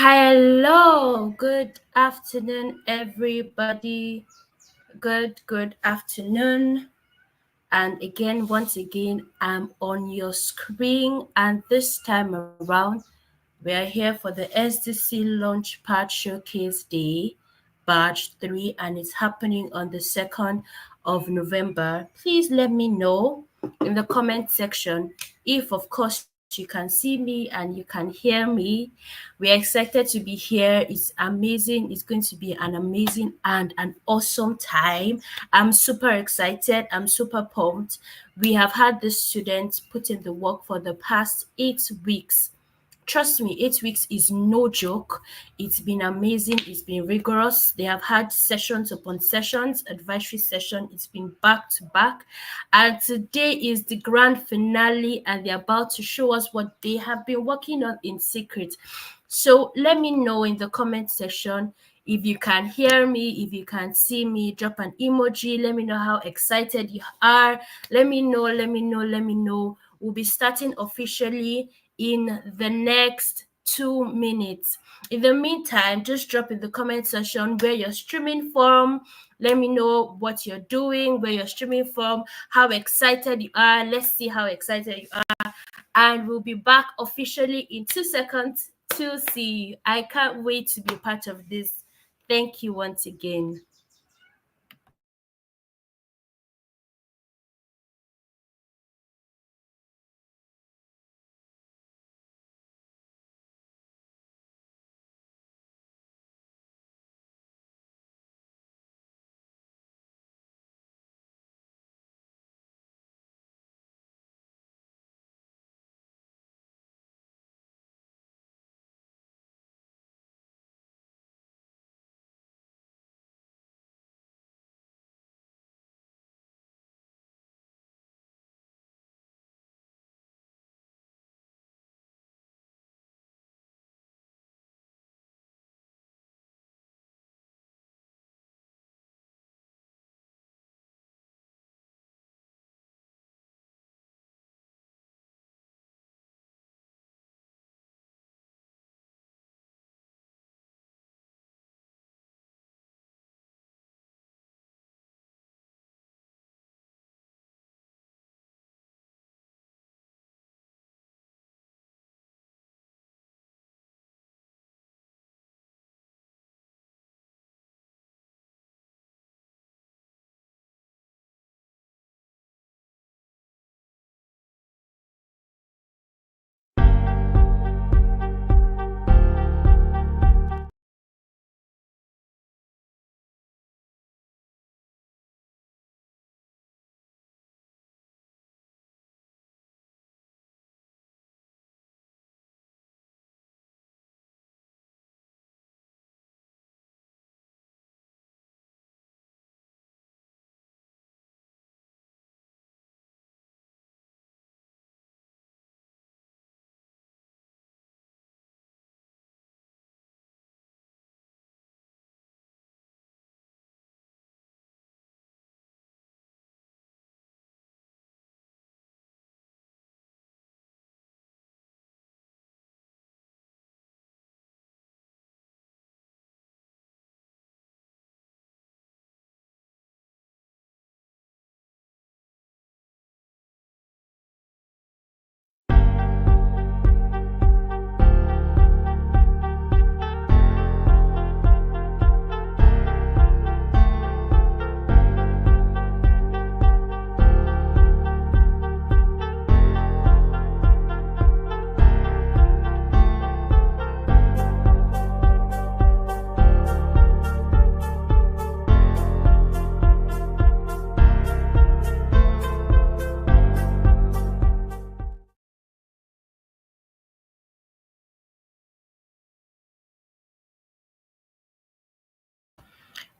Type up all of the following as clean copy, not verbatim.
Hello, good afternoon, everybody. Good afternoon. And again, once again, I'm on your screen, and this time around, we are here for the SDC Launchpad Showcase Day, Batch 3, and it's happening on the 2nd of November. Please let me know in the comment section if, of course, you can see me and you can hear me. We're excited to be here. It's amazing. It's going to be an amazing and an awesome time. I'm super excited. I'm super pumped. We have had the students put in the work for the past 8 weeks. Trust me, 8 weeks is no joke. It's been amazing. It's been rigorous. They have had sessions upon sessions, advisory session. It's been back to back. And today is the grand finale, and they're about to show us what they have been working on in secret. So let me know in the comment section if you can hear me, if you can see me. Drop an emoji. Let me know how excited you are. Let me know. We'll be starting officially in the next 2 minutes. In the meantime, just drop in the comment section where you're streaming from. Let me know what you're doing, where you're streaming from, how excited you are. Let's see how excited you are. And we'll be back officially in 2 seconds to see you. I can't wait to be a part of this. Thank you once again.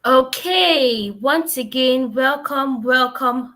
Okay, once again, welcome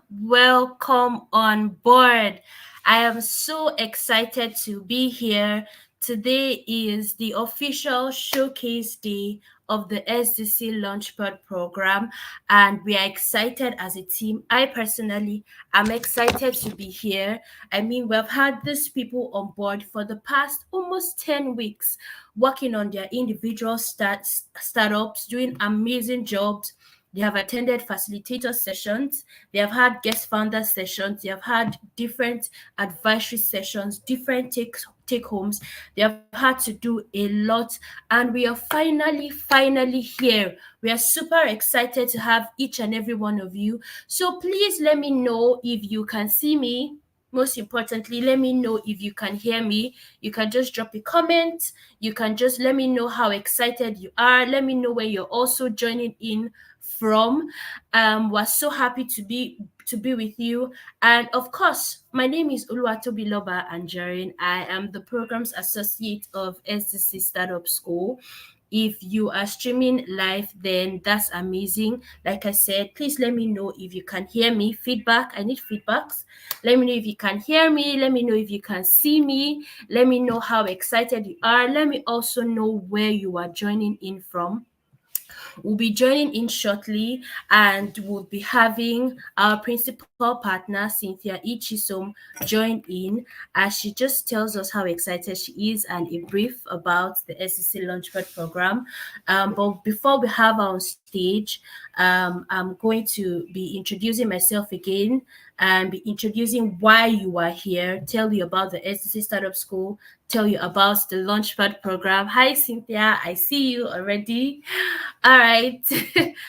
on board. I am so excited to be here. Today is the official showcase day of the SDC Launchpad program, and we are excited as a team. I personally am excited to be here. I mean, we've had these people on board for the past almost 10 weeks, working on their individual startups, doing amazing jobs. They have attended facilitator sessions, they have had guest founder sessions, they have had different advisory sessions, different take homes. They have had to do a lot, and we are finally here. We are super excited to have each and every one of you. So please let me know if you can see me. Most importantly, let me know if you can hear me. You can just drop a comment. You can just let me know how excited you are. Let me know where you're also joining in from. We're so happy to be with you. And of course, my name is Uluwatobiloba Anjarin. I am the Programs Associate of SDC Startup School. If you are streaming live, then that's amazing. Like I said, please let me know if you can hear me. Feedback, I need feedbacks. Let me know if you can hear me. Let me know if you can see me. Let me know how excited you are. Let me also know where you are joining in from. We'll be joining in shortly, and we'll be having our principal partner, Cynthia Ichisom, join in as she just tells us how excited she is and a brief about the SEC Launchpad program. But before we have her on stage, I'm going to be introducing myself again and be introducing why you are here, tell you about the SEC Startup School, tell you about the Launchpad program. Hi, Cynthia. I see you already. All right.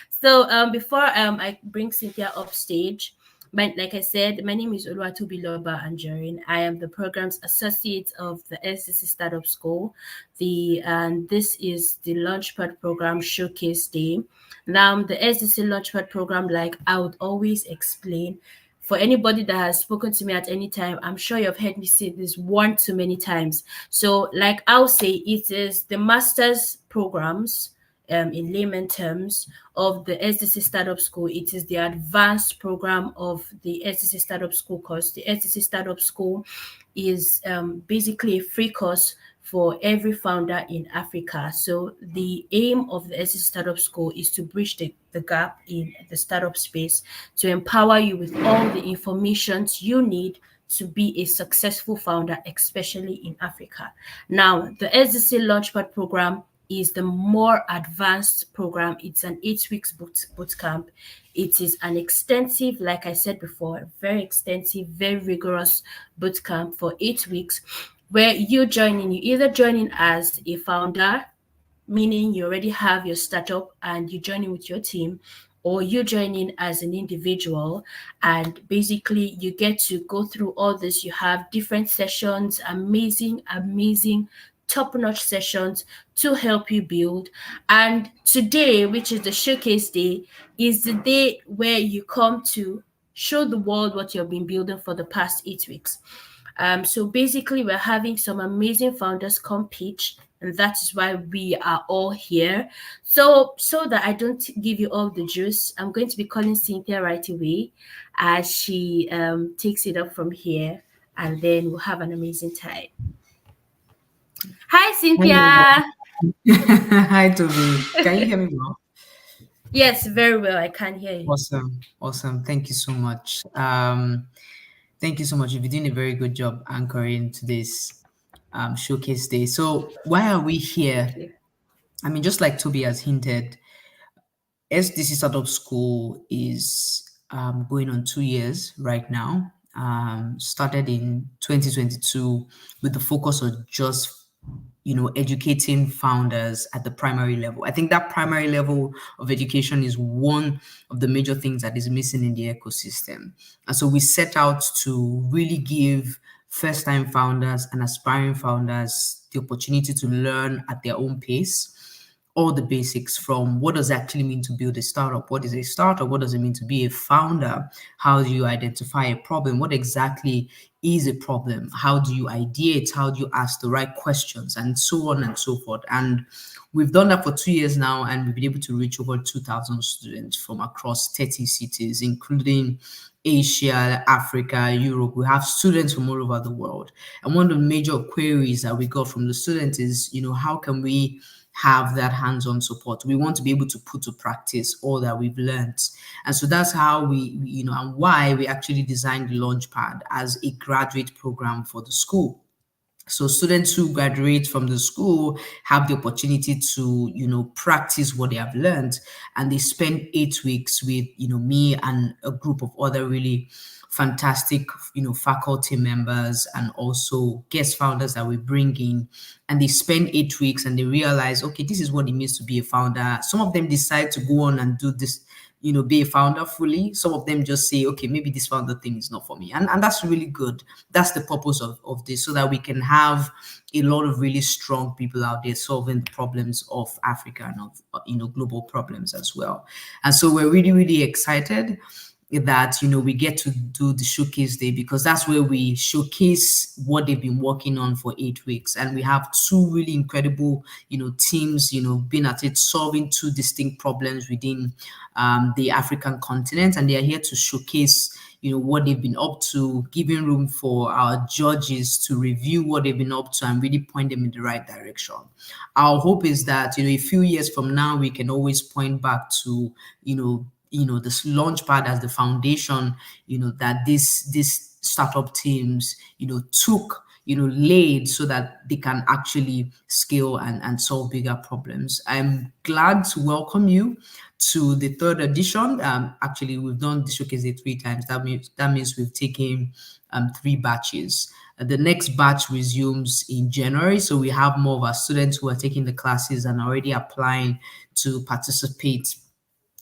So before I bring Cynthia up stage, like I said, my name is Oluwatobiloba Anjorin. I am the program's associate of the SDC Startup School. And this is the Launchpad program showcase day. Now, the SDC Launchpad program, like I would always explain, for anybody that has spoken to me at any time, I'm sure you've heard me say this one too many times. So, like I'll say, it is the master's programs, in layman terms, of the SDC Startup School. It is the advanced program of the SDC Startup School course. The SDC Startup School is basically a free course for every founder in Africa. So the aim of the SDC Startup School is to bridge the gap in the startup space, to empower you with all the information you need to be a successful founder, especially in Africa. Now, the SDC Launchpad program is the more advanced program. It's an 8 weeks boot camp. It is an extensive, like I said before, very extensive, very rigorous boot camp for 8 weeks, where you either join in as a founder, meaning you already have your startup and you join in with your team, or you join in as an individual, and basically you get to go through all this. You have different sessions, amazing top-notch sessions to help you build. And today, which is the showcase day, is the day where you come to show the world what you've been building for the past 8 weeks. So basically, we're having some amazing founders come pitch, and that is why we are all here. So that I don't give you all the juice, I'm going to be calling Cynthia right away as she takes it up from here, and then we'll have an amazing time. Hi, Hello. Cynthia. Hi, Toby. Can you hear me well? Yes, very well. I can hear you. Awesome. Thank you so much. Thank you so much. You've been doing a very good job anchoring today's showcase day. So, why are we here? Okay. I mean, just like Toby has hinted, SDC Startup School is going on 2 years right now. Started in 2022 with the focus on just educating founders at the primary level. I think that primary level of education is one of the major things that is missing in the ecosystem. And so we set out to really give first time founders and aspiring founders the opportunity to learn at their own pace all the basics, from what does it actually mean to build a startup? What is a startup? What does it mean to be a founder? How do you identify a problem? What exactly is a problem? How do you ideate? How do you ask the right questions? And so on and so forth. And we've done that for 2 years now, and we've been able to reach over 2,000 students from across 30 cities, including Asia, Africa, Europe. We have students from all over the world. And one of the major queries that we got from the students is, how can we have that hands-on support. We want to be able to put to practice all that we've learned. And so that's how and why we actually designed the Launchpad as a graduate program for the school. So students who graduate from the school have the opportunity to practice what they have learned, and they spend 8 weeks with me and a group of other really fantastic faculty members and also guest founders that we bring in. And they spend 8 weeks and they realize, okay, this is what it means to be a founder. Some of them decide to go on and do this, be a founder fully. Some of them just say, okay, maybe this founder thing is not for me. And that's really good. That's the purpose of this, so that we can have a lot of really strong people out there solving the problems of Africa and of global problems as well. And so we're really, really excited that we get to do the showcase day, because that's where we showcase what they've been working on for 8 weeks. And we have two really incredible teams being at it, solving two distinct problems within the African continent, and they are here to showcase what they've been up to, giving room for our judges to review what they've been up to and really point them in the right direction. Our hope is that a few years from now we can always point back to this Launchpad as the foundation that this startup teams took laid, so that they can actually scale and solve bigger problems. I'm glad to welcome you to the third edition. Actually, we've done the showcase day 3 times. That means we've taken 3 batches. The next batch resumes in January, so we have more of our students who are taking the classes and already applying to participate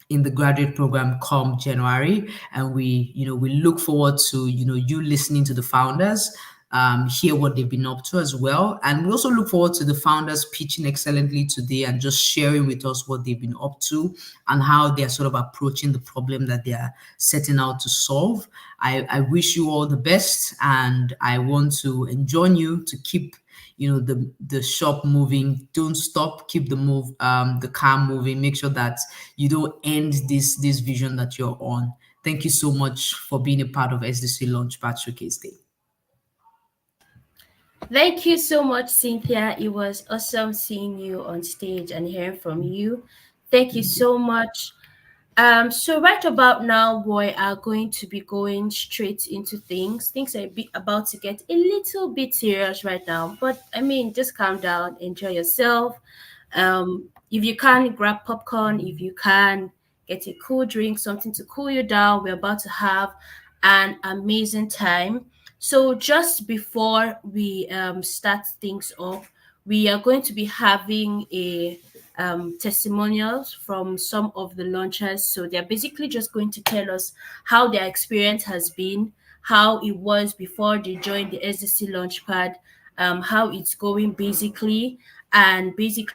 in the graduate program come January. And we look forward to you listening to the founders, hear what they've been up to as well. And we also look forward to the founders pitching excellently today and just sharing with us what they've been up to and how they're sort of approaching the problem that they are setting out to solve. I wish you all the best, and I want to enjoin you to keep the shop moving. Don't stop, keep the car moving. Make sure that you don't end this vision that you're on. Thank you so much for being a part of SDC Launchpad Showcase Day. Thank you so much, Cynthia. It was awesome seeing you on stage and hearing from you. Thank you Thank you. so much. So right about now, we are going to be going straight into things. Things are about to get a little bit serious right now, but I mean, just calm down, enjoy yourself. If you can, grab popcorn. If you can, get a cool drink, something to cool you down. We're about to have an amazing time. So just before we start things off, we are going to be having a testimonials from some of the launchers. So they're basically just going to tell us how their experience has been, how it was before they joined the SDC Launchpad, how it's going basically, and basically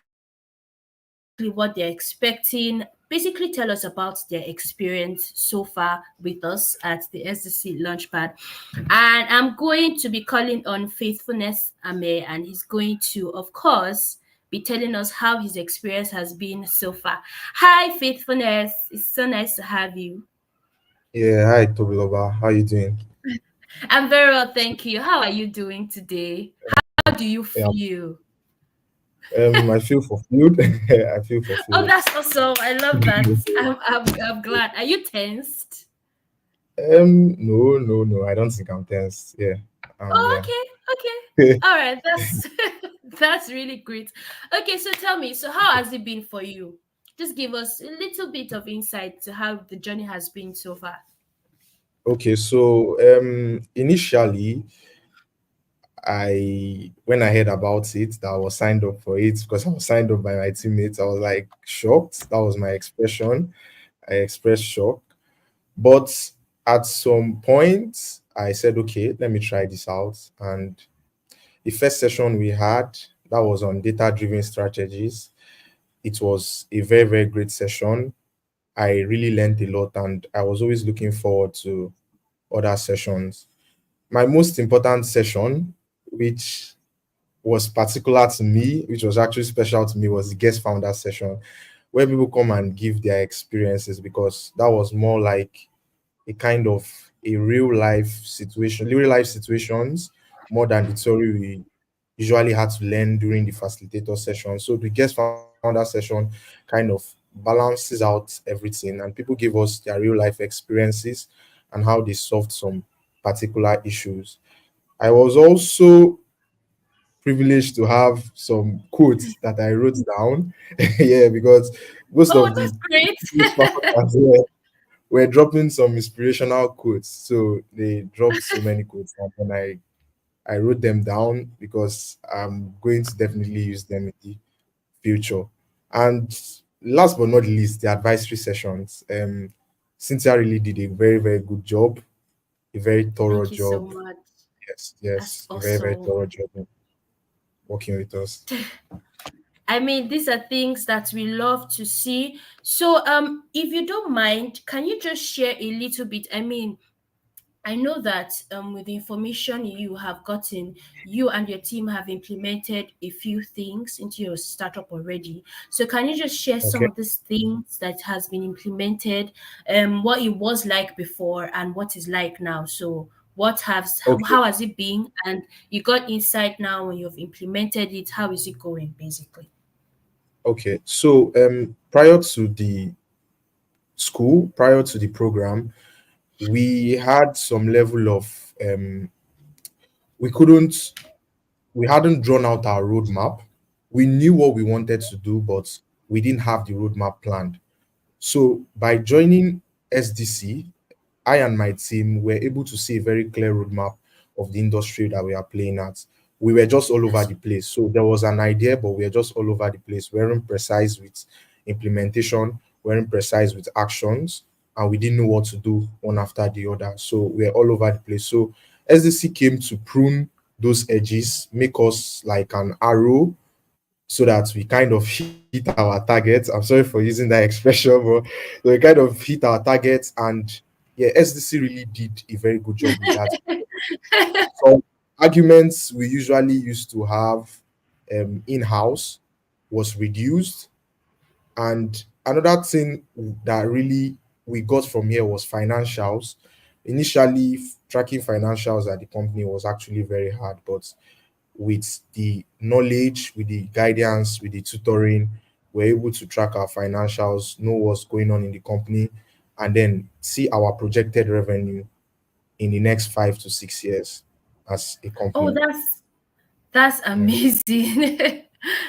what they're expecting. Basically, tell us about their experience so far with us at the SDC Launchpad. And I'm going to be calling on Faithfulness Ame, and he's going to, of course, be telling us how his experience has been so far. Hi, Faithfulness. It's so nice to have you. Yeah, hi Tobiloba. How you doing? I'm very well, thank you. How are you doing today? How do you Yeah, feel? I feel fulfilled. I feel Oh, fulfilled. that's awesome. I love that. I'm glad. Are you tensed? No, no, no. I don't think I'm tense. Yeah, Oh, yeah. okay, okay. All right, that's that's really great. Okay, so tell me, so how has it been for you? Just give us a little bit of insight to how the journey has been so far. Okay, so initially, I when I heard about it, that I was signed up for it because I was signed up by my teammates. I was like shocked. That was my expression. I expressed shock, but at some point, I said, okay, let me try this out. And the first session we had, that was on data-driven strategies. It was a very, very great session. I really learned a lot, and I was always looking forward to other sessions. My most important session, which was particular to me, which was actually special to me, was the guest founder session, where people come and give their experiences, because that was more like a kind of a real life situations, more than the theory we usually had to learn during the facilitator session. So the guest founder founder session kind of balances out everything, and people give us their real life experiences and how they solved some particular issues. I was also privileged to have some quotes that I wrote down. Yeah, because most Oh, of the that's great. founders here were dropping some inspirational quotes. So they dropped so many quotes, and I wrote them down because I'm going to definitely use them in the future. And last but not least, the advisory sessions. Cynthia really did a very, very good job, a very thorough Thank you so job. much. Yes, That's yes, a very, very awesome. thorough job in working with us. I mean, these are things that we love to see. So, if you don't mind, can you just share a little bit? I mean, I know that with the information you have gotten, you and your team have implemented a few things into your startup already. So can you just share some Okay, of these things that has been implemented, what it was like before and what is like now? So what has okay, how has it been? And you got insight now when you've implemented it. How is it going, basically? okay. So, prior to the school, prior to the program, we had some level of we couldn't we hadn't drawn out our roadmap. We knew what we wanted to do, but we didn't have the roadmap planned. So by joining SDC, I and my team were able to see a very clear roadmap of the industry that we are playing at. We were just all over That's the place. So there was an idea, but we were just all over the place. We weren't precise with implementation, we weren't precise with actions, and we didn't know what to do one after the other. So we were all over the place. So SDC came to prune those edges, make us like an arrow so that we kind of hit our targets. I'm sorry for using that expression, but so we kind of hit our targets. And yeah, SDC really did a very good job with that. So arguments we usually used to have in-house was reduced. And another thing that really we got from here was financials. Initially, tracking financials at the company was actually very hard, but with the knowledge, with the guidance, with the tutoring, we're able to track our financials, know what's going on in the company, and then see our projected revenue in the next 5 to 6 years as a oh, company. that's Yeah. amazing.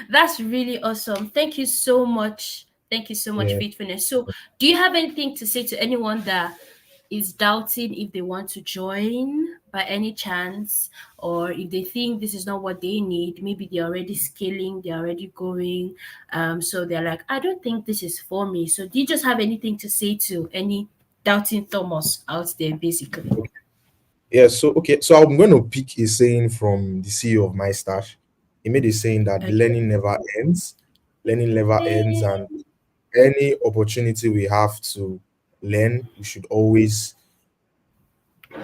That's really awesome. Thank you so much. Thank you so much, Yeah. Faithfulness. So, do you have anything to say to anyone that is doubting if they want to join by any chance, or if they think this is not what they need? Maybe they're already scaling, they're already going. So they're like, I don't think this is for me. So, do you just have anything to say to any doubting Thomas out there, basically? Yeah. So okay. So I'm going to pick a saying from the CEO of My Stash. He made a saying that Okay. learning never ends. Learning never ends, Eh, and any opportunity we have to learn, we should always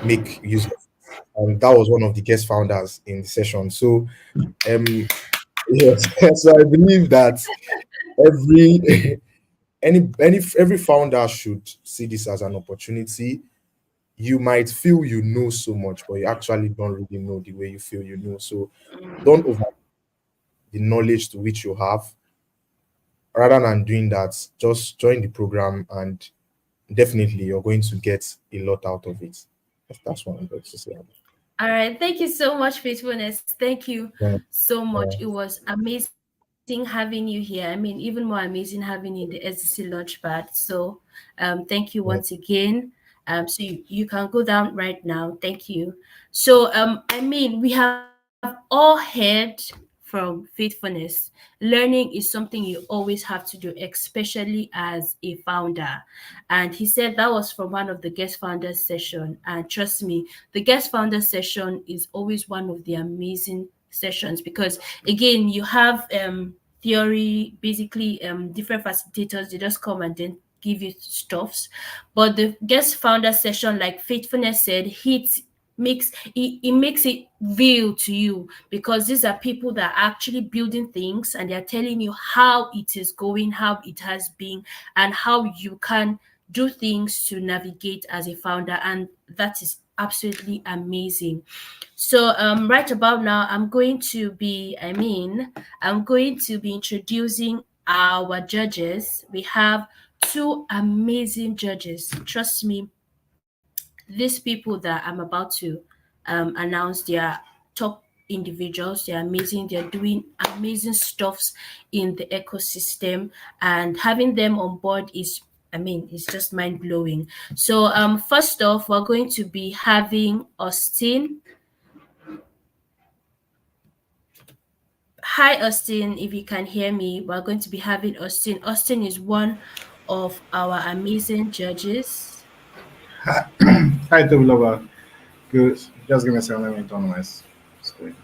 make use of. That was one of the guest founders in the session. So yes, so I believe that every every founder should see this as an opportunity. You might feel you know so much, but you actually don't really know the way you feel you know. So don't over the knowledge to which you have. Rather than doing that, just join the program, and definitely you're going to get a lot out of it. That's what I'm going to say. All right. Thank you so much, Faithfulness. Thank you Yeah, so much. It yeah, was amazing having you here. I mean, even more amazing having you in the SDC Launchpad. So, thank you once yeah. again. So you can go down right now. Thank you. So, I mean, we have all heard from Faithfulness. Learning is something you always have to do, especially as a founder. And he said that was from one of the guest founders session. And trust me, the guest founder session is always one of the amazing sessions, because again, you have theory, basically different facilitators, they just come and then give you stuffs. But the guest founder session, like Faithfulness said, it makes it real to you, because these are people that are actually building things and they're telling you how it is going, how it has been, and how you can do things to navigate as a founder. And that is absolutely amazing. So right about now, I'm going to be introducing our judges. We have two amazing judges. Trust me, these people that I'm about to announce, they are top individuals. They're amazing. They're doing amazing stuffs in the ecosystem, and having them on board is, I mean, it's just mind blowing. So, first off, we're going to be having Austin. Hi, Austin. If you can hear me, we're going to be having Austin. Austin is one of our amazing judges. Hi, Toby. Good. Just give me a second. Let me turn on my screen.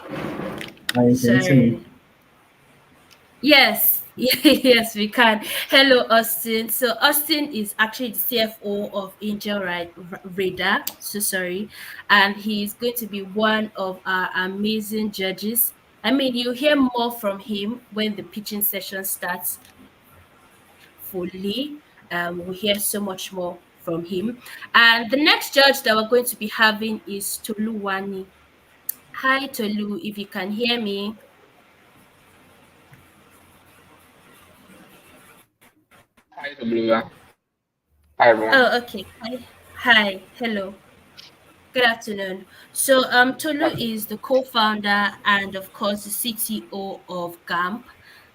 Hi, can you see me? Sorry. Yes, yes, we can. Hello, Austin. So Austin is actually the CFO of Angel Radar. So sorry, and he's going to be one of our amazing judges. I mean, you hear more from him when the pitching session starts fully. We hear so much more from him. And the next judge that we're going to be having is Toluwani. Hi, Tolu. If you can hear me. Hi, Blue. Hi, everyone. Oh, okay. Hi. Hi. Hello. Good afternoon. So, Tolu Afternoon. is the co-founder and, of course, the CTO of GAMP.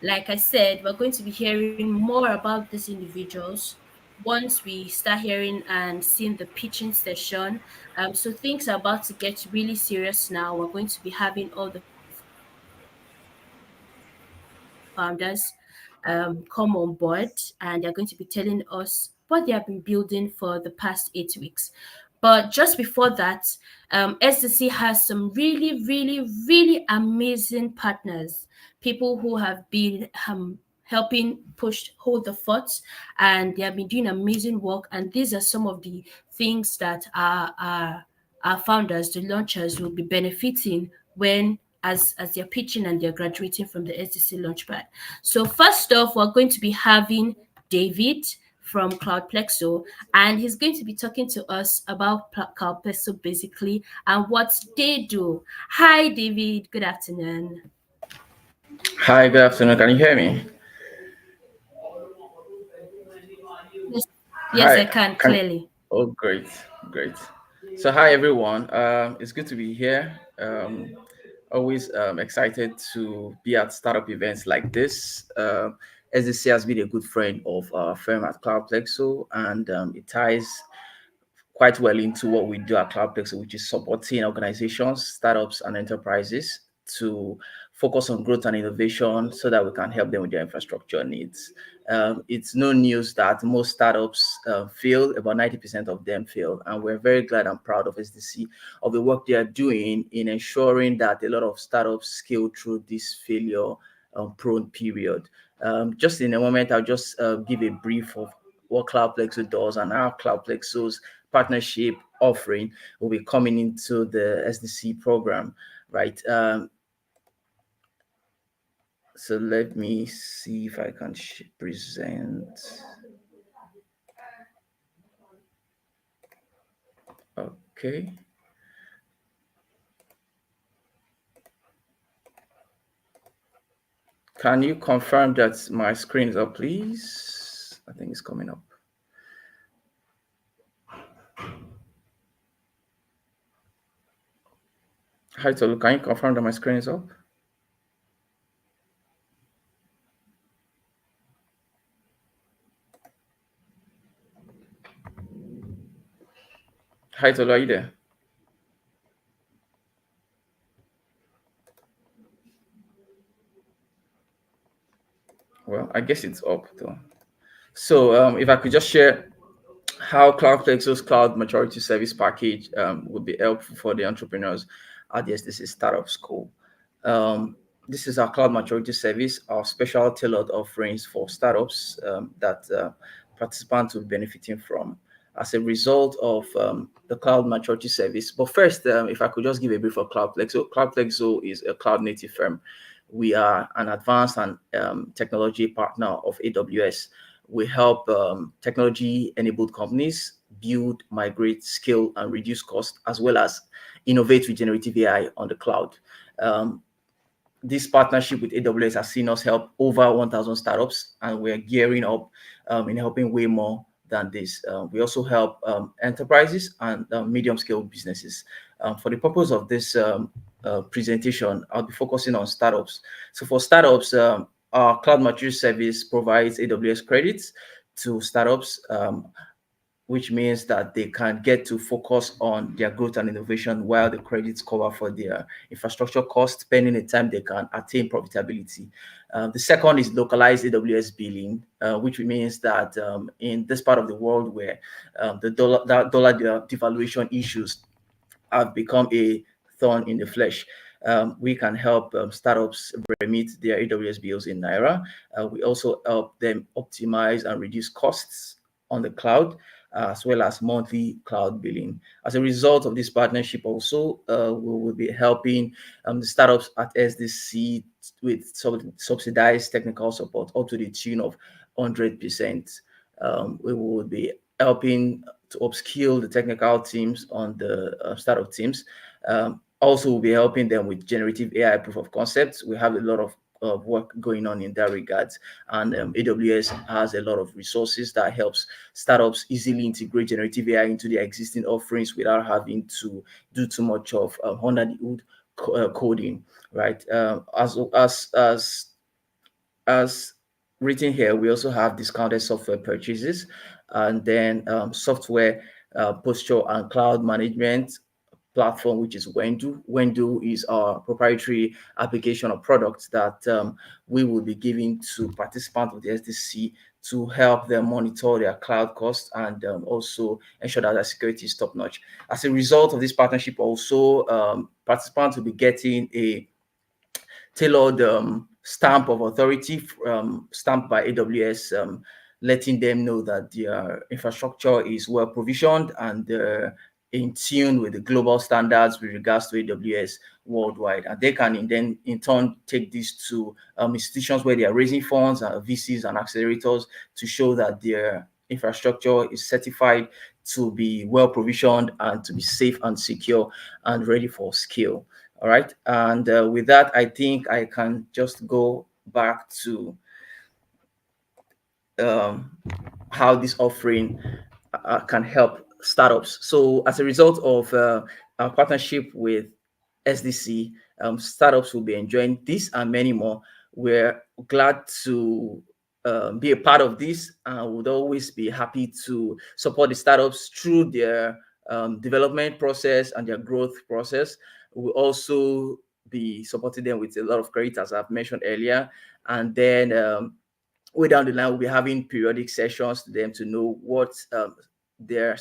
Like I said, we're going to be hearing more about these individuals once we start hearing and seeing the pitching session. So things are about to get really serious now. We're going to be having all the founders come on board, and they're going to be telling us what they have been building for the past 8 weeks. But just before that, SDC has some really, really amazing partners, people who have been helping push hold the fort, and they have been doing amazing work. And these are some of the things that our founders, the launchers, will be benefiting when as they're pitching and they're graduating from the SDC Launchpad. So first off, we're going to be having David from Cloudplexo, and he's going to be talking to us about Cloudplexo basically and what they do. Hi, David. Good afternoon. Hi, good afternoon. Can you hear me? Yes, yes, I Hi, can can clearly. oh great, great. So hi everyone. It's good to be here. Always excited to be at startup events like this. SDC has been a good friend of our firm at Cloudplexo, and it ties quite well into what we do at Cloudplex, which is supporting organizations, startups, and enterprises to focus on growth and innovation so that we can help them with their infrastructure needs. It's no news that most startups fail, about 90% of them fail. And we're very glad and proud of SDC, of the work they are doing in ensuring that a lot of startups scale through this failure prone period. Just in a moment, I'll just give a brief of what Cloudplexo does and how Cloudplexo's partnership offering will be coming into the SDC program, right? So let me see if I can present. Okay. Can you confirm that my screen is up, please? I think it's coming up. Hi, Tolu. Can you confirm that my screen is up? Hi, Tolu. Are you there? Well, I guess it's up though. So if I could just share how Cloudplexo's cloud maturity service package would be helpful for the entrepreneurs at the SDC Startup School. This is our cloud maturity service, our special tailored offerings for startups that participants will be benefiting from as a result of the cloud maturity service. But first, if I could just give a brief of Cloudplexo. Cloudplexo is a cloud native firm. We are an advanced and technology partner of AWS. We help technology-enabled companies build, migrate, scale, and reduce cost, as well as innovate with generative AI on the cloud. Um, this partnership with AWS has seen us help over 1,000 startups, and we're gearing up in helping way more than this. We also help enterprises and medium scale businesses. For the purpose of this presentation, I'll be focusing on startups. So for startups, our cloud maturity service provides AWS credits to startups, which means that they can get to focus on their growth and innovation while the credits cover for their infrastructure costs, pending the time they can attain profitability. The second is localized AWS billing, which means that in this part of the world where the dollar devaluation issues have become a thorn in the flesh. We can help startups remit their AWS bills in Naira. We also help them optimize and reduce costs on the cloud, as well as monthly cloud billing. As a result of this partnership, also, we will be helping the startups at SDC with subsidized technical support up to the tune of 100%. We will be helping to upskill the technical teams on the startup teams. Also, we'll be helping them with generative AI proof of concepts. We have a lot of work going on in that regard, and AWS has a lot of resources that helps startups easily integrate generative AI into their existing offerings without having to do too much of under the hood coding, right? As written here, we also have discounted software purchases, and then software posture and cloud management platform, which is Wendo. Wendo is our proprietary application or product that we will be giving to participants of the SDC to help them monitor their cloud costs and also ensure that their security is top notch. As a result of this partnership, also participants will be getting a tailored stamp of authority stamped by AWS, letting them know that their infrastructure is well provisioned and in tune with the global standards with regards to AWS worldwide. And they can then in turn take this to institutions where they are raising funds, VCs and accelerators to show that their infrastructure is certified to be well provisioned and to be safe and secure and ready for scale. All right. And with that, I think I can just go back to um, how this offering can help startups. So as a result of our partnership with SDC, startups will be enjoying this and many more. We're glad to be a part of this and would always be happy to support the startups through their development process and their growth process. We'll also be supporting them with a lot of credit, as I've mentioned earlier. And then way down the line, we'll be having periodic sessions to them to know what their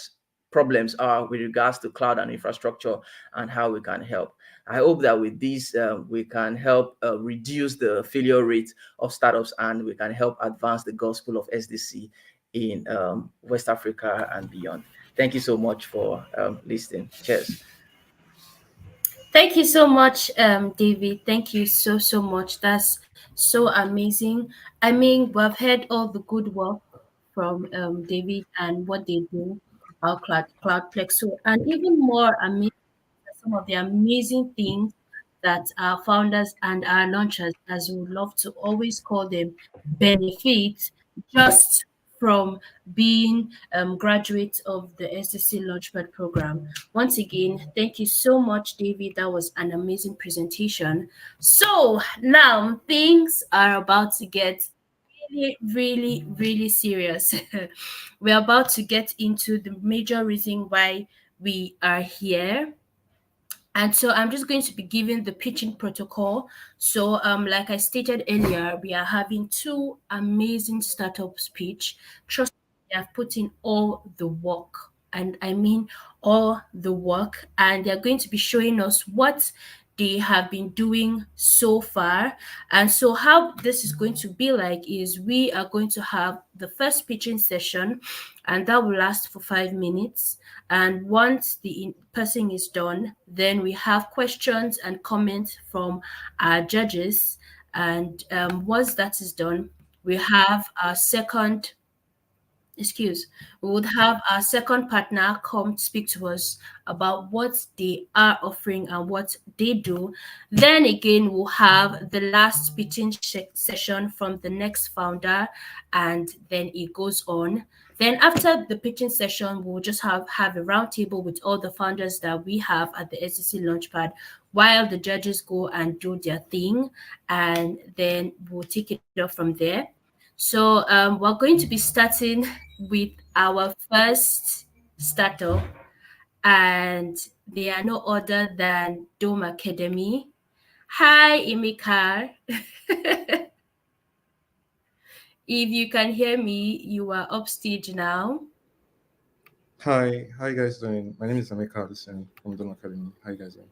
problems are with regards to cloud and infrastructure and how we can help. I hope that with this, we can help reduce the failure rate of startups and we can help advance the gospel of SDC in West Africa and beyond. Thank you so much for listening. Cheers. Thank you so much, David. Thank you so much. That's so amazing. I mean, we've heard all the good work from David and what they do, our Cloudplex. So, and even more amazing some of the amazing things that our founders and our launchers, as we would love to always call them, benefit just from being graduates of the SSC Launchpad program. Once again, thank you so much, David. That was an amazing presentation. So now things are about to get really serious. We're about to get into the major reason why we are here, and so I'm just going to be giving the pitching protocol. So, like I stated earlier, we are having two amazing startups pitch. Trust me, they have put in all the work, and I mean all the work, and they're going to be showing us what they have been doing so far. And so, how this is going to be like is we are going to have the first pitching session, and that will last for 5 minutes. And once the person is done, then we have questions and comments from our judges. And once that is done, we have our second excuse, we would have our second partner come speak to us about what they are offering and what they do. Then again, we'll have the last pitching session from the next founder, and then it goes on. Then after the pitching session, we'll just have a roundtable with all the founders that we have at the SEC Launchpad while the judges go and do their thing, and then we'll take it off from there. So we're going to be starting with our first startup, and they are no other than Dome Academy. Hi, Imikar. If you can hear me, you are upstage now. Hi, how you guys doing? My name is Emeka Addison from Don Academy. How you guys doing?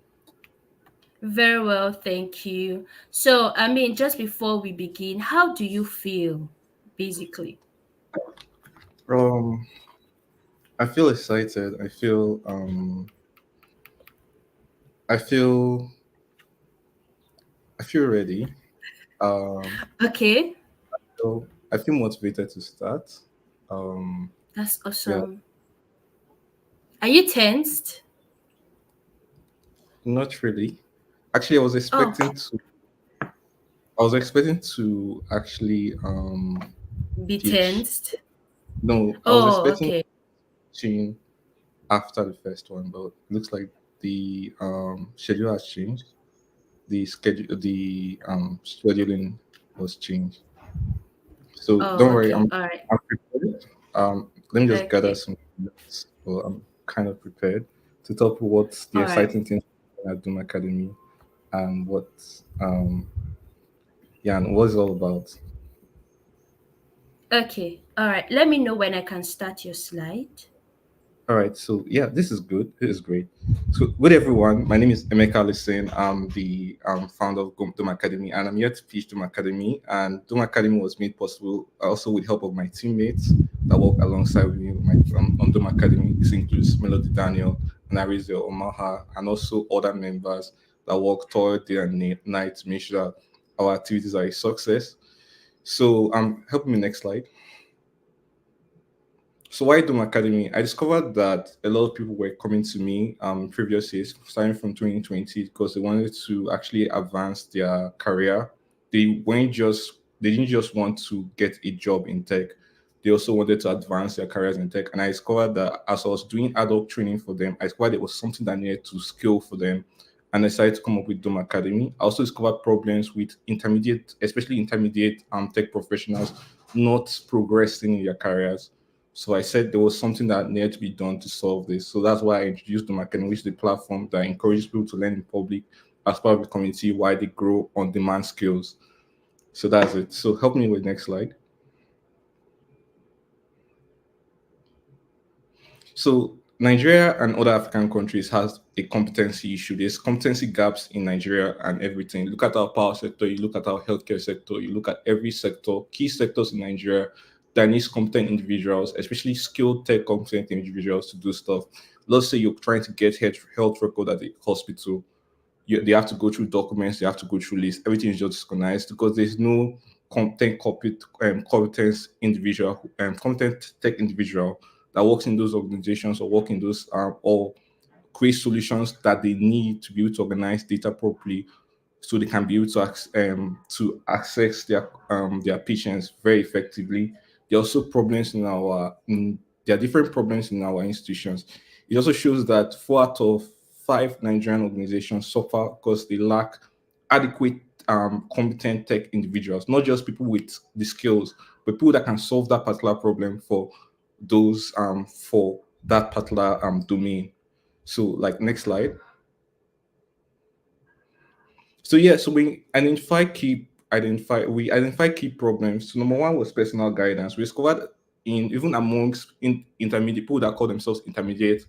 Very well, thank you. So, I mean, just before we begin, how do you feel, basically? Um, I feel excited. I feel I feel ready. Um, Okay, so I feel motivated to start. Um, that's yeah, awesome. Are you tensed? not really. Actually, Oh, I was expecting to actually be teach. tensed. No, I was Oh, expecting okay. teaching after the first one, but it looks like the schedule has changed. The scheduling was changed. So Oh, don't worry, okay. All right. I'm prepared. Let me just gather Okay. some notes. So I'm kind of prepared to talk what the All right. exciting things at Doom Academy and what yeah and what it's all about. Okay. All right. Let me know when I can start your slide. All right, so yeah, this is good. This is great. So, good everyone. My name is Emeka Listen. I'm the founder of Doom Academy, and I'm here to teach Doom Academy. And Doom Academy was made possible also with help of my teammates that work alongside with me on Doom Academy. This includes Melody Daniel, Narizio Omaha, and also other members that work toward day and night to make sure that our activities are a success. So, help me next slide. So why Doom Academy? I discovered that a lot of people were coming to me previous years, starting from 2020, because they wanted to actually advance their career. They didn't just want to get a job in tech. They also wanted to advance their careers in tech. And I discovered that as I was doing adult training for them, I discovered it was something that needed to scale for them. And I decided to come up with Doom Academy. I also discovered problems with intermediate, especially intermediate tech professionals not progressing in their careers. So I said there was something that needed to be done to solve this. So that's why I introduced the Marketing, which is the platform that encourages people to learn in public as part of the community while they grow on demand skills. So that's it. So help me with next slide. So Nigeria and other African countries has a competency issue. There's competency gaps in Nigeria and everything. Look at our power sector, you look at our healthcare sector, you look at every sector, key sectors in Nigeria that needs competent individuals, especially skilled tech competent individuals to do stuff. Let's say you're trying to get health record at the hospital. They have to go through documents, they have to go through lists. Everything is just disorganized because there's no competence individual, competent tech individual that works in those organizations or work in those or create solutions that they need to be able to organize data properly so they can be able to access their patients very effectively. There are also problems there are different problems in our institutions. It also shows that 4 out of 5 Nigerian organizations suffer because they lack adequate competent tech individuals, not just people with the skills, but people that can solve that particular problem for that particular domain. So, like next slide. So yeah, so we identify key problems. So number one was personal guidance. We discovered in even amongst intermediate people that call themselves intermediate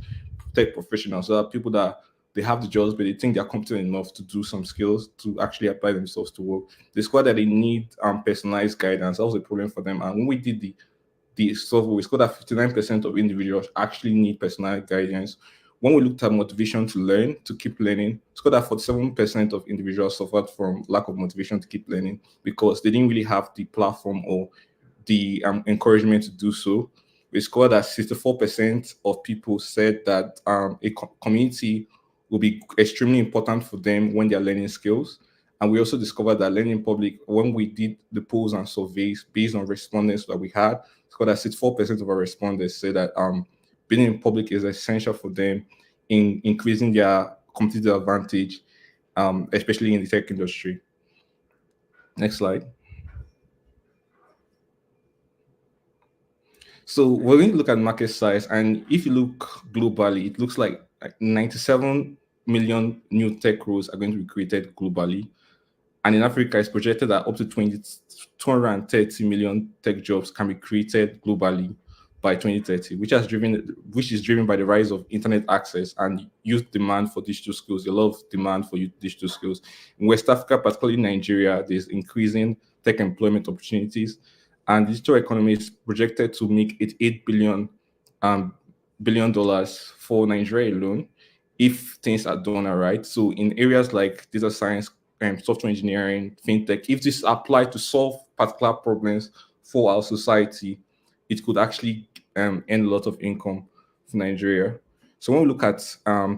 tech professionals, so that people that they have the jobs, but they think they're competent enough to do some skills to actually apply themselves to work. They discovered that they need personalized guidance. That was a problem for them. And when we did the survey, we discovered that 59% of individuals actually need personalized guidance. When we looked at motivation to learn, to keep learning, it's got that 47% of individuals suffered from lack of motivation to keep learning because they didn't really have the platform or the encouragement to do so. we scored that 64% of people said that a community will be extremely important for them when they're learning skills. And we also discovered that learning in public, when we did the polls and surveys based on respondents that we had, scored that 64% of our respondents said that being in public is essential for them in increasing their competitive advantage, especially in the tech industry. Next slide. So when we look at market size, and if you look globally, it looks like 97 million new tech roles are going to be created globally. And in Africa, it's projected that up to 230 million tech jobs can be created globally by 2030, which is driven by the rise of internet access and youth demand for digital skills. A lot of demand for youth digital skills. In West Africa, particularly Nigeria, there's increasing tech employment opportunities, and digital economy is projected to make it um, $8 billion for Nigeria alone if things are done all right. So in areas like data science, software engineering, fintech, if this applied to solve particular problems for our society, it could actually earn a lot of income for Nigeria. So when we look at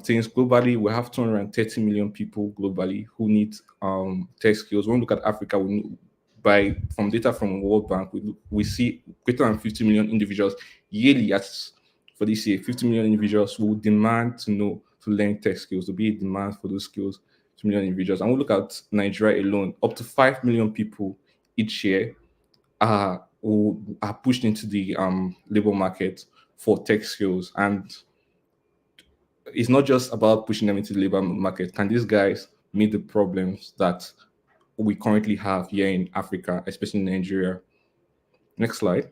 things globally, we have 230 million people globally who need tech skills. When we look at Africa, by from data from World Bank, we see greater than 50 million individuals yearly. As for this year, 50 million individuals who demand to know to learn tech skills, to be a demand for those skills to million individuals. And we look at Nigeria alone, up to 5 million people each year who are pushed into the labor market for tech skills. And it's not just about pushing them into the labor market. Can these guys meet the problems that we currently have here in Africa, especially in Nigeria? Next slide.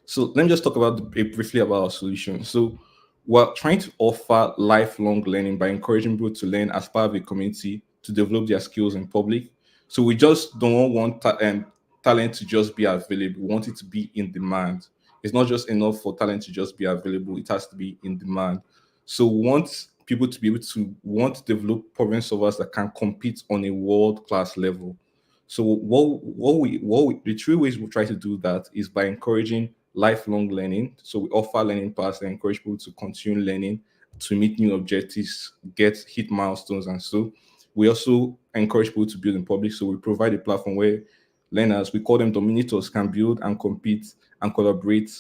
So let me just talk about briefly about our solution. So we're trying to offer lifelong learning by encouraging people to learn as part of a community to develop their skills in public. So we just don't want talent to just be available. We want it to be in demand. It's not just enough for talent to just be available. It has to be in demand. So we want people to be able to want to develop problem solvers that can compete on a world class level. So the three ways we try to do that is by encouraging lifelong learning. So we offer learning paths that encourage people to continue learning, to meet new objectives, hit milestones, and so we also encourage people to build in public. So we provide a platform where learners, we call them dominators, can build and compete and collaborate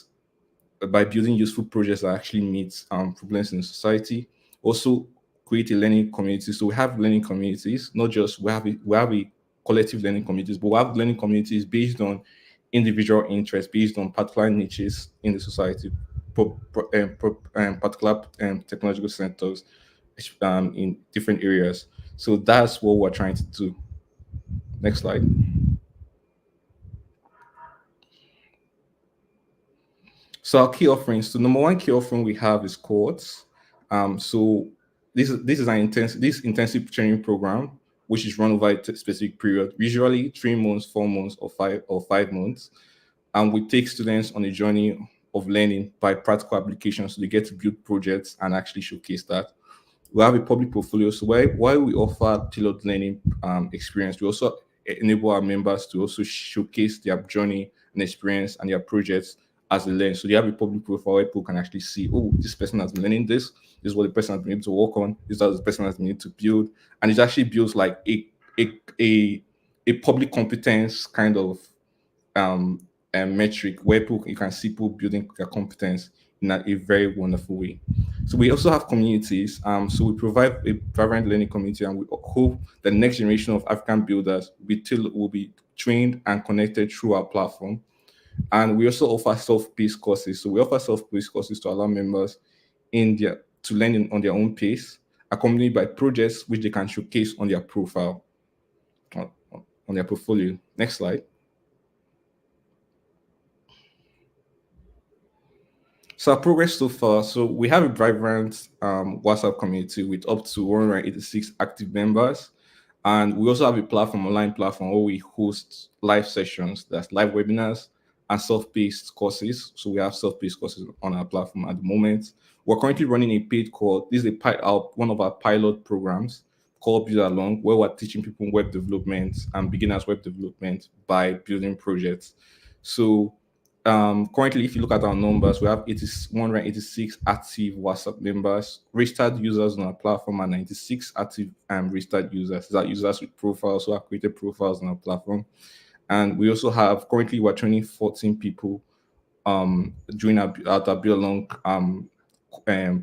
by building useful projects that actually meet problems in society. Also, create a learning community. So we have learning communities, not just we have a collective learning communities, but we have learning communities based on individual interests, based on particular niches in the society, particular technological centers in different areas. So that's what we're trying to do. Next slide. So our key offerings. So number one key offering we have is cohorts. So this is this intensive training program which is run over a specific period, usually 3 months, 4 months, or 5 months. And we take students on a journey of learning by practical applications, so they get to build projects and actually showcase that. We have a public portfolio. So while we offer tailored learning experience, we also enable our members to also showcase their journey and experience and their projects as they learn. So they have a public profile where people can actually see, oh, this person has been learning this. This is what the person has been able to work on. This is what the person has been able to build. And it actually builds like a public competence kind of metric where you can see people building their competence in a very wonderful way. So we also have communities. So we provide a vibrant learning community, and we hope the next generation of African builders will be trained and connected through our platform. And we also offer self-paced courses. So we offer self-paced courses to allow members to learn on their own pace, accompanied by projects which they can showcase on their profile, on their portfolio. Next slide. So our progress so far. So we have a vibrant WhatsApp community with up to 186 active members. And we also have a online platform where we host live sessions, that's live webinars and self-paced courses. So we have self-paced courses on our platform at the moment. We're currently running a paid course. This is one of our pilot programs called Build Along, where we're teaching people web development and beginners web development by building projects. So currently, if you look at our numbers, we have 186 active WhatsApp members, registered users on our platform, and 96 active registered users. These are users with profiles who have created profiles on our platform. And we also have currently we're training 14 people during our Build Along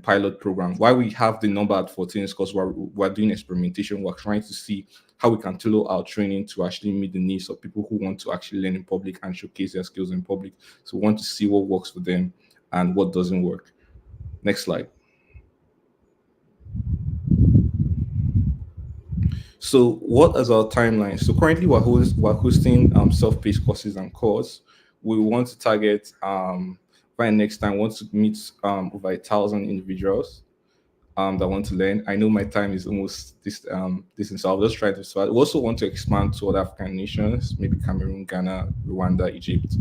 pilot program. Why we have the number at 14 is because we're doing experimentation. We're trying to see how we can tailor our training to actually meet the needs of people who want to actually learn in public and showcase their skills in public. So we want to see what works for them and what doesn't work. Next slide. So what is our timeline? So currently we're hosting self-paced courses and courses. We want to target by next time, want to meet over 1,000 individuals that want to learn. I know my time is almost this, so I'll just try to start. We also want to expand to other African nations, maybe Cameroon, Ghana, Rwanda, Egypt,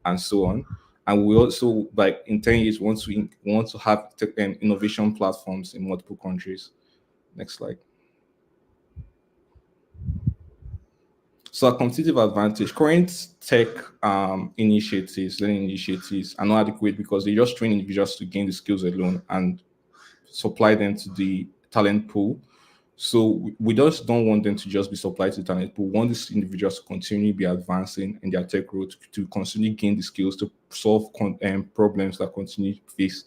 and so on. And we also, like in 10 years, want to have innovation platforms in multiple countries. Next slide. So our competitive advantage, current tech initiatives, learning initiatives are not adequate because they just train individuals to gain the skills alone and supply them to the talent pool. So we just don't want them to just be supplied to the talent pool. We want these individuals to continually be advancing in their tech growth, to continually gain the skills to solve problems that continue to face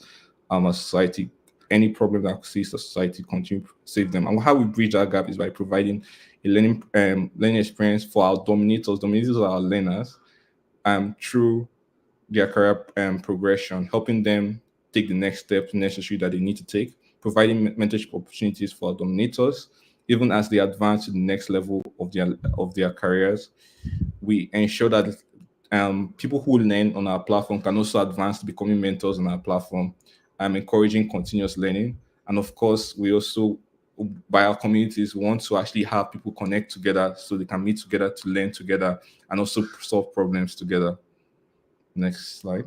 a society. Any problem that faces the society, continue to save them. And how we bridge that gap is by providing a learning experience for our dominators. Dominators are our learners through their career progression, helping them take the next step necessary that they need to take, providing mentorship opportunities for our dominators, even as they advance to the next level of their careers. We ensure that people who learn on our platform can also advance to becoming mentors on our platform, encouraging continuous learning. And of course, we also, by our communities, we want to actually have people connect together so they can meet together to learn together and also solve problems together. Next slide.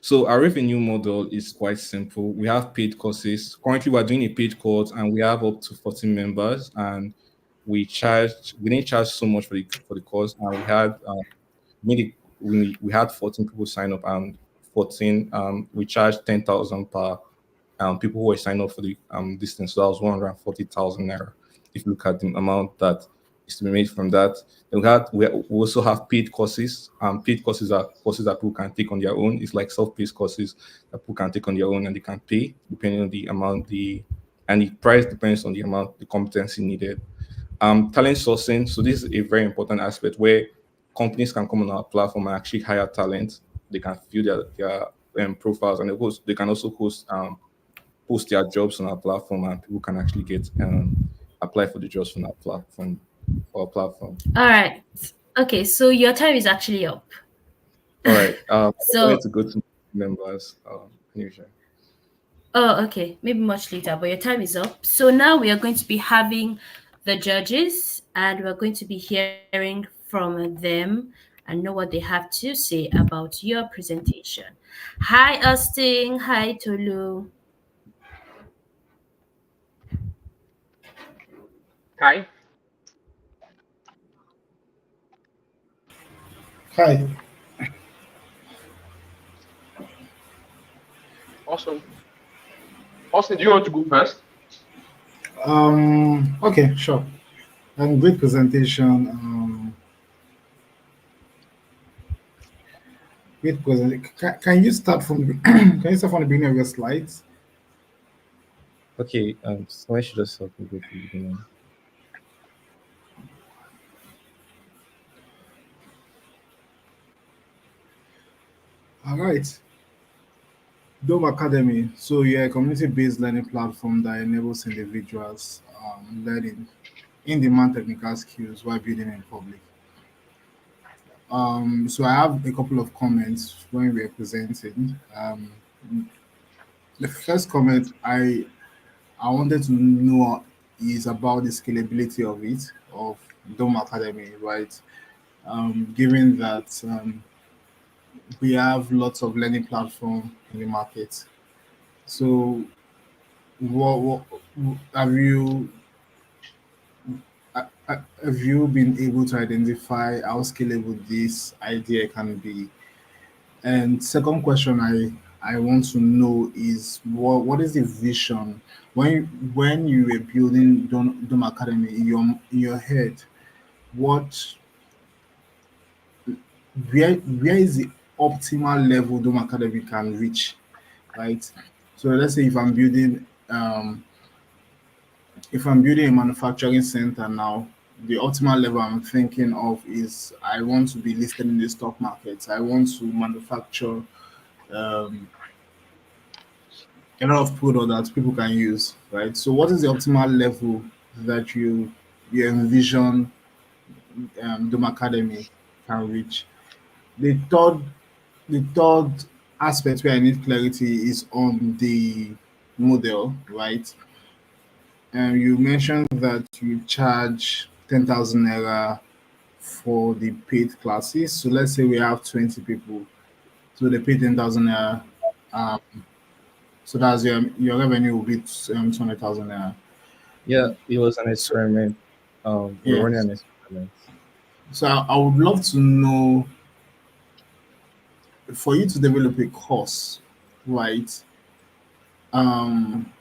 So our revenue model is quite simple. We have paid courses. Currently, we're doing a paid course, and we have up to 14 members. And we didn't charge so much for the course, and we had 14 people sign up, and 14 we charged 10,000 per people who were signed up for the distance. So that was 140,000 naira. If you look at the amount that is to be made from that, then we also have paid courses. Paid courses are courses that people can take on their own. It's like self-paced courses that people can take on their own and they can pay depending on the amount and the price depends on the amount, the competency needed. Talent sourcing. So this is a very important aspect where companies can come on our platform and actually hire talent. They can fill their profiles, and they can also post their jobs on our platform, and people can actually get apply for the jobs from our platform. All right. Okay, so your time is actually up. All right. I So, wanted to go to members. Can you share? oh, okay, maybe much later, but your time is up. So now we are going to be having the judges and we're going to be hearing from them and know what they have to say about your presentation. Hi, Austin. Hi, Tolu. Hi. Hi. Awesome. Austin, do you want to go first? Okay, sure. Great presentation. Great presentation. Can you start from the can you start from the beginning of your slides? Okay. Someone should just help me go to the beginning. All right. Dome Academy. So you're a community-based learning platform that enables individuals learning in-demand technical skills while building in public. So I have a couple of comments when we're presenting. The first comment I wanted to know is about the scalability of Dome Academy, right? Given that we have lots of learning platform in the market. So what have you have you been able to identify how scalable this idea can be? And second question I want to know is what is the vision when you were building Dome Academy in your head? What where is the optimal level Dome Academy can reach, right? So let's say if I'm building a manufacturing center now, the optimal level I'm thinking of is I want to be listed in the stock markets. I want to manufacture um, a lot of product that people can use, right? So, what is the optimal level that you envision Dome Academy can reach? The third the third aspect where I need clarity is on the model, right? You mentioned that you charge 10,000 naira for the paid classes. So let's say we have 20 people. So they pay 10,000 naira. Um, so that's your revenue will be 200,000 naira. Yeah, it was an So experiment. We're running yes. an experiment. So I would love to know for you to develop a course, right? Um,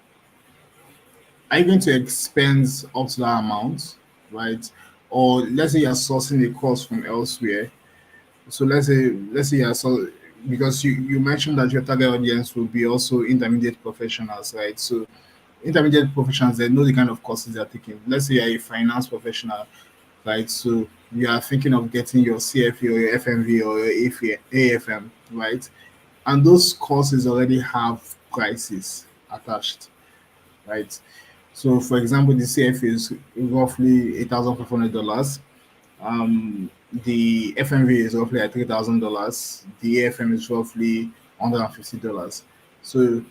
are you going to expend up to that amount, right? Or let's say you're sourcing a course from elsewhere. So let's say you're so because you mentioned that your target audience will be also intermediate professionals, right? So intermediate professionals they know the kind of courses they're taking. Let's say you're a finance professional, right? So you are thinking of getting your CFE or your FMV or your AFM, right? And those courses already have prices attached, right? So, for example, the CFE is roughly $8,500. The FMV is roughly at $3,000. The AFM is roughly $150. So,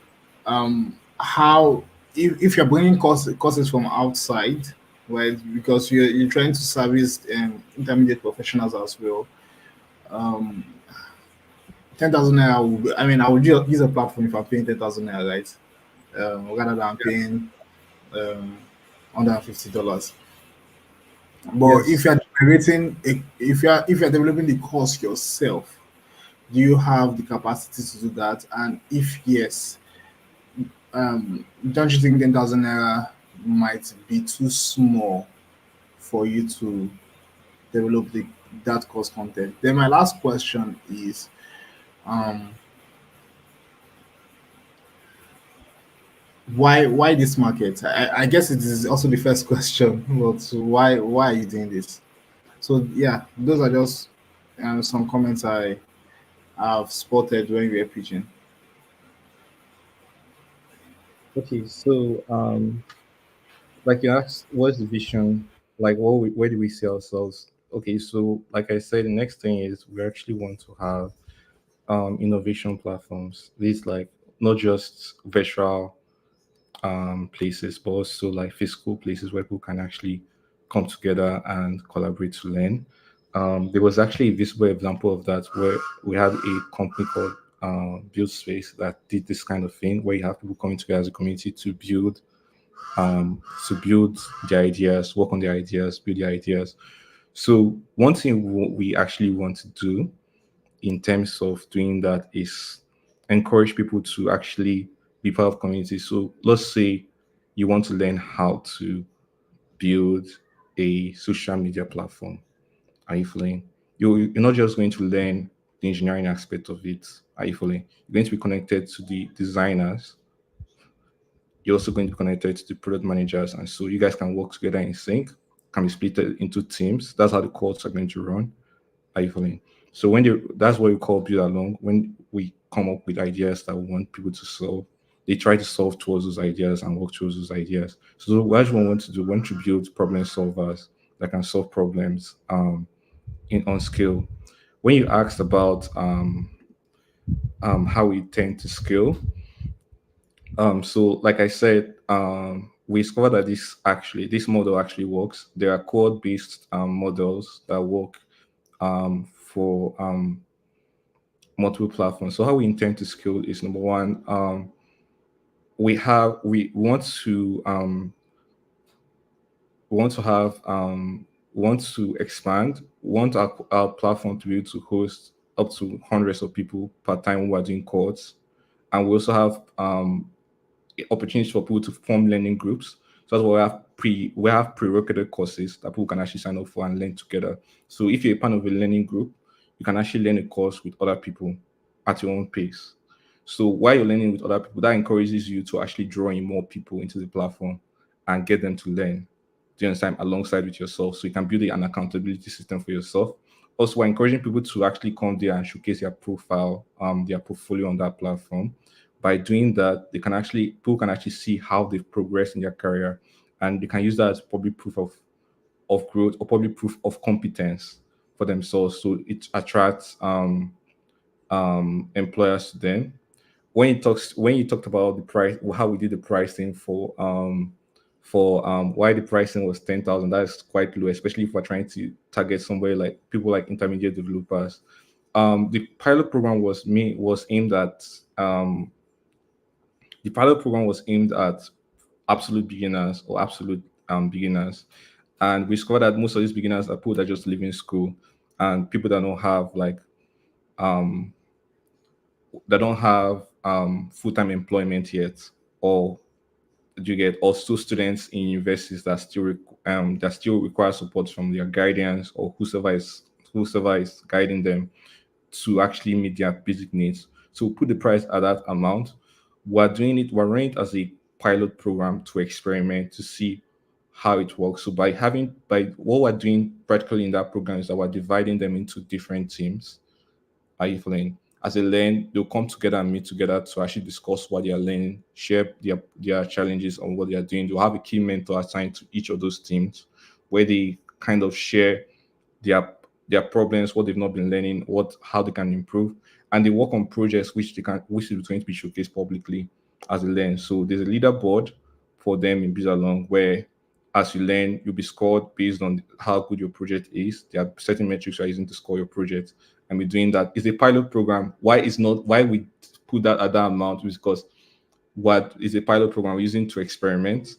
how if you're bringing courses from outside, right? Because you're trying to service intermediate professionals as well. Um, 10,000 naira. I mean, I would use a platform if I'm paying 10,000 naira, right? Rather than paying um, $150. But Yes. if you're developing the course yourself, do you have the capacity to do that? And if yes, don't you think 10,000 naira might be too small for you to develop that course content? Then my last question is, um, why this market? I guess it is also the first question, but why are you doing this? So yeah, those are just some comments I've spotted when we were pitching. Okay, so like you asked, what's the vision? Like, where do we see ourselves? Okay, so like I said, the next thing is we actually want to have innovation platforms. These like not just virtual places, but also like physical places where people can actually come together and collaborate to learn. There was actually a visible example of that where we had a company called Build Space that did this kind of thing where you have people coming together as a community to build their ideas, work on their ideas, build their ideas. So one thing we actually want to do in terms of doing that is encourage people to actually be part of community. So let's say you want to learn how to build a social media platform. Are you following? You're not just going to learn the engineering aspect of it. Are you following? You're going to be connected to the designers. You're also going to be connected to the product managers. And so you guys can work together in sync, can be split into teams. That's how the calls are going to run. Are you following? So that's what we call build along. When we come up with ideas that we want people to solve, they try to solve towards those ideas and work towards those ideas. So what we want to do, we want to build problem solvers that can solve problems in on scale. When you asked about how we tend to scale, so like I said, we discovered that this model actually works. There are code based models that work for multiple platforms. So how we intend to scale is number one, we want to have want to expand, want our platform to be able to host up to hundreds of people per time when we're doing courts. And we also have opportunities for people to form learning groups. So that's why we have prerequisite courses that people can actually sign up for and learn together. So if you're a part of a learning group, you can actually learn a course with other people at your own pace. So while you're learning with other people, that encourages you to actually draw in more people into the platform and get them to learn. Do you understand? Alongside with yourself, so you can build an accountability system for yourself. Also, we're encouraging people to actually come there and showcase their profile, their portfolio on that platform. By doing that, people can actually see how they've progressed in their career, and they can use that as probably proof of growth or probably proof of competence for themselves. So it attracts employers to them. When you talked about the price, how we did the pricing for why the pricing was 10,000, that's quite low, especially if we're trying to target somewhere like people like intermediate developers. The pilot program was aimed at the pilot program was aimed at absolute beginners or absolute beginners, and we discovered that most of these beginners are people that just leaving school and people that don't have um full-time employment yet, or do you get also students in universities that that still require support from their guardians or whosoever is guiding them to actually meet their basic needs. So we put the price at that amount. We're running it as a pilot program to experiment to see how it works. So by what we're doing practically in that program is that we're dividing them into different teams. Are you following? As they learn, they'll come together and meet together to actually discuss what they are learning, share their challenges on what they are doing. They'll have a key mentor assigned to each of those teams where they kind of share their their problems, what they've not been learning, what how they can improve, and they work on projects which is going to be showcased publicly as they learn. So there's a leaderboard for them in Bizalong where as you learn, you'll be scored based on how good your project is. There are certain metrics you are using to score your project, and we're doing that. It's a pilot program. Why we put that at that amount is because what is a pilot program we're using to experiment.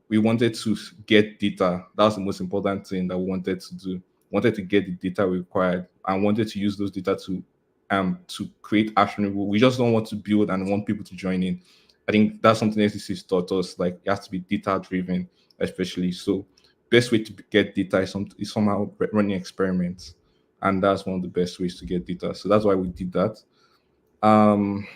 We wanted to get data. That's the most important thing that we wanted to do. Wanted to get the data required and wanted to use those data to create actionable. We just don't want to build and want people to join in. I think that's something SEC has taught us. Like it has to be data driven, especially. So best way to get data is somehow running experiments, and that's one of the best ways to get data. So that's why we did that. Um,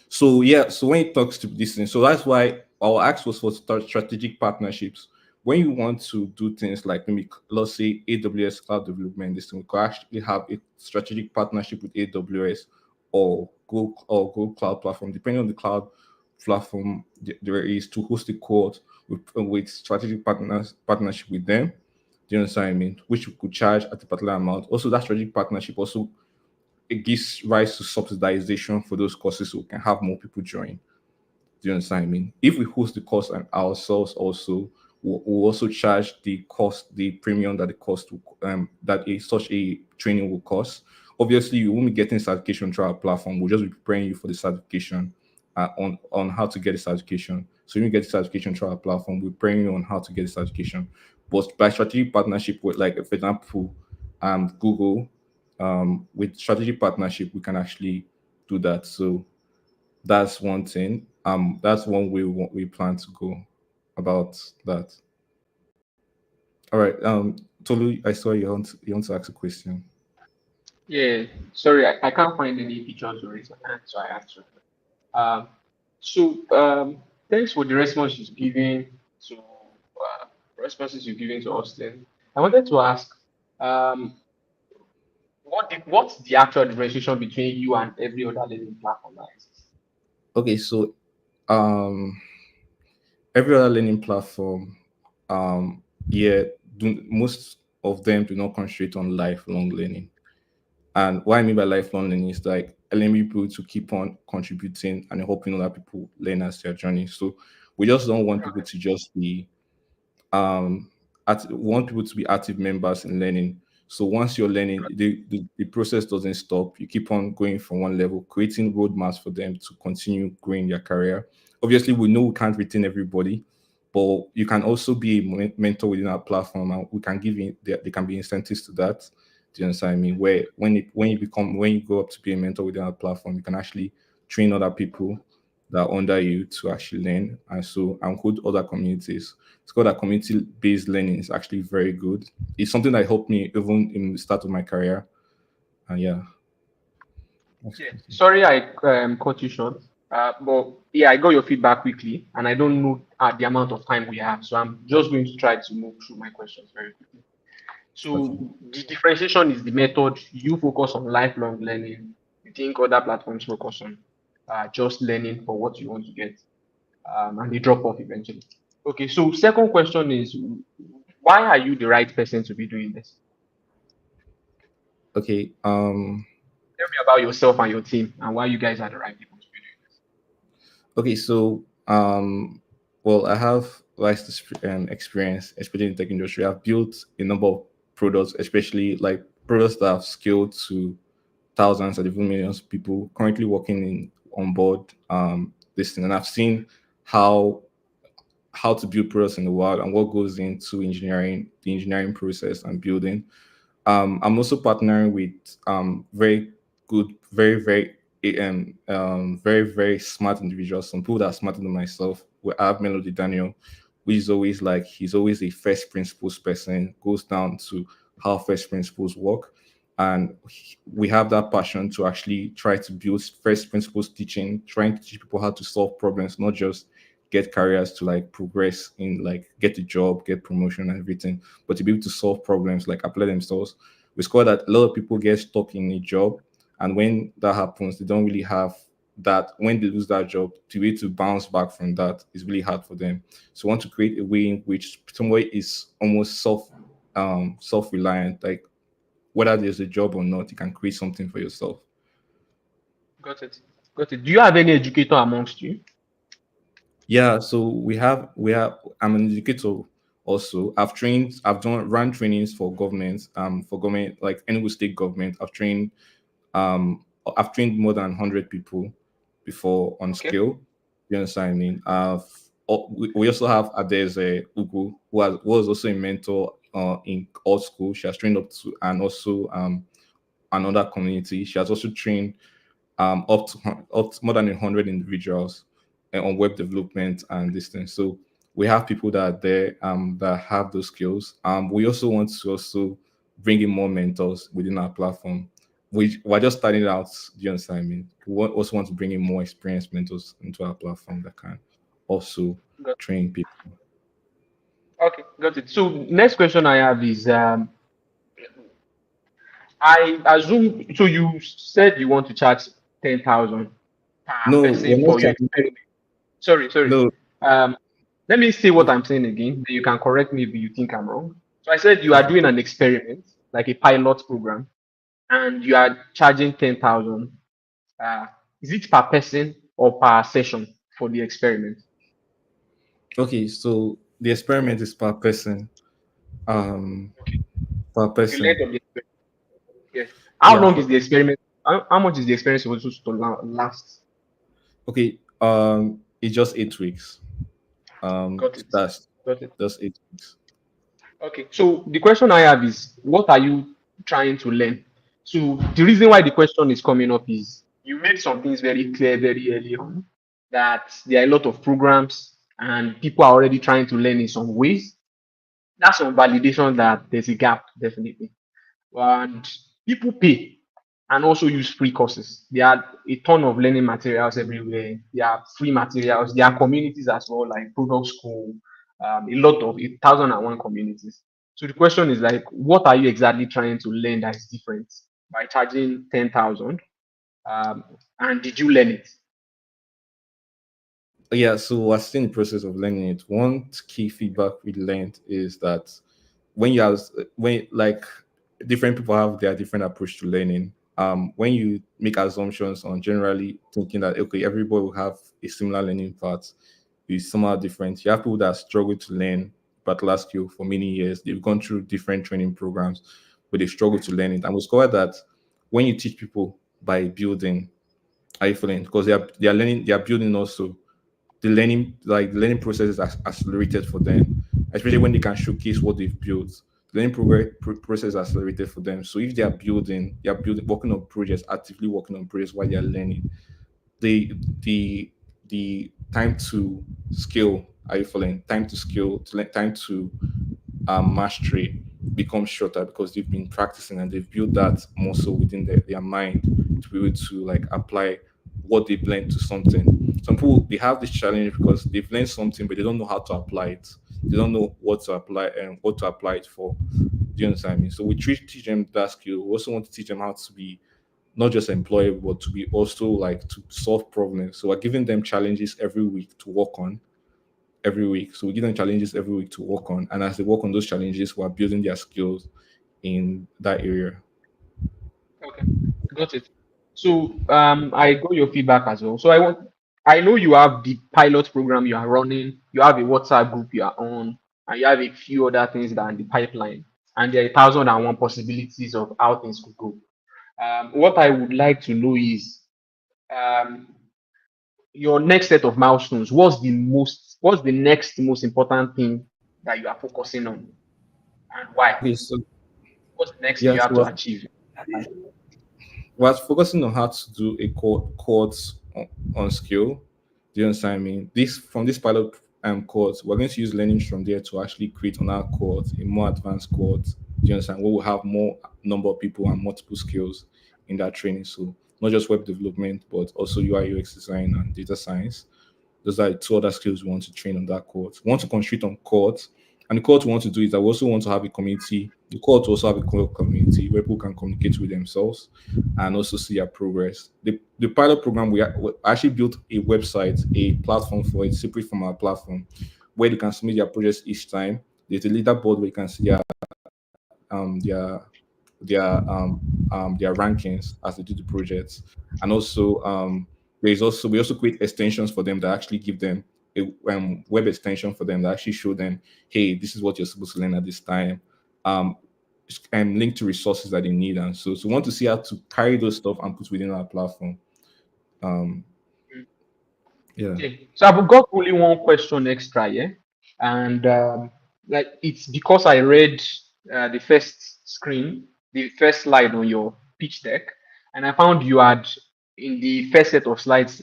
so yeah, so when it talks to this thing, so that's why our ask was for strategic partnerships. When you want to do things like maybe let's say AWS cloud development, this thing we could actually have a strategic partnership with AWS or Google Cloud Platform, depending on the cloud platform there is to host a quote with strategic partnership with them. Do you understand what I mean? Which we could charge at a particular amount. Also, that strategic partnership also it gives rise to subsidization for those courses so we can have more people join. Do you understand what I mean? If we host the course and ourselves also, we'll also charge the cost, the premium that the cost that such a training will cost. Obviously, you won't be getting certification through our platform. We'll just be preparing you for the certification on how to get the certification. So when you get the certification through our platform, we're preparing you on how to get the certification. But by strategic partnership with, like, for example, Google, with strategic partnership, we can actually do that. So that's one thing. That's one way we plan to go about that. All right. Tolu, I saw you want to ask a question. Yeah, sorry, I can't find any pictures to raise my hand, so I have to. Um, Thanks for the to responses you've given to Austin. I wanted to ask, um, what's the actual differentiation between you and every other learning platform that exists? Okay, so um, every other learning platform, yeah, most of them do not concentrate on lifelong learning. And what I mean by lifelong learning is like allowing people to keep on contributing and helping other people learn as their journey. So we just don't want people to just be we want people to be active members in learning. So once you're learning, the process doesn't stop. You keep on going from one level, creating roadmaps for them to continue growing their career. Obviously, we know we can't retain everybody, but you can also be a mentor within our platform, and we can give you there can be incentives to that. Do you understand? I mean, where when you go up to be a mentor within our platform, you can actually train other people that are under you to actually learn, and so and hold other communities. It's called that community-based learning is actually very good. It's something that helped me even in the start of my career. And yeah, that's Yeah. pretty. Sorry, I cut you short. But yeah, I got your feedback quickly, and I don't know the amount of time we have, so I'm just going to try to move through my questions very quickly. Okay. So the differentiation is the method. You focus on lifelong learning. You think other platforms focus on just learning for what you want to get, and they drop off eventually. Okay, so second question is, why are you the right person to be doing this? Okay. Tell me about yourself and your team, and why you guys are the right people to be doing this. Okay. So well, I have vast experience, especially in the tech industry. I've built a number of products, especially like products that have scaled to thousands and even millions of people currently working in on board this thing, and I've seen how how to build products in the world and what goes into engineering, the engineering process and building. I'm also partnering with very good, very smart individuals. Some people that are smarter than myself. We have Melody Daniel, which is always like he's always a first principles person. Goes down to how first principles work, and we have that passion to actually try to build first principles teaching, trying to teach people how to solve problems, not just get careers to like progress in like get a job, get promotion and everything, but to be able to solve problems, like apply themselves. We score that a lot of people get stuck in a job, and when that happens, they don't really have that. When they lose that job, to be able to bounce back from that is really hard for them. So, we want to create a way in which somebody is almost self reliant, like whether there's a job or not, you can create something for yourself. Got it. Got it. Do you have any educator amongst you? Yeah, so we have I'm an educator also. I've done run trainings for government like Enugu state government. Um I've trained more than 100 people before on Okay. scale. You understand what I mean? We also have Adeze Ugu who was also a mentor in old school. She has trained up to and also another community. She has also trained up to more than 100 individuals on web development and this thing. So we have people that are there that have those skills. We also want to also bring in more mentors within our platform. We're just starting out. Do you understand? I mean, also want to bring in more experienced mentors into our platform that can also Got train people. Okay, got it. So next question I have is, I assume so. You said you want to charge 10,000 per No, person we're not for your chatting. experiment. Sorry. No, Um, Let me say what I'm saying again. Then you can correct me if you think I'm wrong. So I said you are okay. doing an experiment, like a pilot program, and you are charging 10,000. Uh, is it per person or per session for the experiment? Okay, so the experiment is per person. Um, per The person. length of the experiment. Yes. How Yeah. long is the experiment? How much is the experiment supposed to last? Okay. It's just 8 weeks. Got it. That's Got it. just 8 weeks. Okay. So the question I have is, what are you trying to learn? So the reason why the question is coming up is you made some things very clear very early on that there are a lot of programs and people are already trying to learn in some ways. That's some validation that there's a gap, definitely. And people pay and also use free courses. There are a ton of learning materials everywhere. There are free materials. There are communities as well, like Product School, a lot of 1,001 communities. So the question is like, what are you exactly trying to learn that is different by charging 10,000? Um, and did you learn it? Yeah, so we're still in the process of learning it. One key feedback we learned is that when you have when like different people have their different approach to learning. When you make assumptions on generally thinking that okay, everybody will have a similar learning path, is somehow different. You have people that struggle to learn particular skill for many years. They've gone through different training programs, but they struggle to learn it. And we discovered that when you teach people by building, are you feeling? Because they are learning, they are building also. The learning process is accelerated for them, especially when they can showcase what they've built. The learning process is accelerated for them. So if they are building, working on projects, actively working on projects while they are learning, the the the time to skill, are you following? Time to skill, time to mastery becomes shorter because they've been practicing and they've built that muscle within their mind to be able to like apply what they've learned to something. Some people they have this challenge because they've learned something but they don't know how to apply it. They don't know what to apply and what to apply it for. Do you understand me? So we teach them that skill. We also want to teach them how to be not just employable, but to be also like to solve problems. So we're giving them challenges every week to work on every week. So we give them challenges every week to work on. And as they work on those challenges, we're building their skills in that area. Okay, got it. So I got your feedback as well. So I know you have the pilot program you are running, you have a WhatsApp group you are on, and you have a few other things that are in the pipeline. And there are 1,001 possibilities of how things could go. What I would like to know is um, your next set of milestones. What's the next most important thing that you are focusing on, and why? Okay, so What's the next thing yeah, you so have to achieve? we're focusing on how to do a course on skill. Do you understand me? This from this pilot course, we're going to use learnings from there to actually create on our course a more advanced course. Do you understand? We will have more number of people and multiple skills in that training. So not just web development, but also UI UX design and data science. Those are the two other skills we want to train on that course. We want to concentrate on course. And the course we want to do is that we also want to have a community. The course also have a community where people can communicate with themselves and also see their progress. The pilot program, we actually built a website, a platform for it, separate from our platform, where they can submit their projects each time. There's a leaderboard where you can see um, their their their rankings as they do the projects, and also we also create extensions for them that actually give them a web extension for them that actually show them, hey, this is what you're supposed to learn at this time, um, and link to resources that they need, and so we want to see how to carry those stuff and put within our platform. Um, yeah. Okay, so I've got only one question extra, yeah, and like it's because I read the first screen, the first slide on your pitch deck, and I found you had in the first set of slides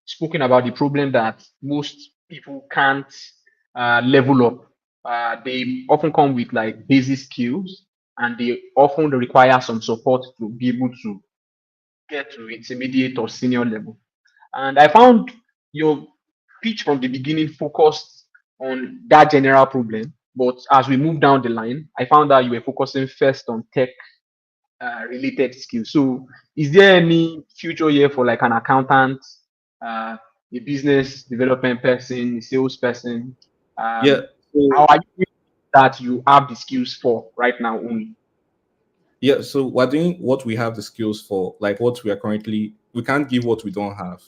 spoken about the problem that most people can't level up. They often come with like basic skills, and they often require some support to be able to get to intermediate or senior level. And I found your pitch from the beginning focused on that general problem. But as we move down the line, I found that you were focusing first on tech related skills. So, is there any future here for like an accountant, uh, a business development person, a sales person? Yeah. How So are you doing that you have the skills for right now only? yeah, so we're doing what we have the skills for, like what we are currently, we can't give what we don't have.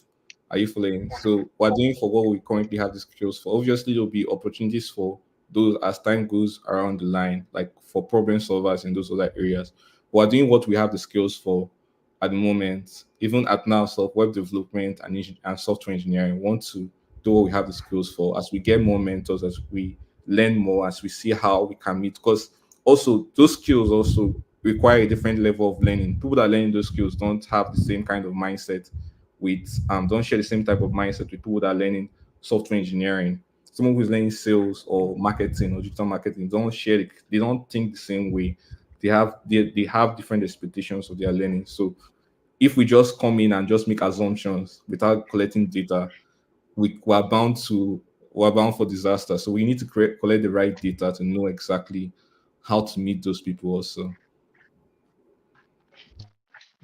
Are you following? So we're doing for what we currently have the skills for. Obviously, there'll be opportunities for those as time goes around the line, like for problem solvers in those other areas. We're doing what we have the skills for at the moment, even at now, so web development and, and software engineering. We want to do what we have the skills for as we get more mentors, as we learn more, as we see how we can meet. Because also, those skills also require a different level of learning. People that are learning those skills don't have the same kind of mindset with don't share the same type of mindset with people that are learning software engineering. Someone who's learning sales or marketing or digital marketing don't share they don't think the same way. They have different expectations of their learning. So if we just come in and just make assumptions without collecting data, we're bound to we're bound for disaster. So we need to collect the right data to know exactly how to meet those people also.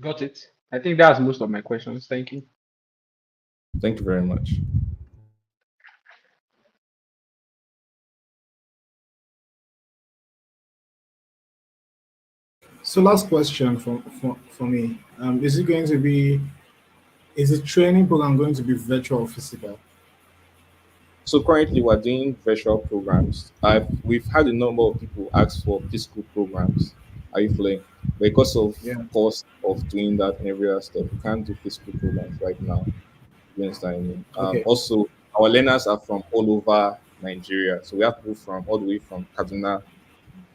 Got it. I think that's most of my questions. Thank you. Thank you very much. So last question for me. Is it going to be, is the training program going to be virtual or physical? So currently we're doing virtual programs. We've had a number of people ask for physical programs Are you following? Because of Yeah. cost of doing that and every other stuff, we can't do physical programs right now. You understand what I mean? Okay. Also, our learners are from all over Nigeria. So we have people from all the way from Kaduna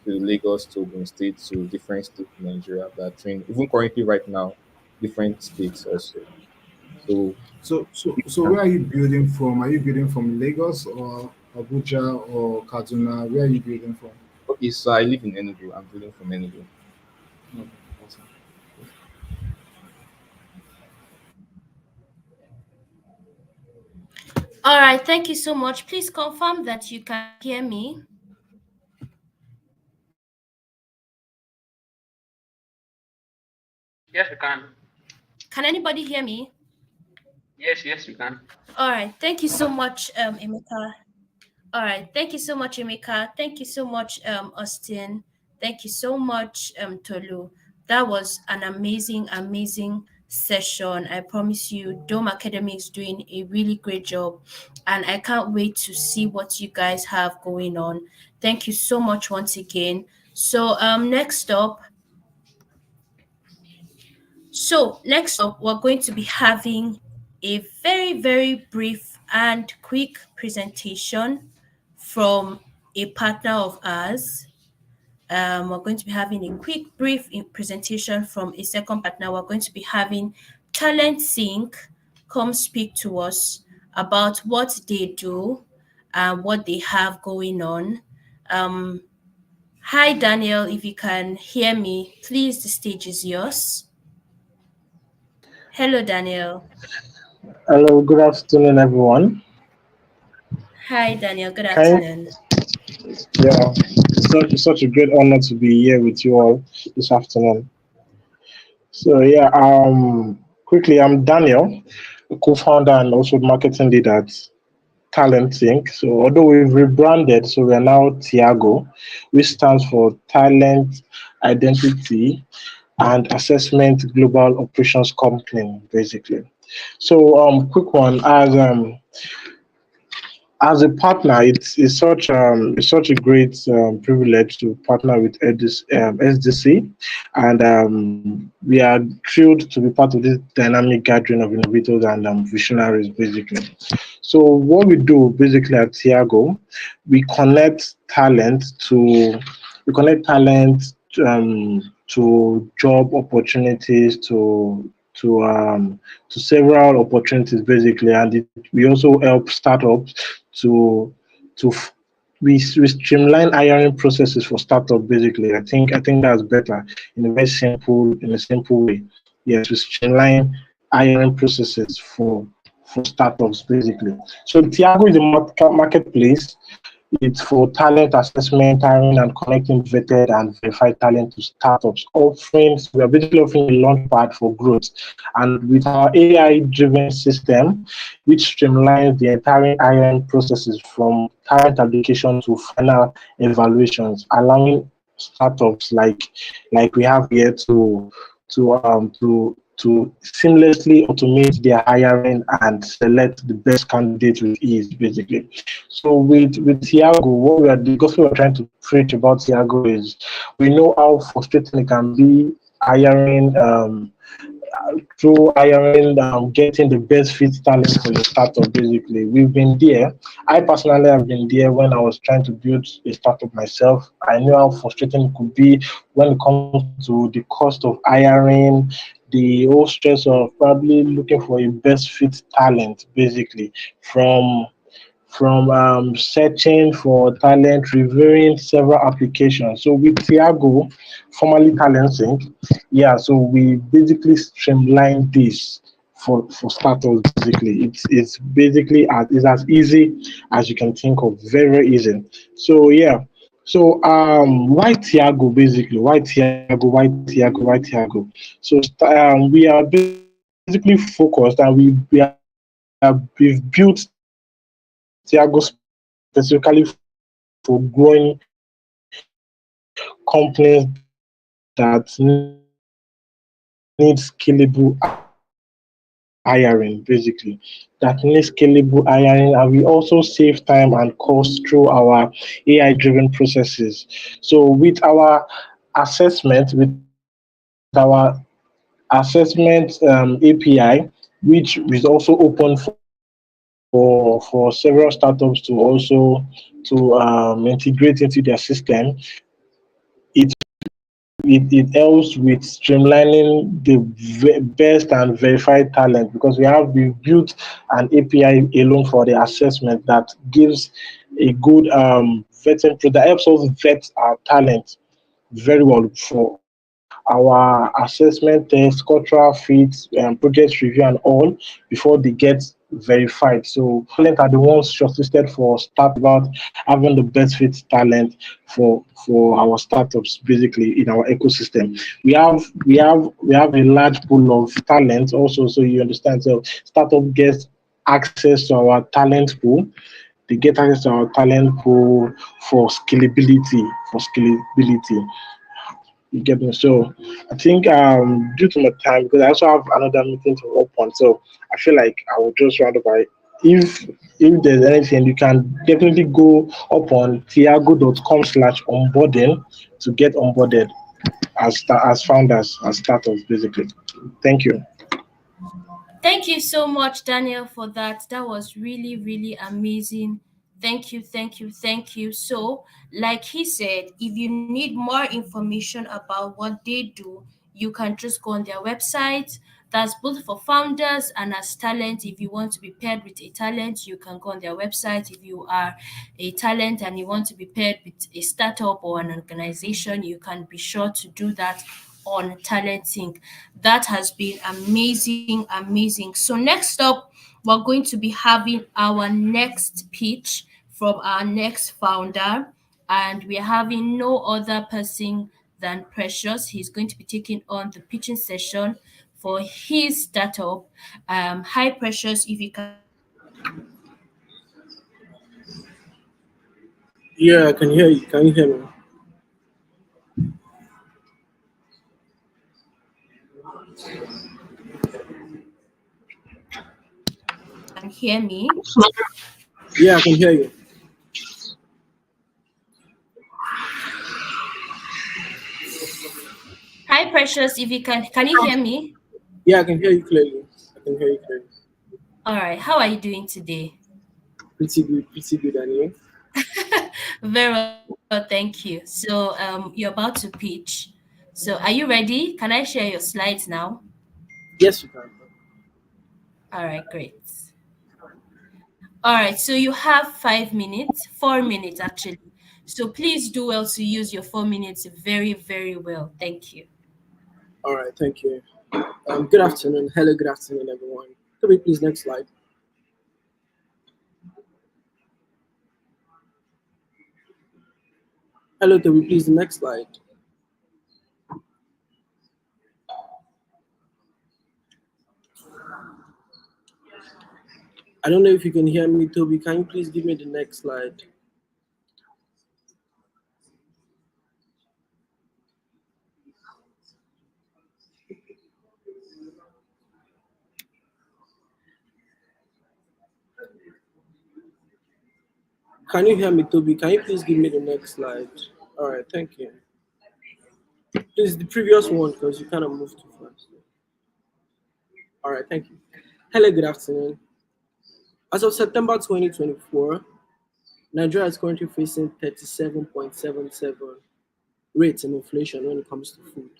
to Lagos to Ogun State to different states in Nigeria that are trained, even currently right now, different states also. So, So where are you building from? Are you building from Lagos or Abuja or Kaduna? Where are you building from? okay, so I live in Enugu. I'm building from Enugu. Okay, awesome. All right, thank you so much. Please confirm that you can hear me. Yes, we can. Can anybody hear me? Yes, yes, we can. All right, thank you so much, Emeka. All right. Thank you so much, Emeka. Thank you so much, Austin. Thank you so much, Tolu. That was an amazing, amazing session. I promise you, Dome Academy is doing a really great job. And I can't wait to see what you guys have going on. Thank you so much once again. So next up, we're going to be having a very, very brief and quick presentation from a partner of ours. We're going to be having a quick, brief presentation from a second partner. We're going to be having Talent Sync come speak to us about what they do and what they have going on. Um, Hi, Daniel. If you can hear me, please, the stage is yours. Hello, Daniel. Hello, good afternoon, everyone. Hi, Daniel. Good Can afternoon. yeah, such a great honor to be here with you all this afternoon. So yeah, quickly, I'm Daniel, a co-founder and also marketing lead at Talent Inc. So although we've rebranded, so we're now Tiago, which stands for Talent Identity and Assessment Global Operations Company, basically. So quick one as a partner, it's such a great privilege to partner with SDC, and we are thrilled to be part of this dynamic gathering of innovators and visionaries, basically. So what we do basically at Tiago, we connect talent to we connect talent to job opportunities to several opportunities basically, and we also help startups to to f- we streamline hiring processes for startup basically. I think that's better in a simple way. Yes, we streamline hiring processes for startups basically. So Tiago is a marketplace. It's for talent assessment, hiring, and connecting vetted and verified talent to startups. We are basically offering a launch pad for growth. And with our AI-driven system, which streamlines the entire hiring processes from talent application to final evaluations, allowing startups like we have here to seamlessly automate their hiring and select the best candidate with ease, basically. So with Tiago, the gospel we're trying to preach about Tiago is we know how frustrating it can be hiring through hiring, getting the best fit talent for your startup. Basically, we've been there. I personally have been there when I was trying to build a startup myself. I knew how frustrating it could be when it comes to the cost of hiring, the whole stress of probably looking for a best fit talent, basically from searching for talent, reviewing several applications. So with Tiago, formerly Talent Sync, yeah, so we basically streamline this for starters. Basically, it's basically it's as easy as you can think of, very easy. So yeah. So why Tiago basically? Why Tiago? Why Tiago? Why Tiago? So we are basically focused and we've built Tiago specifically for growing companies that need scalable hiring, basically. That need scalable hiring, and we also save time and cost through our AI-driven processes. So with our assessment with our assessment API, which is also open for several startups to also integrate into their system. It helps with streamlining the best and verified talent, because we've built an API alone for the assessment that gives a good that helps us vet our talent very well for our assessment tests, cultural fits, project review, and all before they get verified. So talent are the ones shortlisted for start about having the best fit talent for our startups basically in our ecosystem. We have a large pool of talent also, so you understand. So startup gets access to our talent pool. They get access to our talent pool for scalability. You get me? So I think due to my time, because I also have another meeting to work on, so I feel like I will just round up by if there's anything, you can definitely go up on tiago.com/onboarding to get onboarded as founders, as startups basically. Thank you. Thank you so much, Daniel, for that. That was really, really amazing. Thank you, thank you, thank you. So, like he said, if you need more information about what they do, you can just go on their website. That's both for founders and as talent. If you want to be paired with a talent, you can go on their website. If you are a talent and you want to be paired with a startup or an organization, you can be sure to do that on Talenting. That has been amazing, amazing. So next up, we're going to be having our next pitch from our next founder, and we're having no other person than Precious. He's going to be taking on the pitching session for his startup. Hi, Precious. If you can hear me, can you hear me? Yeah, I can hear you. Can you hear me? Can hear me. Yeah, I can hear you. Hi, Precious. If you can you hear me? Yeah, I can hear you clearly. I can hear you clearly. All right. How are you doing today? Pretty good, and you? Very well, thank you. So, you're about to pitch. So, are you ready? Can I share your slides now? Yes, you can. All right, great. All right, so you have 5 minutes, 4 minutes actually. So, please do well to use your 4 minutes very, very well. Thank you. All right, thank you. Good afternoon. Hello, good afternoon, everyone. Could we please next slide? Hello, could we please the next slide? I don't know if you can hear me, Toby. Can you please give me the next slide? Can you hear me, Toby? Can you please give me the next slide? All right, thank you. Please, the previous one, because you kind of moved too fast. All right, thank you. Hello, good afternoon. As of September 2024, Nigeria is currently facing 37.77 rates in inflation when it comes to food.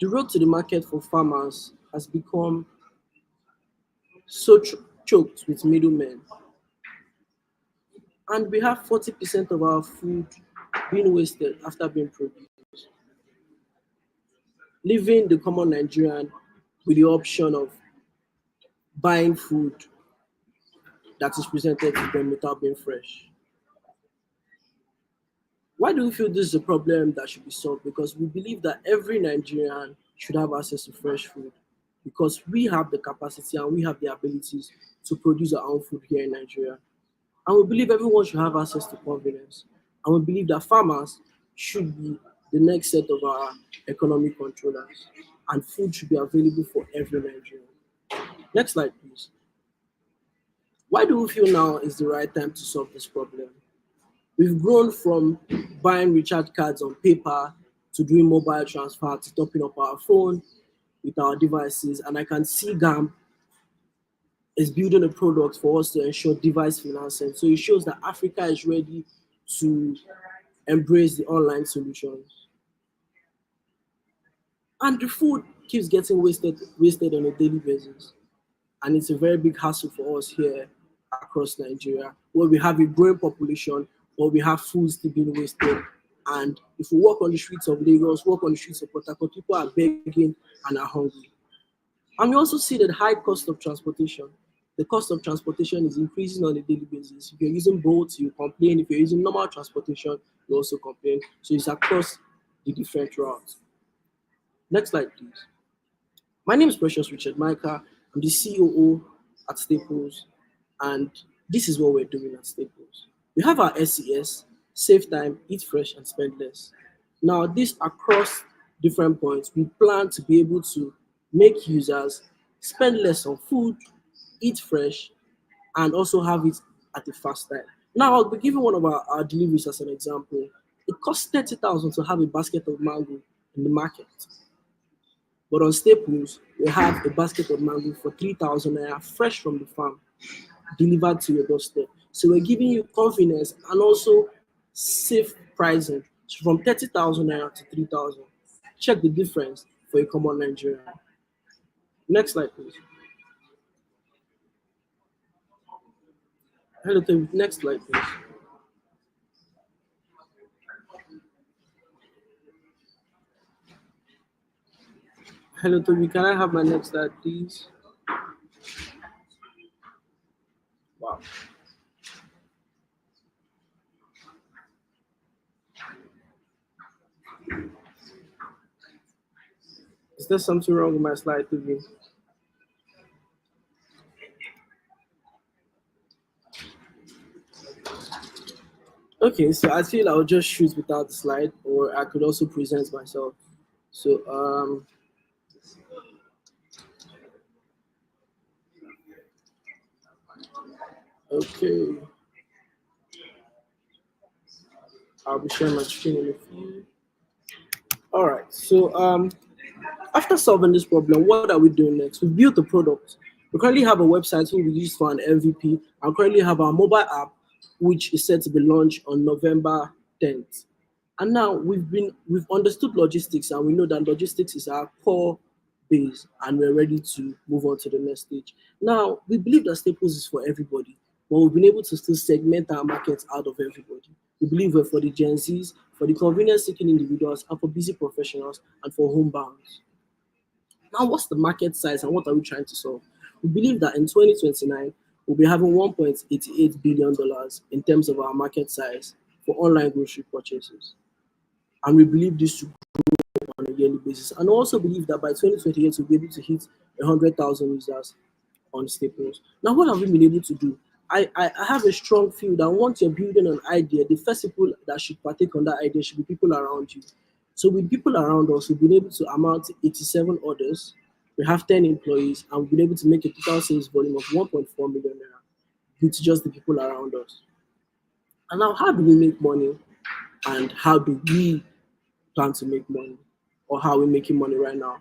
The road to the market for farmers has become so choked with middlemen, and we have 40% of our food being wasted after being produced, leaving the common Nigerian with the option of buying food that is presented to them without being fresh. Why do we feel this is a problem that should be solved? Because we believe that every Nigerian should have access to fresh food, because we have the capacity and we have the abilities to produce our own food here in Nigeria. And we believe everyone should have access to convenience. And we believe that farmers should be the next set of our economic controllers. And food should be available for every Nigerian. Next slide, please. Why do we feel now is the right time to solve this problem? We've grown from buying recharge cards on paper to doing mobile transfer to topping up our phone with our devices. And I can see GAM is building a product for us to ensure device financing. So it shows that Africa is ready to embrace the online solutions. And the food keeps getting wasted on a daily basis. And it's a very big hassle for us here across Nigeria, where we have a growing population, or we have food still being wasted. And if we walk on the streets of Lagos, walk on the streets of Port Harcourt, people are begging and are hungry. And we also see the high cost of transportation. The cost of transportation is increasing on a daily basis. If you're using boats, you complain. If you're using normal transportation, you also complain. So it's across the different routes. Next slide, please. My name is Precious Richard Micah. I'm the COO at Staples, and this is what we're doing at Staples. We have our SES, Save Time, Eat Fresh, and Spend Less. Now, this across different points, we plan to be able to make users spend less on food, eat fresh, and also have it at a fast time. Now, I'll be giving one of our deliveries as an example. It costs 30,000 to have a basket of mango in the market. But on Staples, we have a basket of mango for 3,000 naira fresh from the farm, delivered to your doorstep. So we're giving you confidence and also safe pricing, so from 30,000 naira to 3,000. Check the difference for a common Nigerian. Next slide, please. Hello, Tim. Next slide, please. Hello, Toby. Can I have my next slide, please? Wow. Is there something wrong with my slide, Toby? Okay, so I feel I'll just shoot without the slide, or I could also present myself. So, okay. I'll be sharing my screen in a few. All right, so after solving this problem, what are we doing next? We built the product. We currently have a website who we use for an MVP, and currently have our mobile app, which is set to be launched on November 10th. And now we've understood logistics, and we know that logistics is our core base, and we're ready to move on to the next stage. Now we believe that Staples is for everybody, but we've been able to still segment our markets out of everybody. We believe we're for the Gen Zs, for the convenience-seeking individuals, and for busy professionals, and for homebounds. Now, what's the market size and what are we trying to solve? We believe that in 2029, we'll be having $1.88 billion in terms of our market size for online grocery purchases. And we believe this to grow on a yearly basis. And also believe that by 2028, we'll be able to hit 100,000 users on Staples. Now, what have we been able to do? I have a strong feel that once you're building an idea, the first people that should partake on that idea should be people around you. So with people around us, we've been able to amount to 87 orders. We have 10 employees, and we've been able to make a total sales volume of 1.4 million naira with just the people around us. And now, how do we make money, and how do we plan to make money, or how we're making money right now?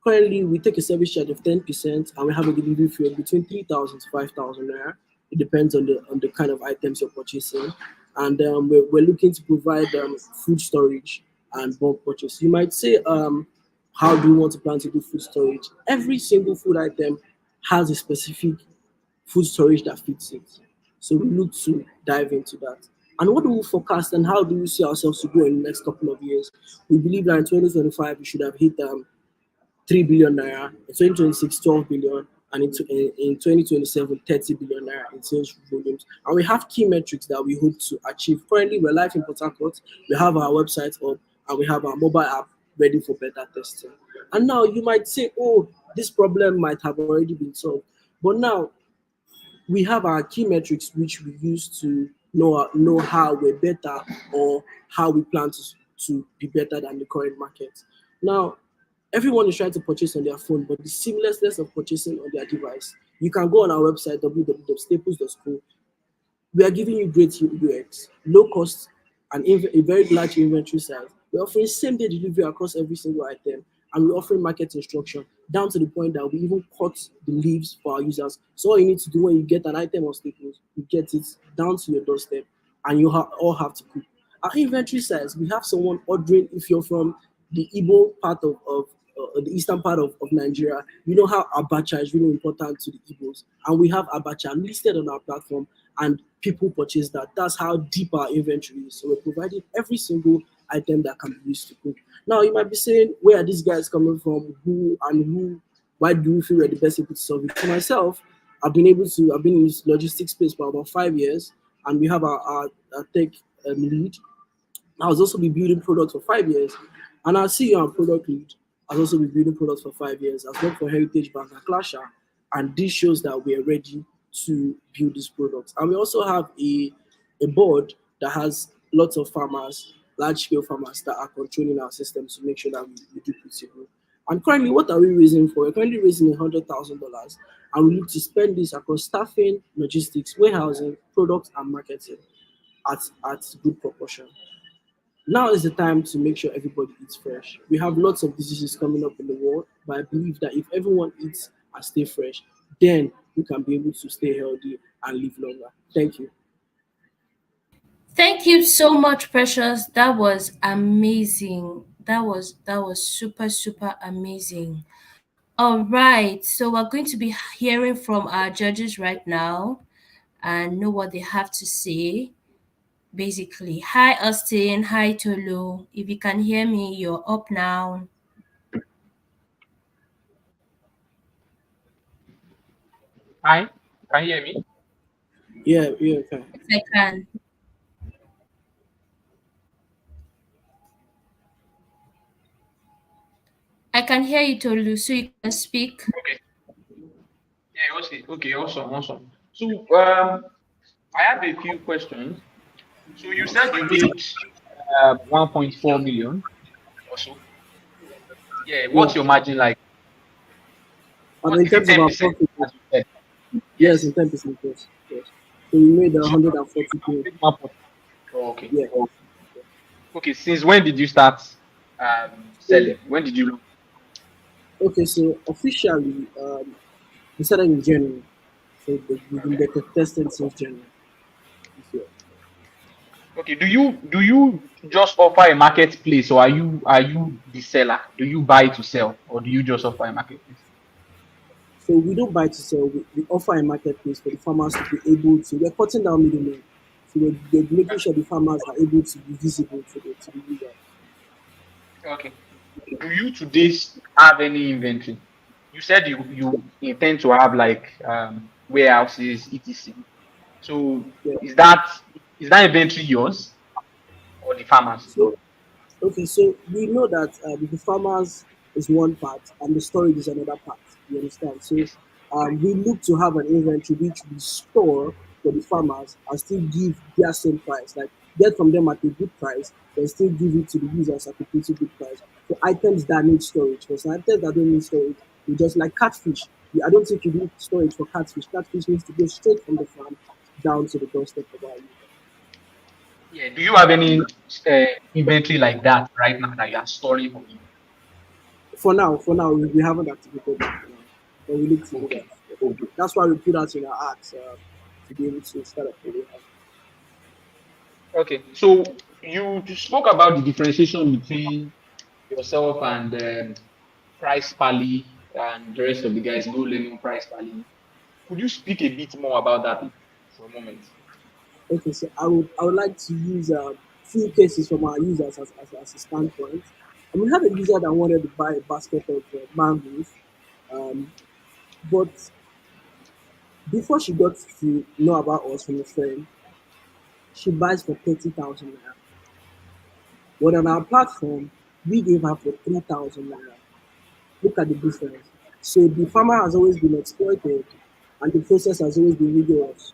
Currently, we take a service charge of 10%, and we have a delivery fee of between 3,000 to 5,000 naira. It depends on the kind of items you're purchasing. And we're looking to provide food storage and bulk purchase. You might say, how do you want to plan to do food storage? Every single food item has a specific food storage that fits it. So we look to dive into that. And what do we forecast, and how do we see ourselves to grow in the next couple of years? We believe that in 2025 we should have hit 3 billion naira, in 2026 12 billion, and in 2027 30 billion naira in sales volumes. And we have key metrics that we hope to achieve. Currently, we're live in Port Harcourt. We have our website up, and we have our mobile app ready for beta testing. And now you might say, oh, this problem might have already been solved. But now we have our key metrics which we use to know how we're better, or how we plan to be better than the current market. Now, everyone is trying to purchase on their phone, but the seamlessness of purchasing on their device. You can go on our website, www.staples.co, We are giving you great UX, low cost, and a very large inventory size. We're offering same day delivery across every single item, and we're offering market instruction down to the point that we even cut the leaves for our users. So all you need to do when you get an item of staples, you get it down to your doorstep, and you all have to cook. Our inventory size, we have someone ordering if you're from the Igbo part of the eastern part of Nigeria. You know how abacha is really important to the Igbos, and we have abacha listed on our platform, and people purchase that. That's how deep our inventory is. So we're providing every single item that can be used to cook. Now you might be saying, where are these guys coming from? Who and who? Why do you feel we're the best people to solve it? For myself, I've been in this logistics space for about 5 years, and we have our tech lead. I was also be building products for 5 years, and our CEO and product lead has also been building products for 5 years. I've worked for Heritage Bank and Clasher, and this shows that we are ready to build these products. And we also have a board that has lots of farmers, large scale farmers that are controlling our system to make sure that we do pretty good. And currently, what are we raising for? We're currently raising $100,000, and we need to spend this across staffing, logistics, warehousing, products, and marketing at good proportion. Now is the time to make sure everybody eats fresh. We have lots of diseases coming up in the world, but I believe that if everyone eats and stay fresh, then we can be able to stay healthy and live longer. Thank you. Thank you so much, Precious. That was amazing. That was super super amazing. All right, so we're going to be hearing from our judges right now and know what they have to say. Basically, hi Austin, hi Tolu. If you can hear me, you're up now. Hi, can you hear me? Yeah, yeah, okay. Yes, I can. I can hear you, Tolu, so you can speak. Okay. Yeah, okay, awesome, awesome. So, I have a few questions. So you said you made 1.4 million or so. Yeah, Yeah. what's your margin like? And What in is it? terms of our 10%, profit, as you said. yes, Yes. in 10%, yes, yes. So we made So you 140K. made 1. Oh, okay. Yeah. Okay. Since when did you start So, selling? When did you? okay, so officially, we started in January. So we've been Okay. beta testing since January this year. Okay. Do you just offer a marketplace, or are you the seller? Do you buy to sell, or do you just offer a marketplace? So we don't buy to sell. We offer a marketplace for the farmers to be able to. We're cutting down middlemen. So we're making sure the farmers are able to be visible to the users. Okay. Do you today have any inventory? You said you intend to have like warehouses, etc. So Yeah. is that is that inventory yours or the farmers? So okay, so we know that the farmers is one part and the storage is another part. You understand? So Yes. we look to have an inventory which we store for the farmers and still give their same price, like get from them at a good price, then still give it to the users at a pretty good price. For items that need storage, for some items that don't need storage, we just like catfish. I don't think you need storage for catfish. Catfish needs to go straight from the farm down to the doorstep of our user. Yeah. Do you have any inventory like that right now that you are storing for people? For now, we haven't activated that for now, but we look to do Okay. that. That's why we put out in our ads to be able to start up the warehouse. Okay. So you spoke about the differentiation between yourself and Price Pally and the rest of the guys, Go Lemon Price Pally. Could you speak a bit more about that for a moment? Okay, so I would like to use a few cases from our users as a standpoint. And we had a user that wanted to buy a basket of mangoes, um, but before she got to know about us from a friend, she buys for 30,000 naira. But on our platform, we gave her for 3,000 naira. Look at the difference. So the farmer has always been exploited and the process has always been rigorous.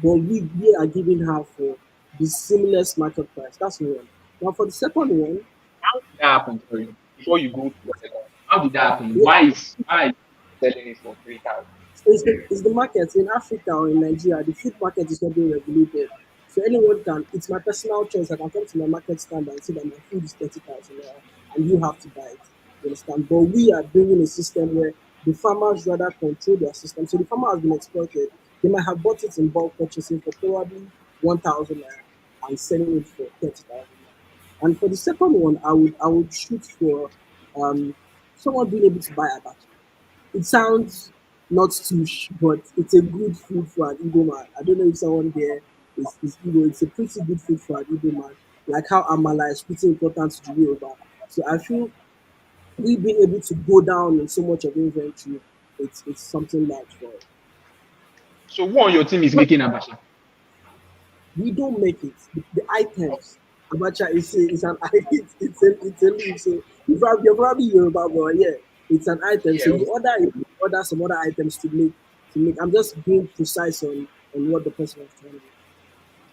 But we are giving her for the seamless market price. That's one. Now for the second one, How did that happen? Sorry, before you go to the second, how did that happen? yeah, Why is selling it for 3,000? It's the market in Africa or in Nigeria. The food market is not being regulated. So anyone can, it's my personal choice. I can come to my market stand and say that my food is 30,000 naira and you have to buy it. You understand? But we are bringing a system where the farmers rather control their system. So the farmer has been exploited. They might have bought it in bulk purchasing for probably 1,000 naira and selling it for 30,000 naira. And for the second one, I would shoot for um, someone being able to buy abacha. It sounds not touche, but it's a good food for an Igbo man. I don't know if someone there is Igbo. It's a pretty good food for an Igbo man. Like how Amala is pretty important to the Yoruba. So I feel we being able to go down in so much of inventory, it's something large for it. So who on your team is making abacha? We don't make it. The items. Abacha is an it's a leaf. So you're probably Yoruba, but yeah, it's an item. So Yeah, you order some other items to make. I'm just being precise on what the person was trying to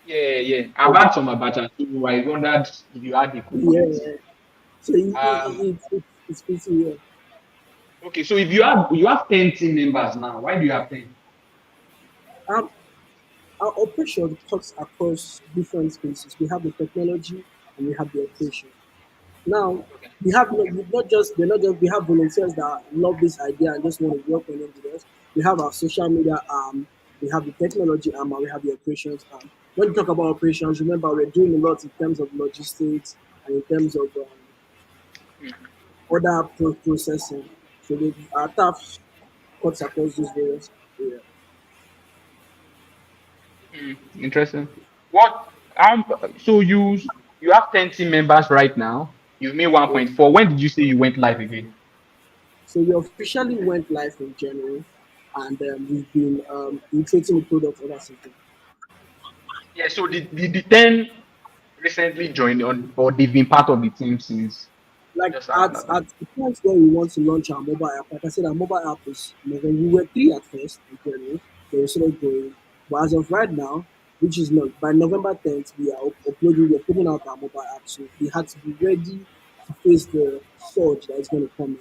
yeah. I've had some abacha, so I wondered if you had the do. Yeah, components. yeah. So Um, it's pretty, yeah. okay, so if you have 10 team members now, why do you have 10? Um, our operation cuts across different spaces. We have the technology and we have the operation. Now Okay. we have volunteers that love this idea and just want to work on it with us. We have our social media arm, we have the technology arm, and we have the operations arm. When you talk about operations, remember we're doing a lot in terms of logistics and in terms of order processing. So our staff cuts across these various areas. Interesting. What so you have 10 team members right now. You've made Yeah. 1.4. When did you say you went live again? So we officially went live in January, and we've been iterating the product ever since then. Yeah, so the 10 recently joined on or they've been part of the team since Like just at around that at time. the point where we want to launch our mobile app, like I said, our mobile app is we were three at first in January, they were sort of growing. But as of right now, which is not by November 10th, we're putting out our mobile app. So we had to be ready to face the surge that is going to come in.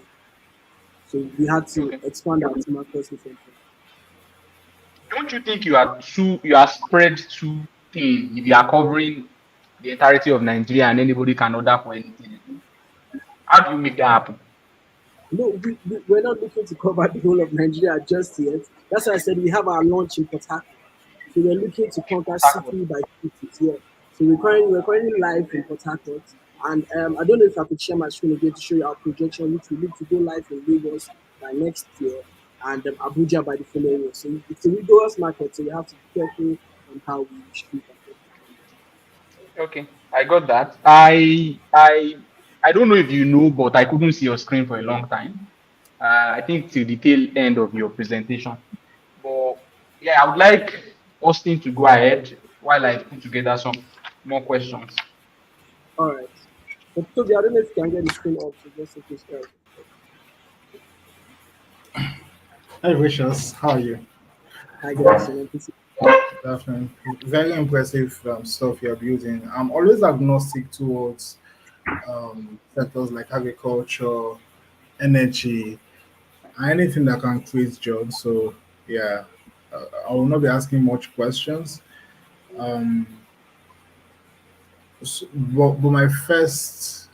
So we had to Okay. expand our team across different things. Don't you think you are spread too thin if you are covering the entirety of Nigeria and anybody can order for anything? How do you make that happen? No, we're not looking to cover the whole of Nigeria just yet. That's why I said we have our launch in Port Harcourt. So we're looking to Okay, conquer Port Harcourt. city by city here. So we're currently live in Port Harcourt. And I don't know if I could share my screen again to show you our projection, which we look to go live in Lagos by next year and Abuja by the following year. So it's a rigorous market, so we have to be careful on how we shoot and get the content. Okay, I got that. I don't know if you know, but I couldn't see your screen for a long time. I think till the tail end of your presentation. But yeah, I would like Austin to go ahead while I put together some more questions. All right. But Toby, I don't know if you can get the screen up, so just in case. Hi, Gracious. How are you? Hi, good afternoon. Definitely. Very impressive stuff you're building. I'm always agnostic towards sectors like agriculture, energy, anything that can create jobs. So, yeah, I will not be asking much questions. Um, but my first,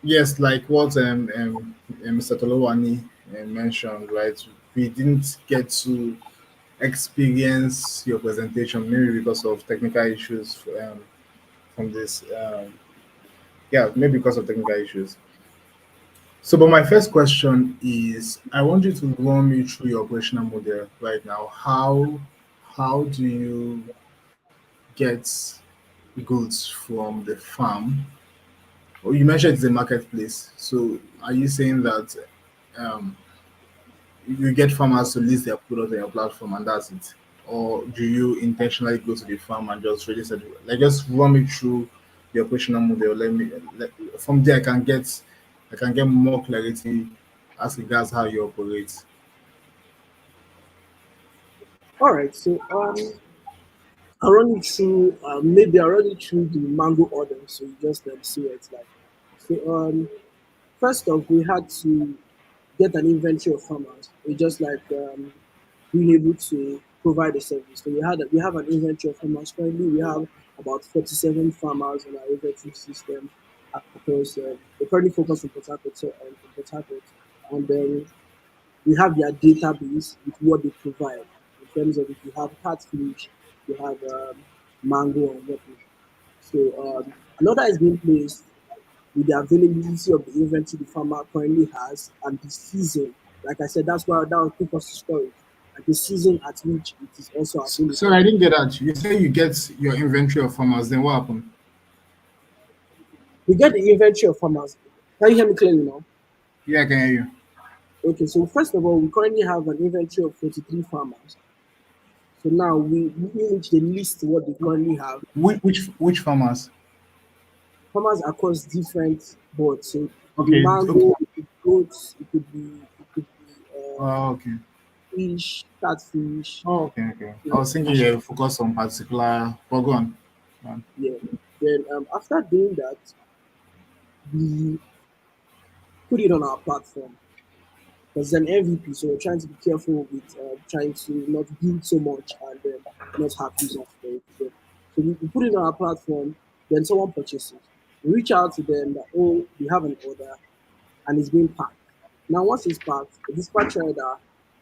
yes, like what Mr. Tolowani mentioned, right? We didn't get to experience your presentation maybe because of technical issues from this. Yeah, maybe because of technical issues. So, but my first question is, I want you to run me through your operational model right now. How do you get goods from the farm? Well, you mentioned it's a marketplace. So, are you saying that um, you get farmers to list their product on your platform and that's it? Or do you intentionally go to the farm and just register? Like, just run me through the operational model. From there I can get more clarity as regards how you operate. All right. So I'll run you through maybe I'll run you through the mango order so you just see what it's like. So first off we had to get an inventory of farmers. We just like being able to provide a service. So we have an inventory of farmers. Currently, we have about 47 farmers on our inventory system across. We currently focus on Port Harcourt, and then we have their database with what they provide in terms of if you have catfish, you have mango and whatnot. So an order is being placed with the availability of the inventory the farmer currently has and the season. Like I said, that's why that will take us to storage. Like the season at which it is also So available. I didn't get that. You say you get your inventory of farmers, then what happened? We get the inventory of farmers. Can you hear me clearly now? Yeah, I can hear you. Okay, so first of all, we currently have an inventory of 43 farmers. So now we which they list what they currently have. Which farmers? Farmers across different boards. So it could be Okay, okay. mango, it could be goats, it could be Oh, okay. fish, catfish. Oh, okay, okay. You I know, was thinking fish. you focus on particular. But go on. Go on. Yeah. Then after doing that, we put it on our platform because it's an MVP. So we're trying to be careful with trying to not build so much and then not have users for it. So we put it on our platform. Then someone purchases. We reach out to them that we have an order and it's being packed. Now once it's packed, a dispatch rider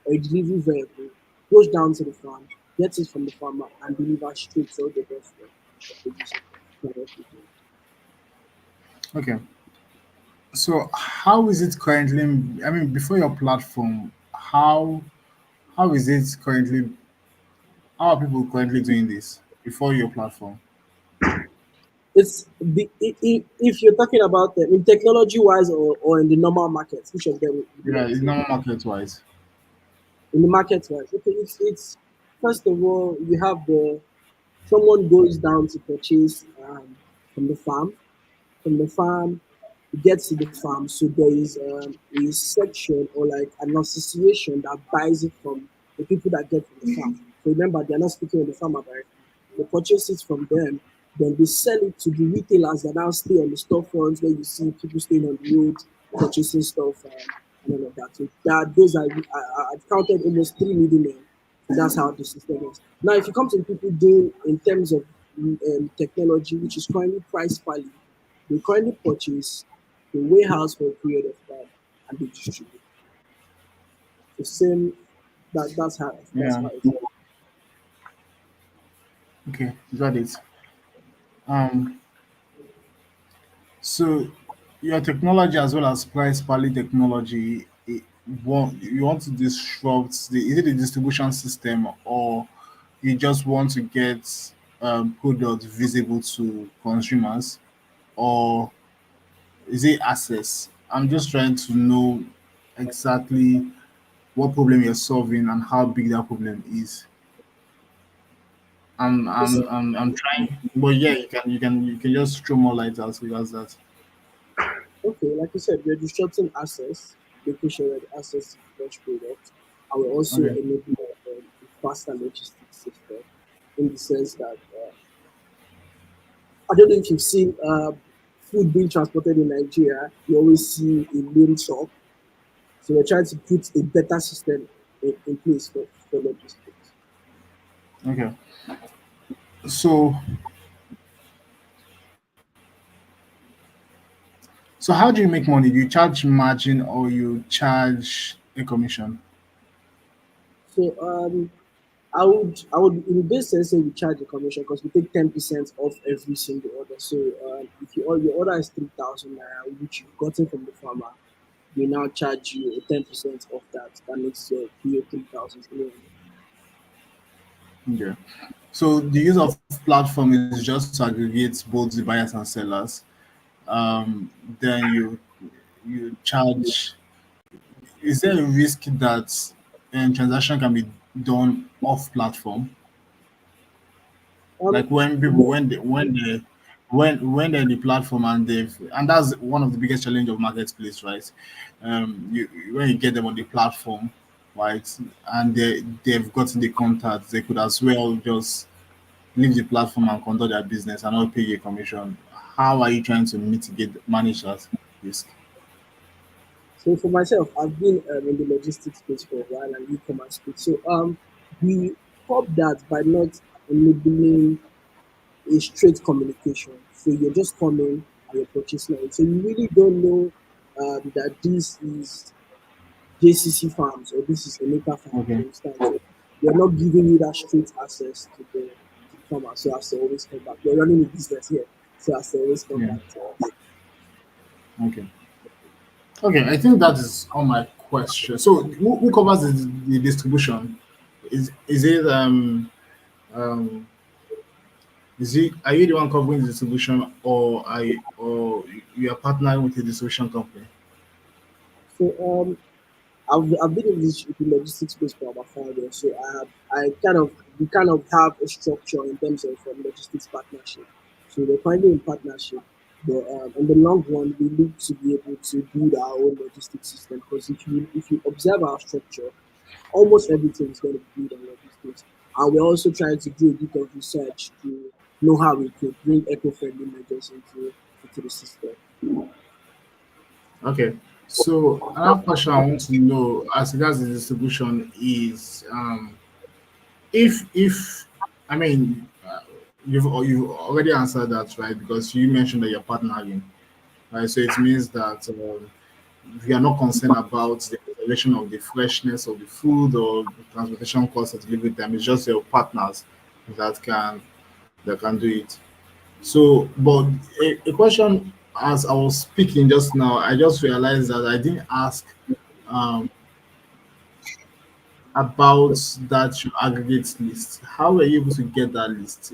or a delivery vehicle goes down to the farm, gets it from the farmer, and delivers straight to the doorstep of the user. Okay. So how is it currently? I mean, before your platform, how is it currently? How are people currently doing this before your platform? If you're talking about in technology wise or in the normal market, which of them would you Yeah, like to it's say? normal market wise. In the market wise, okay, it's first of all you have the someone goes down to purchase from the farm from the farm, it gets to the farm. So there is a section or like an association that buys it from the people that get from the farm. So remember, they're not speaking with the farmer directly. They purchase it from them, then they sell it to the retailers that now stay on the storefronts where you see people staying on the roads purchasing stuff and all of that. So those are I've counted almost three middlemen. So that's how the system is. Now, if you come to the people doing in terms of technology, which is currently price value, they currently purchase the warehouse for a period of time and they distribute. The same that's Yeah. how it is. Okay, got it. Um. So your technology as well as price parity technology, you want to disrupt the is it the distribution system or you just want to get product visible to consumers or is it access? I'm just trying to know exactly what problem you're solving and how big that problem is. It's I'm trying, but yeah, you can just throw more light as regards that. okay, like you said, we're disrupting access, making sure that the access to fresh product, and we're also Okay. enabling a faster logistics system in the sense that I don't know if you've seen food being transported in Nigeria. You always see a lane truck. So we're trying to put a better system in place for logistics. Okay. So so how do you make money? Do you charge margin or you charge a commission? So I would in this sense say we charge a commission because we take 10% off every single order. So if your order is 3,000 naira, which you've gotten from the farmer, we now charge you a 10% off that. That makes your PO 3,000. Okay. So the use of platform is just to aggregate both the buyers and sellers. Then you charge. Is there a risk that transaction can be done off platform? Um, Like when people when they're in the platform and that's one of the biggest challenge of marketplace, right? You when you get them on the platform, right, and they've gotten the contacts, they could as well just leave the platform and conduct their business and not pay you a commission. How are you trying to manage that risk? So for myself, I've been in the logistics space for a while and e-commerce space. So we hope that by not enabling a straight communication, so you're just coming and you're purchasing it. So you really don't know that this is JCC Farms or this is Emeka Farms. You Okay. understand? So they're not giving you that straight access to the farmer. So as to always come back. We're running a business here. So as to always come Yeah. back to us. Okay. Okay. I think that is all my questions. So who covers the distribution? Is it um is it are you the one covering the distribution, or you are partnering with a distribution company? So I've been in this the logistics space for about 5 years, so I kind of we kind of have a structure in terms of logistics partnership. So we're currently in partnership, but in the long run, we look to be able to build our own logistics system. Because if you observe our structure, almost everything is going to be built on logistics, and we're also trying to do a bit of research to know how we could bring eco-friendly measures into the system. Okay. So another question I want to know as regards the distribution is if I mean you already answered that, right? Because you mentioned that you're partnering, right? So it means that we are not concerned about the preservation of the freshness of the food or the transportation cost or delivery time. It's just your partners that can do it. So, but a question as I was speaking just now, I just realized that I didn't ask um, about that your aggregate list. How were you able to get that list?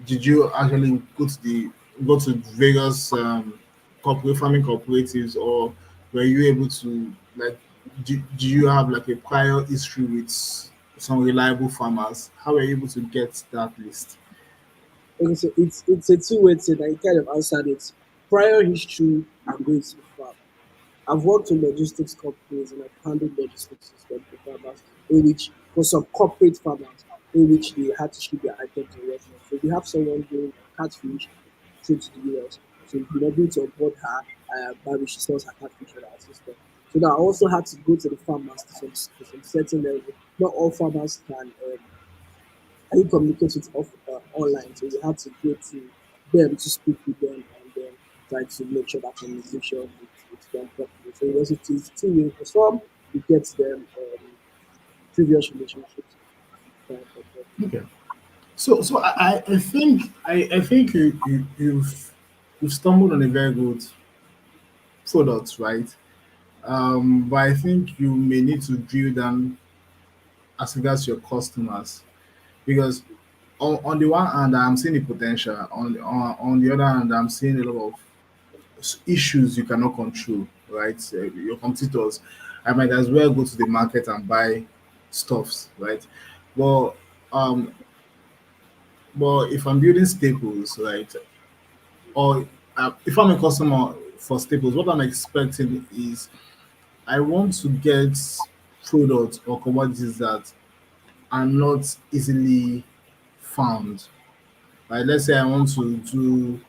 Did you actually go to various corporate farming cooperatives, or were you able to like do you have like a prior history with some reliable farmers? How were you able to get that list? Okay, so it's a two-way thing. I kind of answered it. Prior history, I'm going to be far. I've worked in logistics companies and I've handled logistics systems for farmers, in which for some corporate farmers, in which they had to ship their items in Russia. So we have someone doing catfish trade to the US. So we've been able to onboard her by which she sells her catfish on our system. So now I also had to go to the farmers to some certain level. Not all farmers can communicate with online. So we had to go to them to speak with them and then try to make sure that communication with them properly. So it is two-way. For some, we get them previous relationships. Okay. So I think you've stumbled on a very good product, right? But I think you may need to drill down as regards your customers, because on the one hand I'm seeing the potential, on the other hand I'm seeing a lot of issues you cannot control, right? Your competitors, I might as well go to the market and buy stuffs, right? But um, but if I'm building staples, right, or if I'm a customer for staples, what I'm expecting is I want to get products or commodities that are not easily found. Right? Let's say I want to do,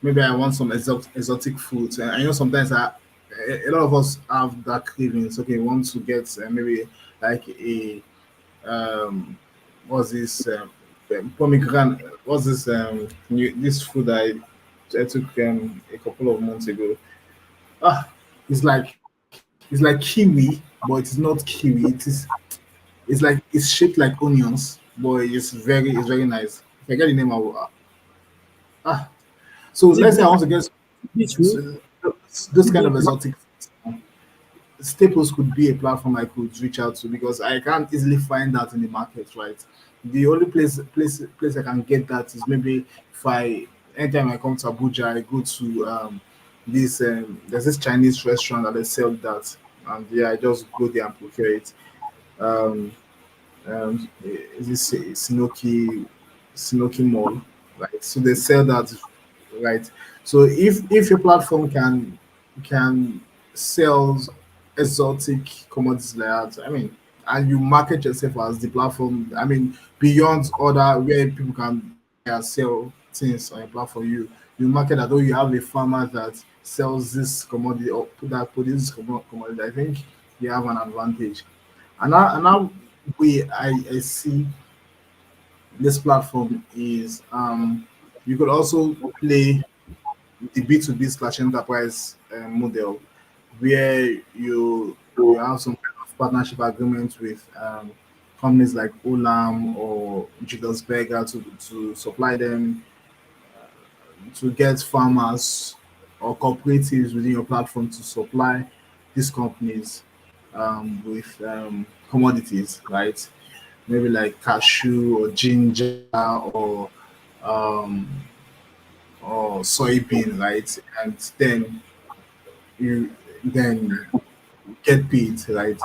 maybe I want some exotic foods. And I know sometimes a lot of us have that cravings. Okay, we want to get maybe like a what's this pomegranate? What's this this food I took a couple of months ago? Ah, it's like kiwi, but it's not kiwi. It's like it's shaped like onions, but it's very nice. If I get the name, I will. Ah, so Is it let's say I beetroot? want to get Beetroot? Is those it kind of beetroot? exotic foods. Staples could be a platform I could reach out to, because I can't easily find that in the market, right? The only place I can get that is maybe if I anytime I come to Abuja, I go to this there's this Chinese restaurant that they sell that, and yeah, I just go there and procure it. Um, is this Sinoki Mall, right? So they sell that, right? So if your platform can sell exotic commodities like that, I mean, and you market yourself as the platform, I mean, beyond other where people can buy and sell things on your platform, you market that, oh, you have a farmer that sells this commodity or that produces commodity, I think you have an advantage. And now I see this platform is you could also play the B2B slash enterprise model where you have some kind of partnership agreement with companies like Olam or Julius Berger to supply them to get farmers or cooperatives within your platform to supply these companies with commodities, right? Maybe like cashew or ginger um, or soybean, right? And you then get paid, right?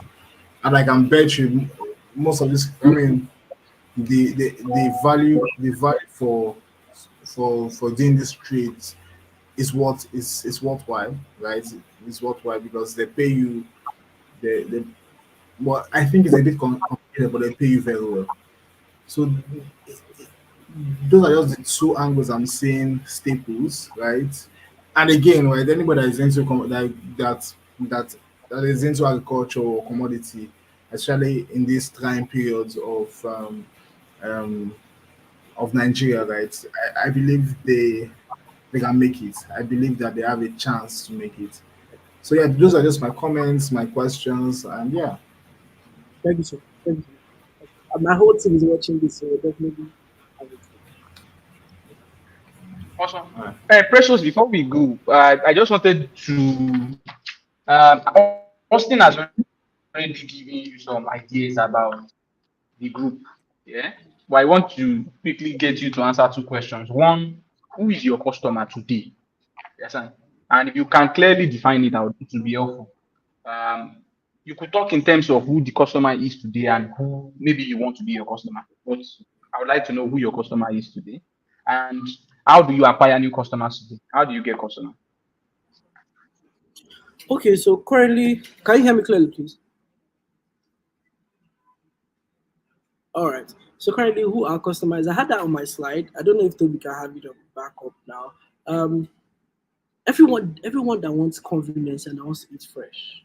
And I can bet you most of this. I mean, the value for doing this trade is worthwhile, right? It's worthwhile because they pay you. They well, I think it's a bit complicated, but they pay you very well. So those are just the two angles I'm seeing staples, right? And again, right, anybody that is into that that is into agriculture or commodity, especially in these trying periods um, of Nigeria, right? I believe they can make it. I believe that they have a chance to make it. So yeah, those are just my comments, my questions, and yeah. Thank you so much. Thank you so much. My whole team is watching this, so we'll definitely have it. Awesome. All right. Precious, before we go, I just wanted to, Austin has already given you some ideas about the group. Yeah. But I want to quickly get you to answer two questions. One, who is your customer today? Yes, sir. And if you can clearly define it out, it will be helpful. Um, you could talk in terms of who the customer is today and who maybe you want to be your customer. But I would like to know who your customer is today and how do you acquire new customers today? How do you get customers? Okay, so currently, can you hear me clearly, please? All right. So currently, who are customers? I had that on my slide. I don't know if Toby can have it up back up now. Um, everyone that wants convenience and wants to eat fresh.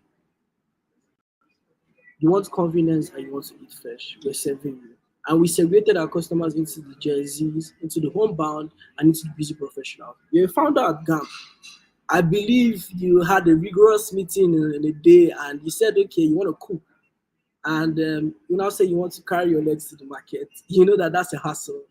You want convenience and you want to eat fresh. We're serving you. And we segregated our customers into the jerseys, into the homebound, and into the busy professionals. You're a founder at GAM. I believe you had a rigorous meeting in a day and you said, okay, you want to cook. And you now say you want to carry your legs to the market. You know that that's a hassle.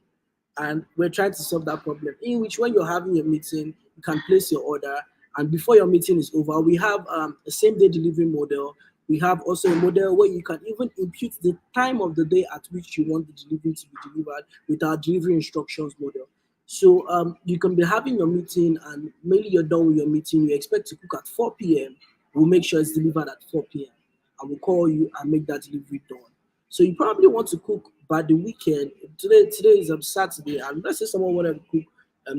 And we're trying to solve that problem. In which, when you're having your meeting, you can place your order, and before your meeting is over, we have a same-day delivery model. We have also a model where you can even impute the time of the day at which you want the delivery to be delivered with our delivery instructions model. So you can be having your meeting, and maybe you're done with your meeting. You expect to cook at 4 p.m. We'll make sure it's delivered at 4 p.m. I will call you and make that delivery done. So you probably want to cook by the weekend. Today is Saturday, and let's say someone wanted to cook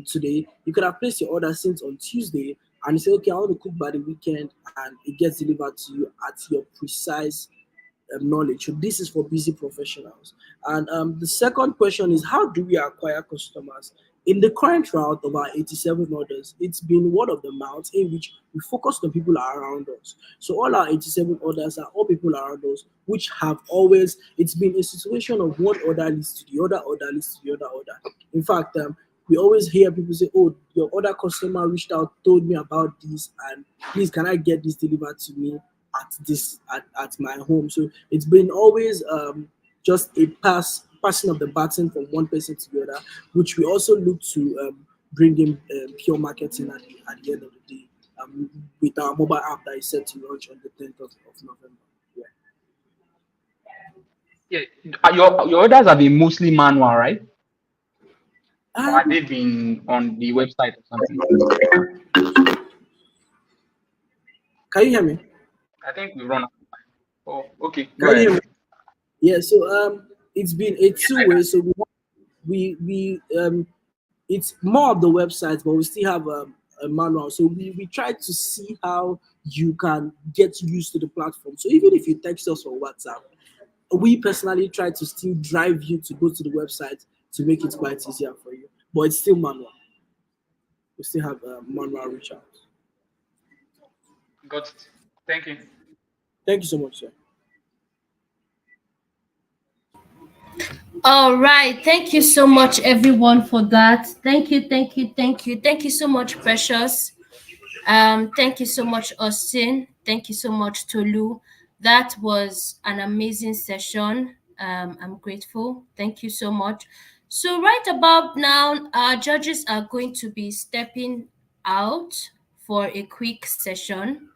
today. You could have placed your order since on Tuesday, and you say, okay, I want to cook by the weekend, and it gets delivered to you at your precise knowledge. So this is for busy professionals. And the second question is, how do we acquire customers? In the current route of our 87 orders, it's been word of the mouth in which we focused on people around us. So all our 87 orders are all people around us, which have always, it's been a situation of one order leads to the other order leads to the other order. In fact, we always hear people say, oh, your other customer reached out, told me about this, and please, can I get this delivered to me at my home? So it's been always just a passing of the baton from one person to the other, which we also look to bring in pure marketing at the end of the day with our mobile app that is set to launch on the 10th of November. Yeah. Yeah, your orders have been mostly manual, right? Or have they Um, been on the website or something? can you hear me? I think we run out of time. Oh, okay, go Can you hear me? ahead. Yeah. So it's been a two-way. So we it's more of the website, but we still have a manual. So we try to see how you can get used to the platform. So even if you text us on WhatsApp, we personally try to still drive you to go to the website to make it quite easier for you. But it's still manual. We still have manual reach out. Got it. Thank you. Thank you so much, sir. All right. Thank you so much, everyone, for that. Thank you, thank you, thank you. Thank you so much, Precious. Thank you so much, Austin. Thank you so much, Tolu. That was an amazing session. I'm grateful. Thank you so much. So, right about now, our judges are going to be stepping out for a quick session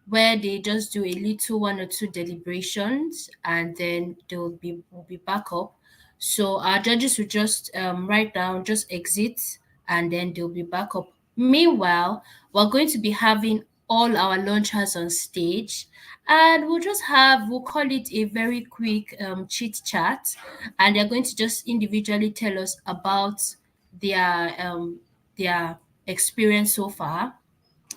where they just do a little one or two deliberations and then will be back up. So our judges will just write down, just exit, and then they'll be back up. Meanwhile, we're going to be having all our launchers on stage, and we'll call it a very quick chit chat, and they're going to just individually tell us about their um their experience so far,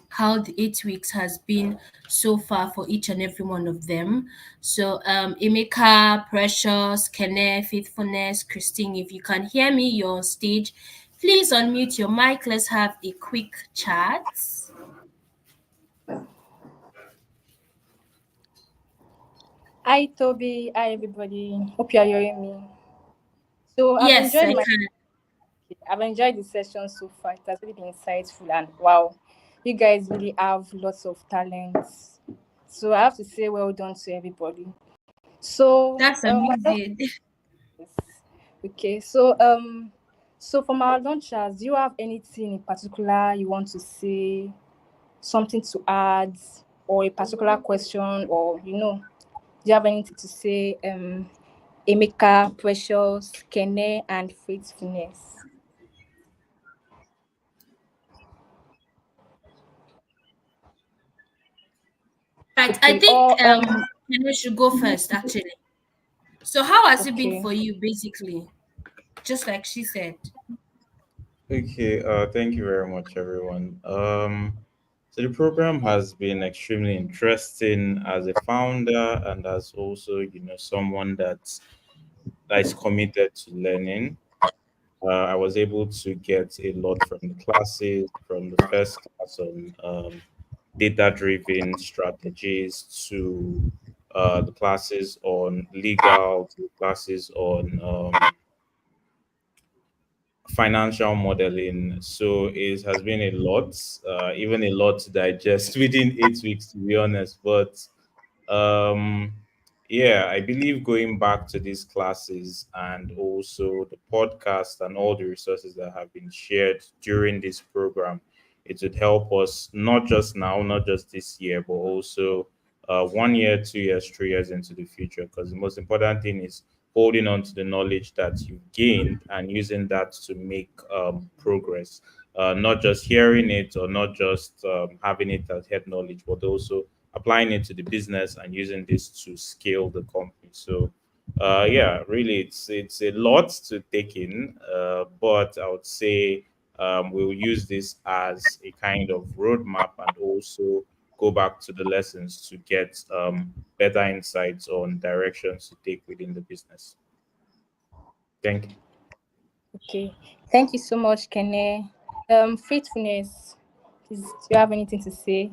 how the 8 weeks has been so far for each and every one of them. So, Emeka, Precious, Kenneth, Faithfulness, Christine, if you can hear me, you're on stage. Please unmute your mic. Let's have a quick chat. Hi Toby, hi everybody. Hope you are hearing me. So Yes, I can. I've enjoyed the session so far. It has really been insightful and wow, you guys really have lots of talents. So I have to say well done to everybody. So That's amazing. okay. So from our launchers, do you have anything in particular you want to say, something to add, or a particular question, or do you have anything to say? Emeka, Precious, Kene, and Faithfulness. Right, I Okay. think Or Kene should go first, actually. So, how has it been okay. for you, basically? Just like she said. Okay, thank you very much, everyone. So the program has been extremely interesting as a founder and as also, someone that is committed to learning. I was able to get a lot from the classes, from the first class on data-driven strategies to the classes on legal, to the classes on financial modeling. So it has been a lot, even a lot to digest within 8 weeks, to be honest. But um, yeah, I believe going back to these classes and also the podcast and all the resources that have been shared during this program, it would help us not just now, not just this year, but also 1 year, 2 years, 3 years into the future. Because the most important thing is holding on to the knowledge that you've gained and using that to make progress. Not just hearing it or not just having it as head knowledge, but also applying it to the business and using this to scale the company. So, yeah, really, it's a lot to take in, but I would say we'll use this as a kind of roadmap and also go back to the lessons to get better insights on directions to take within the business. Thank you. Okay. Thank you so much, Kene. Faithfulness. Please, do you have anything to say?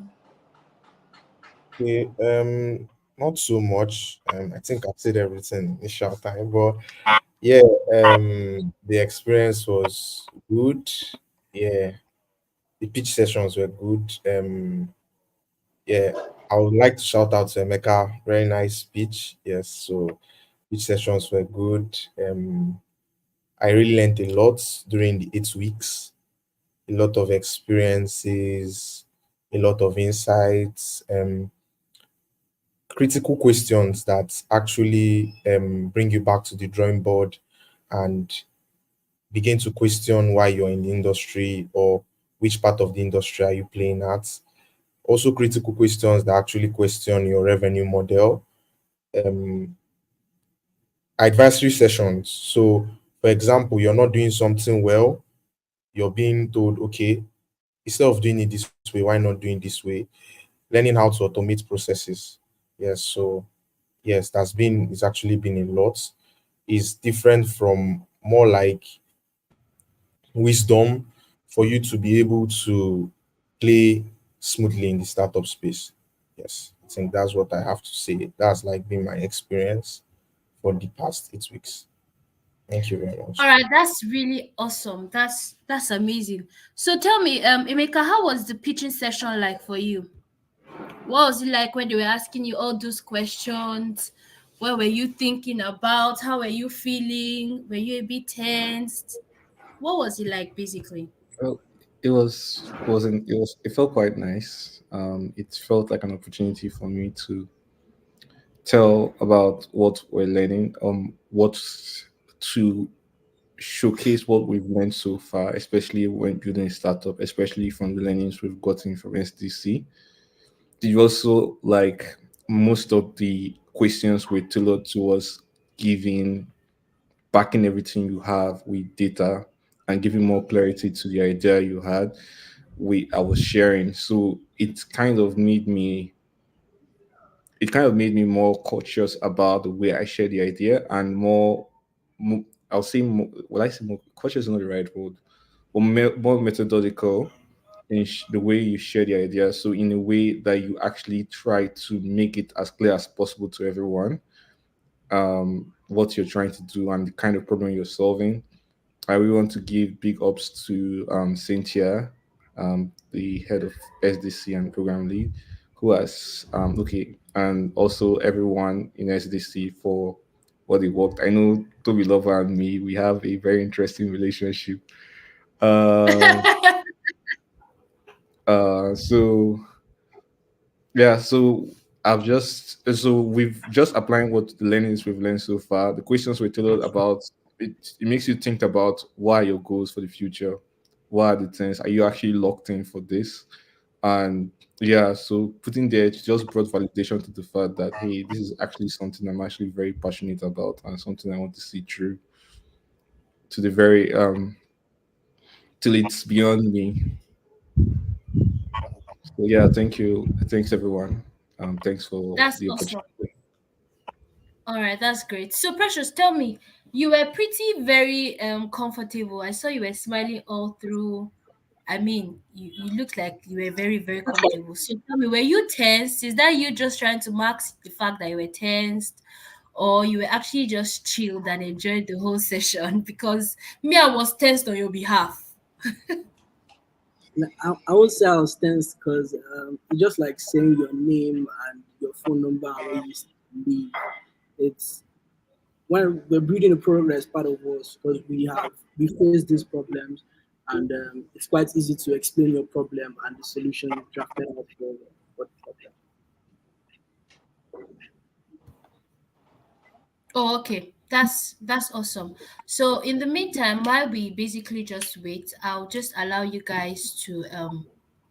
Okay, not so much. I think I've said everything in short time, but yeah, the experience was good. Yeah, the pitch sessions were good. Yeah, I would like to shout out to Emeka. Very nice speech. Yes, so pitch sessions were good. I really learned a lot during the 8 weeks. A lot of experiences, a lot of insights. Critical questions that actually bring you back to the drawing board and begin to question why you're in the industry or which part of the industry are you playing at. Also, critical questions that actually question your revenue model. Um, Advisory sessions. So, for example, you're not doing something well, you're being told, okay, instead of doing it this way, why not doing this way? Learning how to automate processes. Yes, so yes, it's actually been a lot. Is different from more like wisdom for you to be able to play smoothly in the startup space. Yes, I think that's what I have to say. That's like been my experience for the past 8 weeks. Thank you very All much. right, that's really awesome. That's amazing. So tell me, Emeka, how was the pitching session like for you? What was it like when they were asking you all those questions? What were you thinking about? How were you feeling? Were you a bit tensed? What was it like basically? Well, it felt quite nice. It felt like an opportunity for me to tell about what we're learning, what to showcase what we've learned so far, especially when building a startup, especially from the learnings we've gotten from SDC. Did you also like most of the questions were tailored towards giving backing everything you have with data and giving more clarity to the idea you had? We I was sharing, so it kind of made me more cautious about the way I share the idea and I'll say more, well, I say more cautious is not the right word, but more methodological in the way you share the idea. So in a way that you actually try to make it as clear as possible to everyone, what you're trying to do and the kind of problem you're solving. I really want to give big ups to Cynthia, the head of SDC and program lead, who has okay, and also everyone in SDC for what they worked. I know Toby Lover and me, we have a very interesting relationship. Um, so yeah, so we've just applying what the learnings we've learned so far. The questions were tailored about it. It makes you think about what are your goals for the future. What are the things? Are you actually locked in for this? And yeah, so putting there it just brought validation to the fact that hey, this is actually something I'm actually very passionate about and something I want to see through to the very till it's beyond me. So yeah, thank you. Thanks everyone. Thanks for That's the awesome. opportunity. All right, that's great. So Precious, tell me, you were pretty very comfortable. I saw you were smiling all through. I mean, you looked like you were very, very comfortable. So tell me, were you tensed? Is that you just trying to mask the fact that you were tensed? Or you were actually just chilled and enjoyed the whole session? Because me, I was tensed on your behalf. I won't say I was tense because it's just like saying your name and your phone number and where you live. It's when we're building a program as part of us because we face these problems, and it's quite easy to explain your problem and the solution you've drafted out for the problem. Oh, okay. That's awesome. So in the meantime, while we basically just wait, I'll just allow you guys to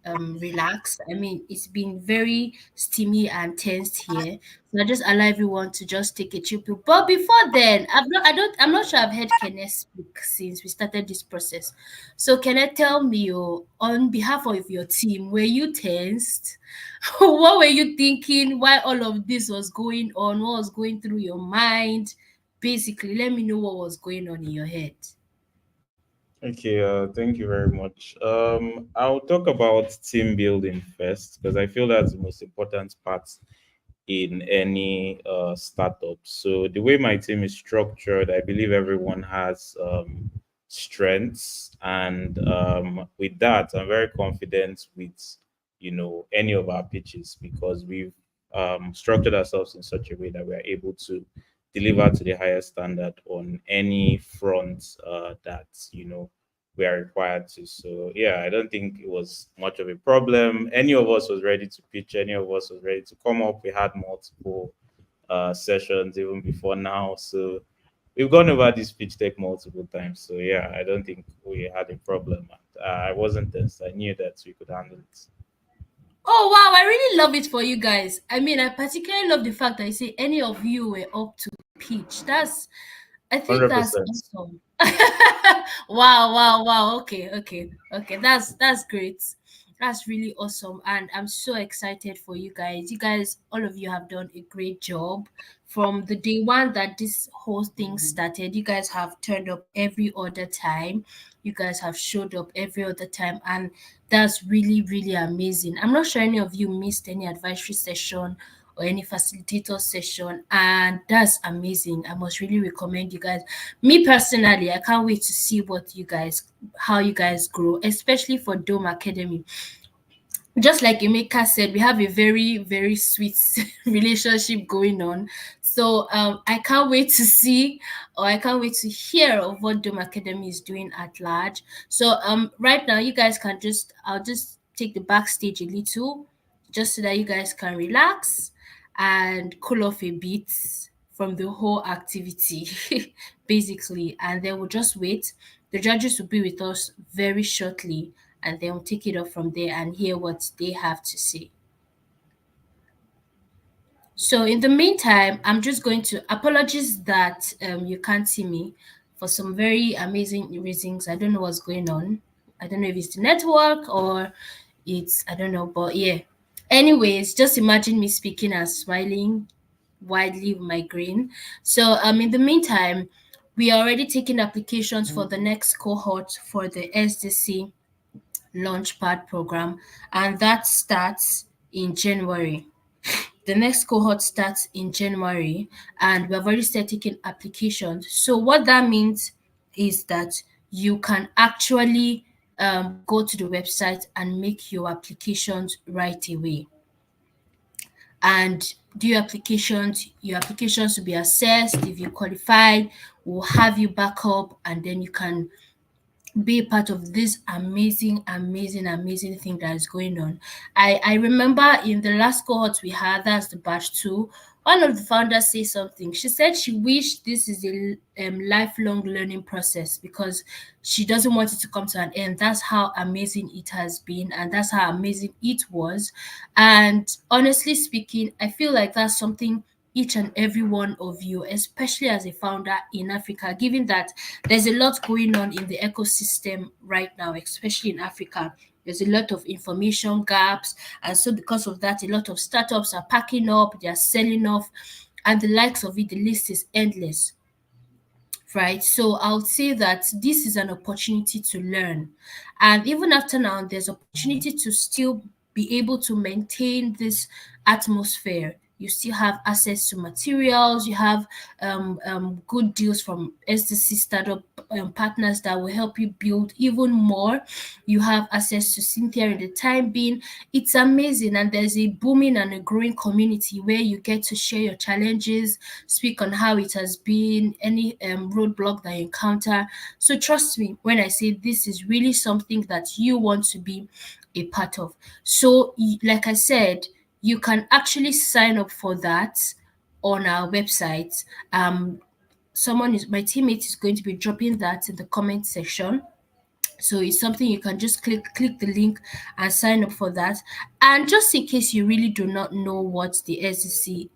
relax. I mean, it's been very steamy and tensed here. So I just allow everyone to just take a chill pill. But before then, I'm not sure I've heard Kenneth speak since we started this process. So Kenneth, tell me, oh, on behalf of your team, were you tensed? What were you thinking while all of this was going on? What was going through your mind? Basically, let me know what was going on in your head. Okay, thank you very much. I'll talk about team building first because I feel that's the most important part in any startup. So the way my team is structured, I believe everyone has strengths, and with that, I'm very confident with any of our pitches because we've structured ourselves in such a way that we are able to deliver to the highest standard on any front that we are required to. So yeah, I don't think it was much of a problem. Any of us was ready to pitch. Any of us was ready to come up. We had multiple sessions even before now. So we've gone over this pitch deck multiple times. So yeah, I don't think we had a problem. And, I wasn't tense. I knew that we could handle it. Oh wow, I really love it for you guys. I mean, I particularly love the fact that you say any of you were up to pitch. I think that's 100%. awesome. Wow, wow, wow. Okay, okay, okay. That's great. That's really awesome. And I'm so excited for you guys. You guys, all of you have done a great job. From the day one that this whole thing started, you guys have turned up every other time. You guys have showed up every other time. And that's really, really amazing. I'm not sure any of you missed any advisory session or any facilitator session, and that's amazing. I must really recommend you guys. Me personally, I can't wait to see what you guys, how you guys grow, especially for Dome Academy. Just like Emeka said, we have a very, very sweet relationship going on. So I can't wait to see, or I can't wait to hear of what Dome Academy is doing at large. So right now you guys can just, I'll just take the backstage a little, just so that you guys can relax and cool off a bit from the whole activity, basically. And then we'll just wait. The judges will be with us very shortly, and then we'll take it up from there and hear what they have to say. So in the meantime, I'm just going to apologize that you can't see me for some very amazing reasons. I don't know what's going on. I don't know if it's the network or it's, I don't know, but yeah. Anyways, just imagine me speaking and smiling widely with my grin. So in the meantime, we are already taking applications for the next cohort for the SDC Launchpad program, and that starts in January. The next cohort starts in January, and we've already started taking applications. So what that means is that you can actually go to the website and make your applications right away and do your applications will be assessed. If you qualify, we'll have you back up, and then you can be a part of this amazing, amazing, amazing thing that is going on. I remember in the last cohort we had, that's the batch two, one of the founders said something. She said she wished this is a lifelong learning process because she doesn't want it to come to an end. That's how amazing it has been, and that's how amazing it was. And honestly speaking, I feel like that's something each and every one of you, especially as a founder in Africa, given that there's a lot going on in the ecosystem right now, especially in Africa. There's a lot of information gaps. And so, because of that, a lot of startups are packing up, they are selling off, and the likes of it, the list is endless, right? So I'll say that this is an opportunity to learn. And even after now, there's opportunity to still be able to maintain this atmosphere. You still have access to materials, you have good deals from SDC startup partners that will help you build even more. You have access to Cynthia in the time being. It's amazing, and there's a booming and a growing community where you get to share your challenges, speak on how it has been, any roadblock that you encounter. So trust me when I say this is really something that you want to be a part of. So, like I said, you can actually sign up for that on our website. My teammate is going to be dropping that in the comment section. So it's something you can just click the link and sign up for that. And just in case you really do not know what the SDC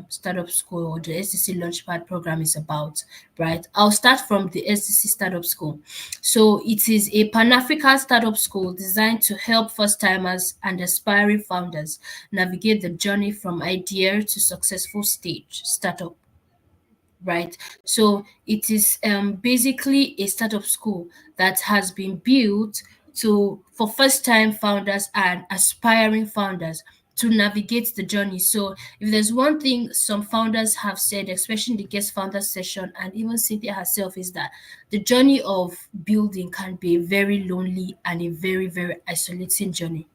Startup School or the SDC Launchpad program is about, right? I'll start from the SDC Startup School. So it is a Pan-African startup school designed to help first-timers and aspiring founders navigate the journey from idea to successful stage startup, right? So it is basically a startup school that has been built to for first-time founders and aspiring founders to navigate the journey. So if there's one thing some founders have said, especially in the guest founder session, and even Cynthia herself, is that the journey of building can be a very lonely and a very, very isolating journey.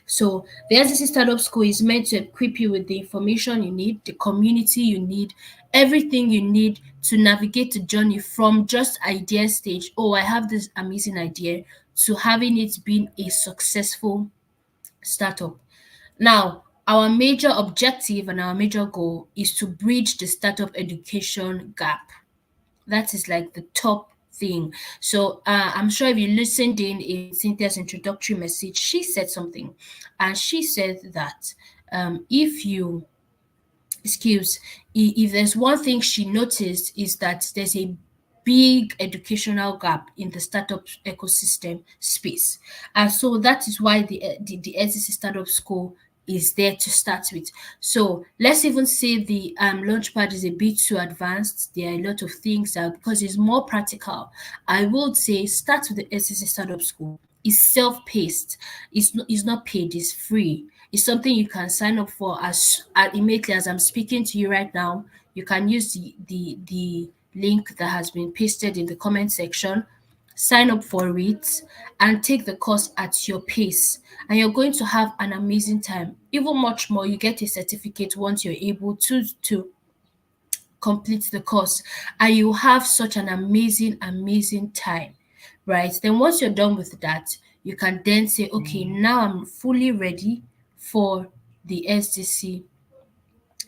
So the SDC Startup School is meant to equip you with the information you need, the community you need, everything you need to navigate the journey from just idea stage, oh, I have this amazing idea, to having it being a successful startup. Now, our major objective and our major goal is to bridge the startup education gap. That is like the top thing. So I'm sure if you listened in Cynthia's introductory message, she said something, and she said that if you excuse if there's one thing she noticed is that there's a big educational gap in the startup ecosystem space. And so that is why the SEC Startup School is there to start with. So let's even say the Launchpad is a bit too advanced. There are a lot of things that, because it's more practical, I would say start with the SEC Startup School. It's self-paced. It's not paid. It's free. It's something you can sign up for as immediately as I'm speaking to you right now. You can use the link that has been pasted in the comment section, sign up for it, and take the course at your pace. And you're going to have an amazing time. Even much more, you get a certificate once you're able to complete the course, and you have such an amazing time, right? Then once you're done with that, you can then say, okay, now I'm fully ready for the SDC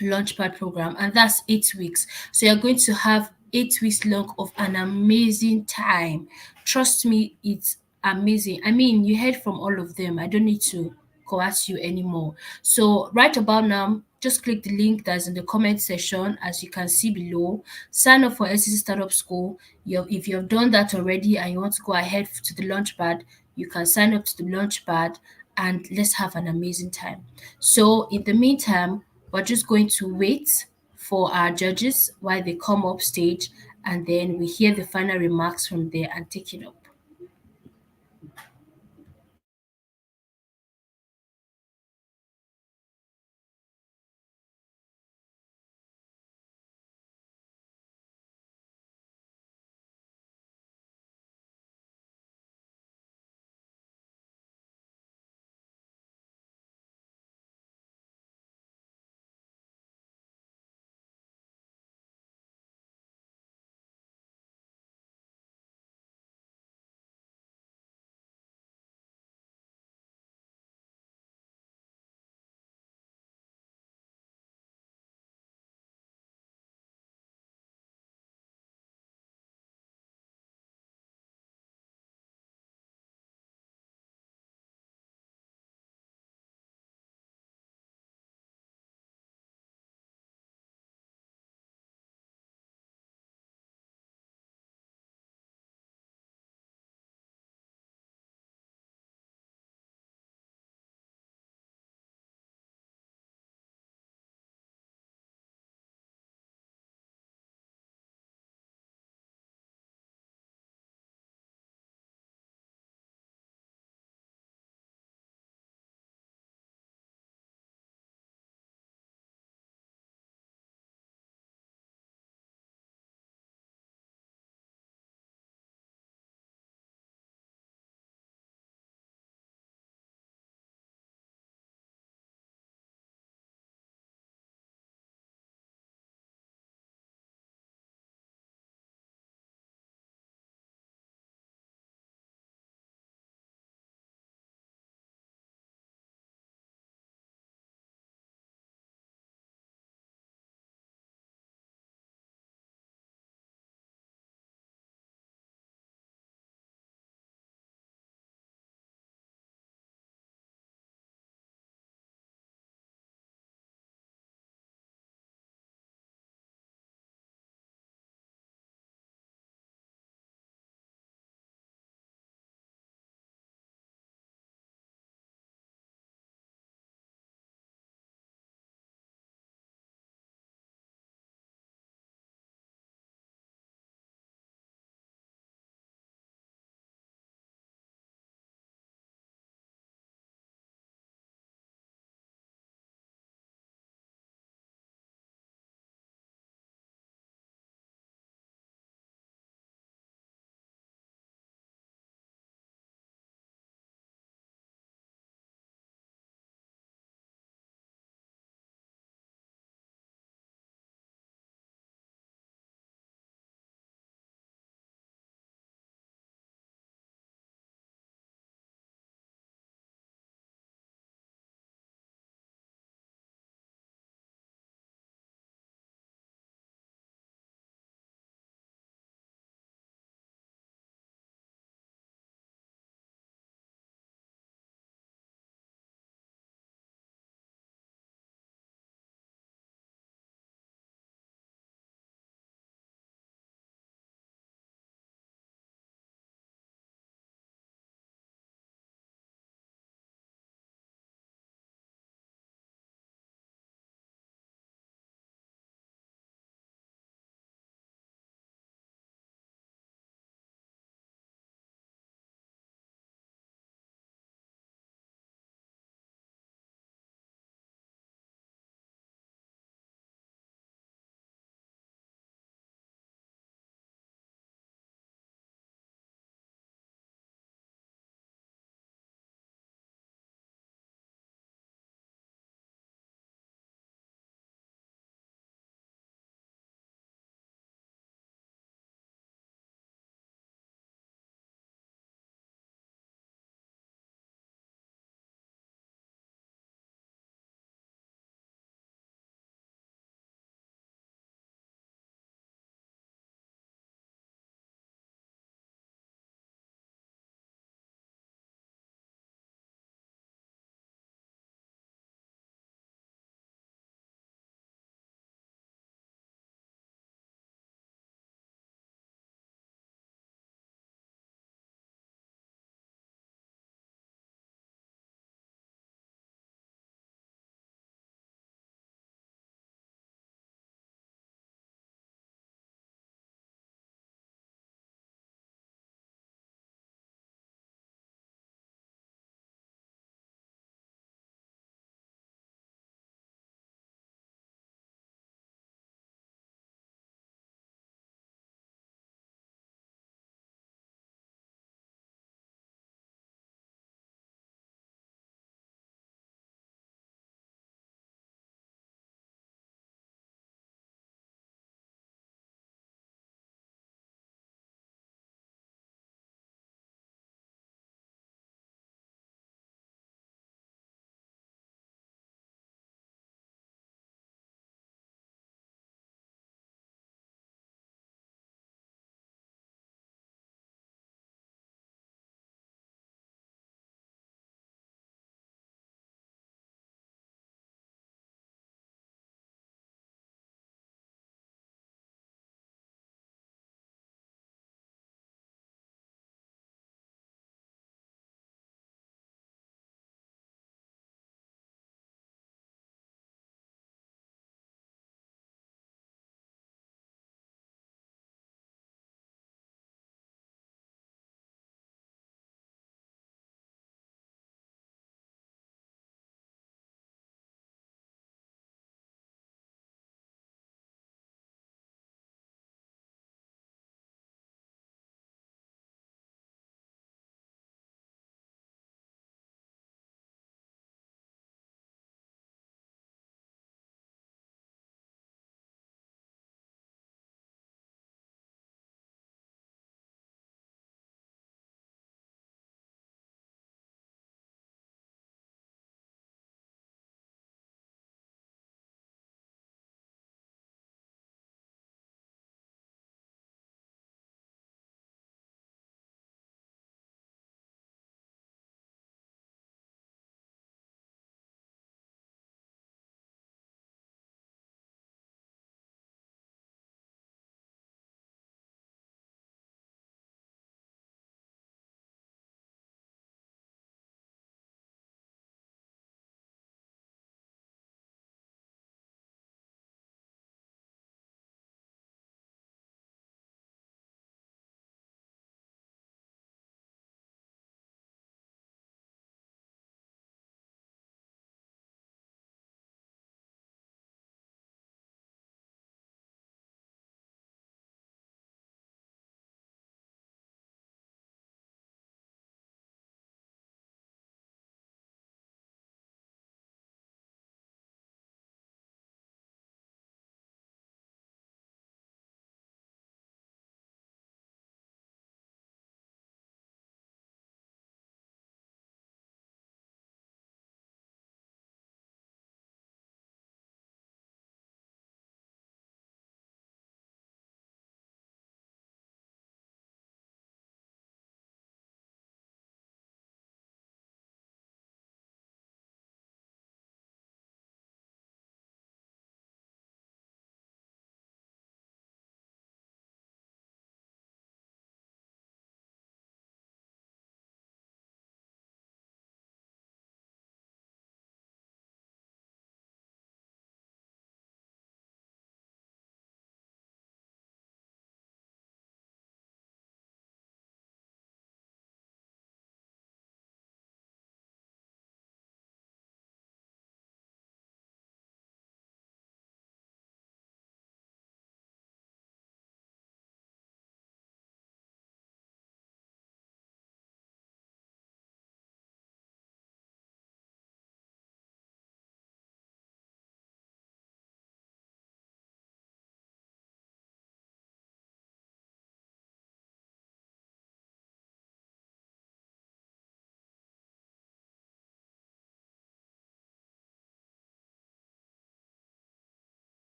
Launchpad program, and that's 8 weeks. So you're going to have 8 weeks long of an amazing time. Trust me, it's amazing. I mean, you heard from all of them. I don't need to coerce you anymore. So right about now, just click the link that's in the comment section as you can see below. Sign up for SEC Startup School. If you have done that already and you want to go ahead to the Launchpad, you can sign up to the Launchpad and let's have an amazing time. So in the meantime, we're just going to wait for our judges while they come up stage, and then we hear the final remarks from there and take it up.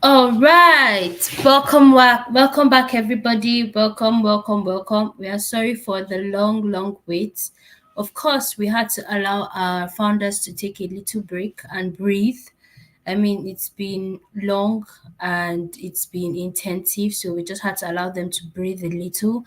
All right, welcome back, everybody. Welcome. We are sorry for the long wait. Of course, we had to allow our founders to take a little break and breathe. I mean, it's been long and it's been intensive, so we just had to allow them to breathe a little.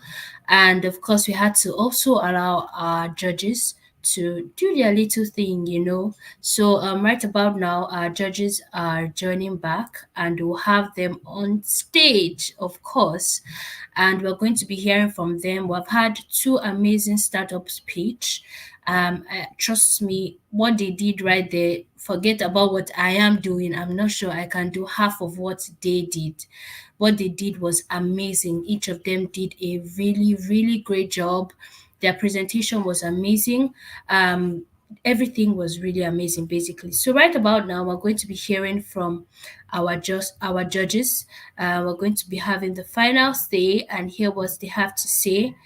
And of course, we had to also allow our judges to do their little thing. So, right about now, our judges are joining back and we'll have them on stage, of course. And we're going to be hearing from them. We've had two amazing startups pitch. Trust me, what they did right there, forget about what I am doing. I'm not sure I can do half of what they did. What they did was amazing. Each of them did a really great job. Their presentation was amazing. Everything was really amazing, basically. So right about now, we're going to be hearing from our judges. We're going to be having the final say and hear what they have to say.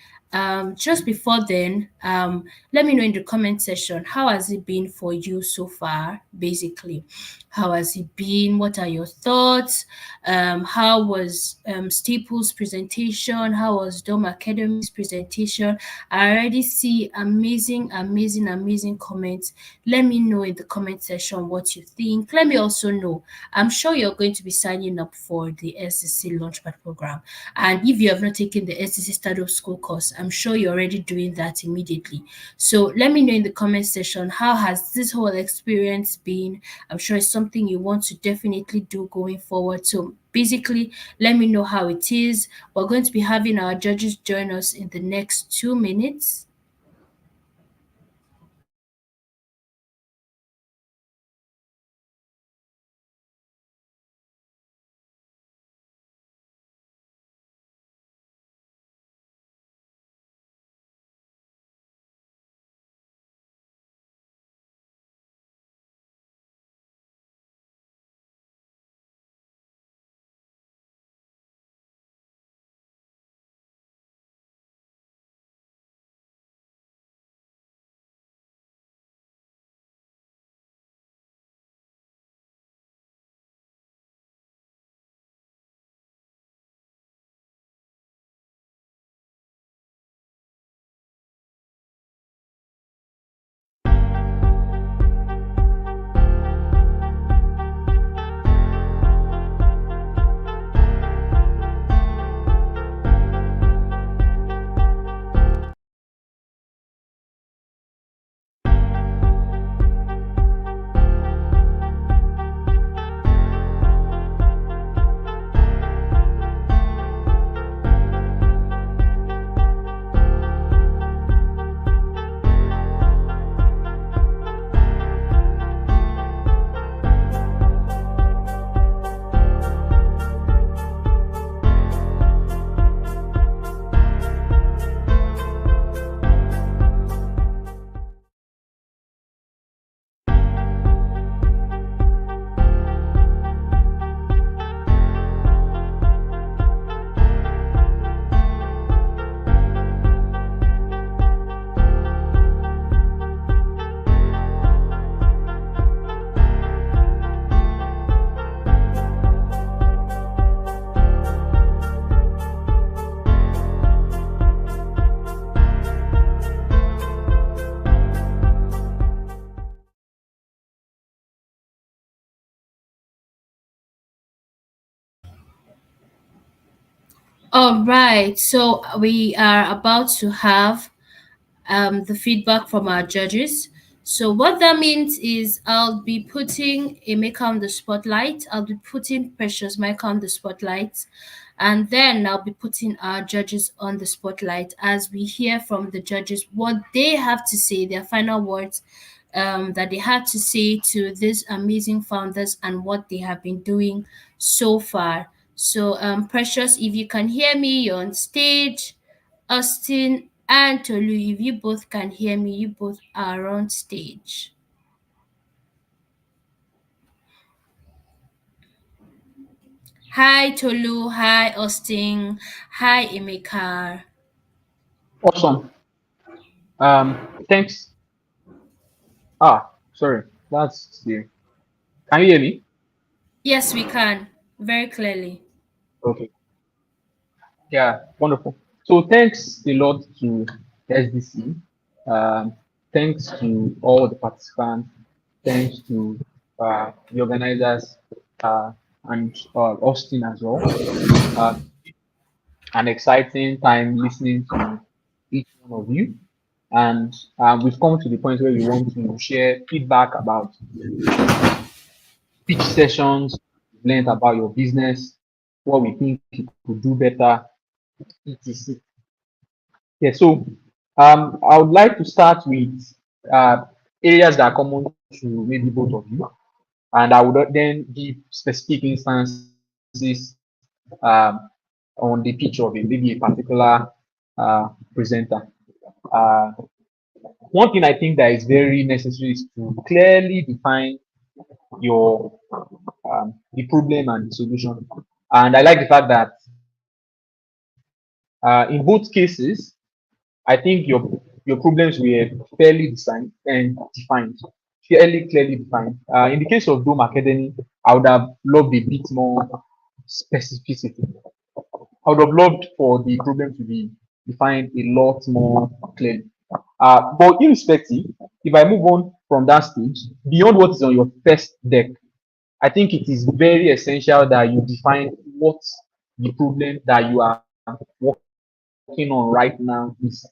Just before then, let me know in the comment section, how has it been for you so far, basically. How has it been? What are your thoughts? How was Staples' presentation? How was Dome Academy's presentation? I already see amazing comments. Let me know in the comment section what you think. Let me also know. I'm sure you're going to be signing up for the SDC Launchpad program. And if you have not taken the SDC Startup School course, I'm sure you're already doing that immediately. So let me know in the comment section, how has this whole experience been? I'm sure it's something you want to definitely do going forward. So basically, let me know how it is. We're going to be having our judges join us in the next 2 minutes. All right, so we are about to have the feedback from our judges. So what that means is I'll be putting Emeka on the spotlight. I'll be putting Precious Micah on the spotlight. And then I'll be putting our judges on the spotlight as we hear from the judges what they have to say, their final words that they had to say to these amazing founders and what they have been doing so far. So, Precious, if you can hear me, you're on stage. Austin and Tolu, if you both can hear me, you both are on stage. Hi Tolu, hi Austin, hi Emeka. Awesome. Thanks. Sorry. That's the. Can you hear me? Yes, we can. Very clearly. Okay. Yeah, wonderful. So thanks a lot to SDC. Um, Thanks to all the participants. Thanks to the organizers and Austin as well. Uh, an exciting time listening to each one of you. And we've come to the point where we want to share feedback about pitch sessions, learned about your business, what we think you could do better, etc. Yeah, so I would like to start with uh, areas that are common to maybe both of you, and I would then give specific instances um, on the pitch of maybe a particular presenter. Uh, One thing I think that is very necessary is to clearly define your the problem and the solution. And I like the fact that in both cases, I think your problems were fairly designed and defined, clearly defined. In the case of Dome Academy, I would have loved a bit more specificity. I would have loved for the problem to be defined a lot more clearly. But irrespective, if I move on from that stage, beyond what is on your first deck, I think it is very essential that you define what the problem that you are working on right now is,